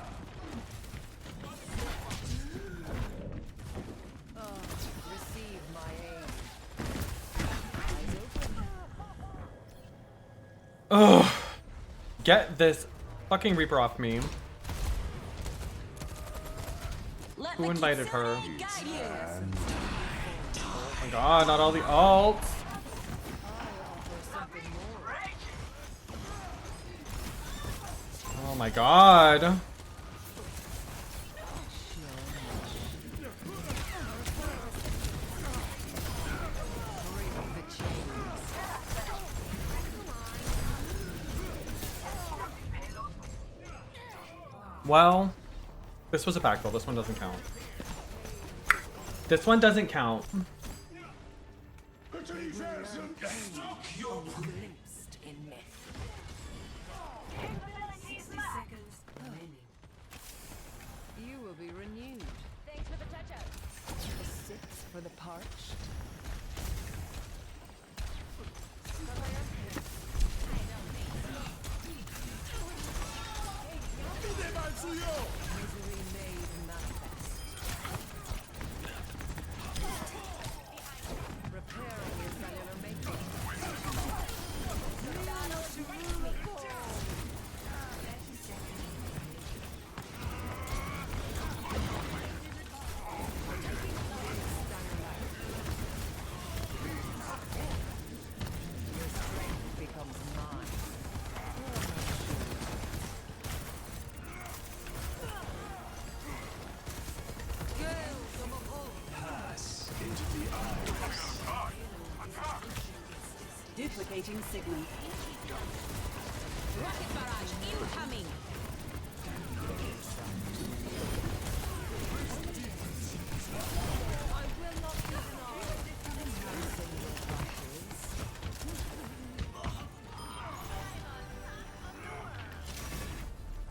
Receive my aid. Eyes open. Ugh. Get this fucking Reaper off me. Who invited her? Oh my god, not all the alts. Oh my god. Well, this was a backroll. This one doesn't count. This one doesn't count. Glimpsed in myth. 60 seconds remaining. You will be renewed. Thanks for the touch-up. A six for the parched. Misery made manifest. Repairing your cellular matrix. Your strength becomes mine. Pass into the eyes. Duplicating signal. Rocket barrage incoming.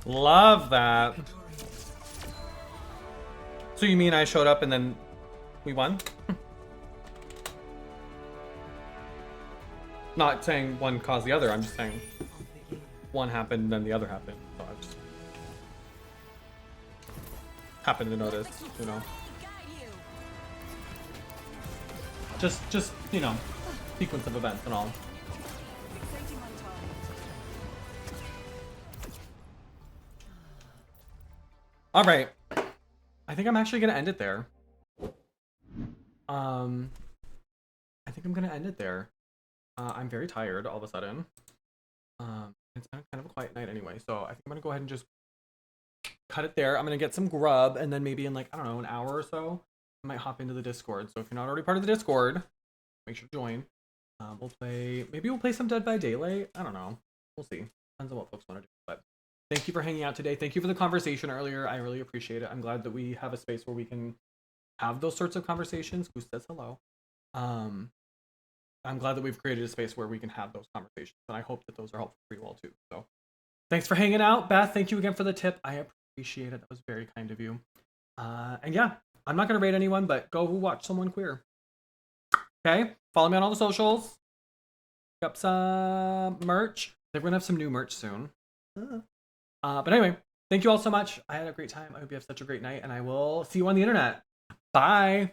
Love that. So you mean I showed up and then we won? Not saying one caused the other, I'm just saying one happened and then the other happened. So I just happened to notice, you know. Guide you. Just, you know. sequence of events and all. Fixating on target. All right. I think I'm actually gonna end it there. I think I'm gonna end it there. I'm very tired all of a sudden. It's been kind of a quiet night anyway, so I think I'm gonna go ahead and just cut it there. I'm gonna get some grub, and then maybe in like, I don't know, an hour or so, I might hop into the Discord. So if you're not already part of the Discord, make sure to join. Maybe we'll play some Dead by Daylight. I don't know. We'll see. Depends on what folks want to do. But thank you for hanging out today. Thank you for the conversation earlier. I really appreciate it. I'm glad that we have a space where we can have those sorts of conversations. Who says hello? I'm glad that we've created a space where we can have those conversations, and I hope that those are helpful for you all too. So thanks for hanging out. Beth, thank you again for the tip. I appreciate it. That was very kind of you. And yeah, I'm not going to rate anyone, but go watch someone queer. Okay? Follow me on all the socials. Pick up some merch. They're going to have some new merch soon. But anyway, thank you all so much. I had a great time. I hope you have such a great night, and I will see you on the internet. Bye.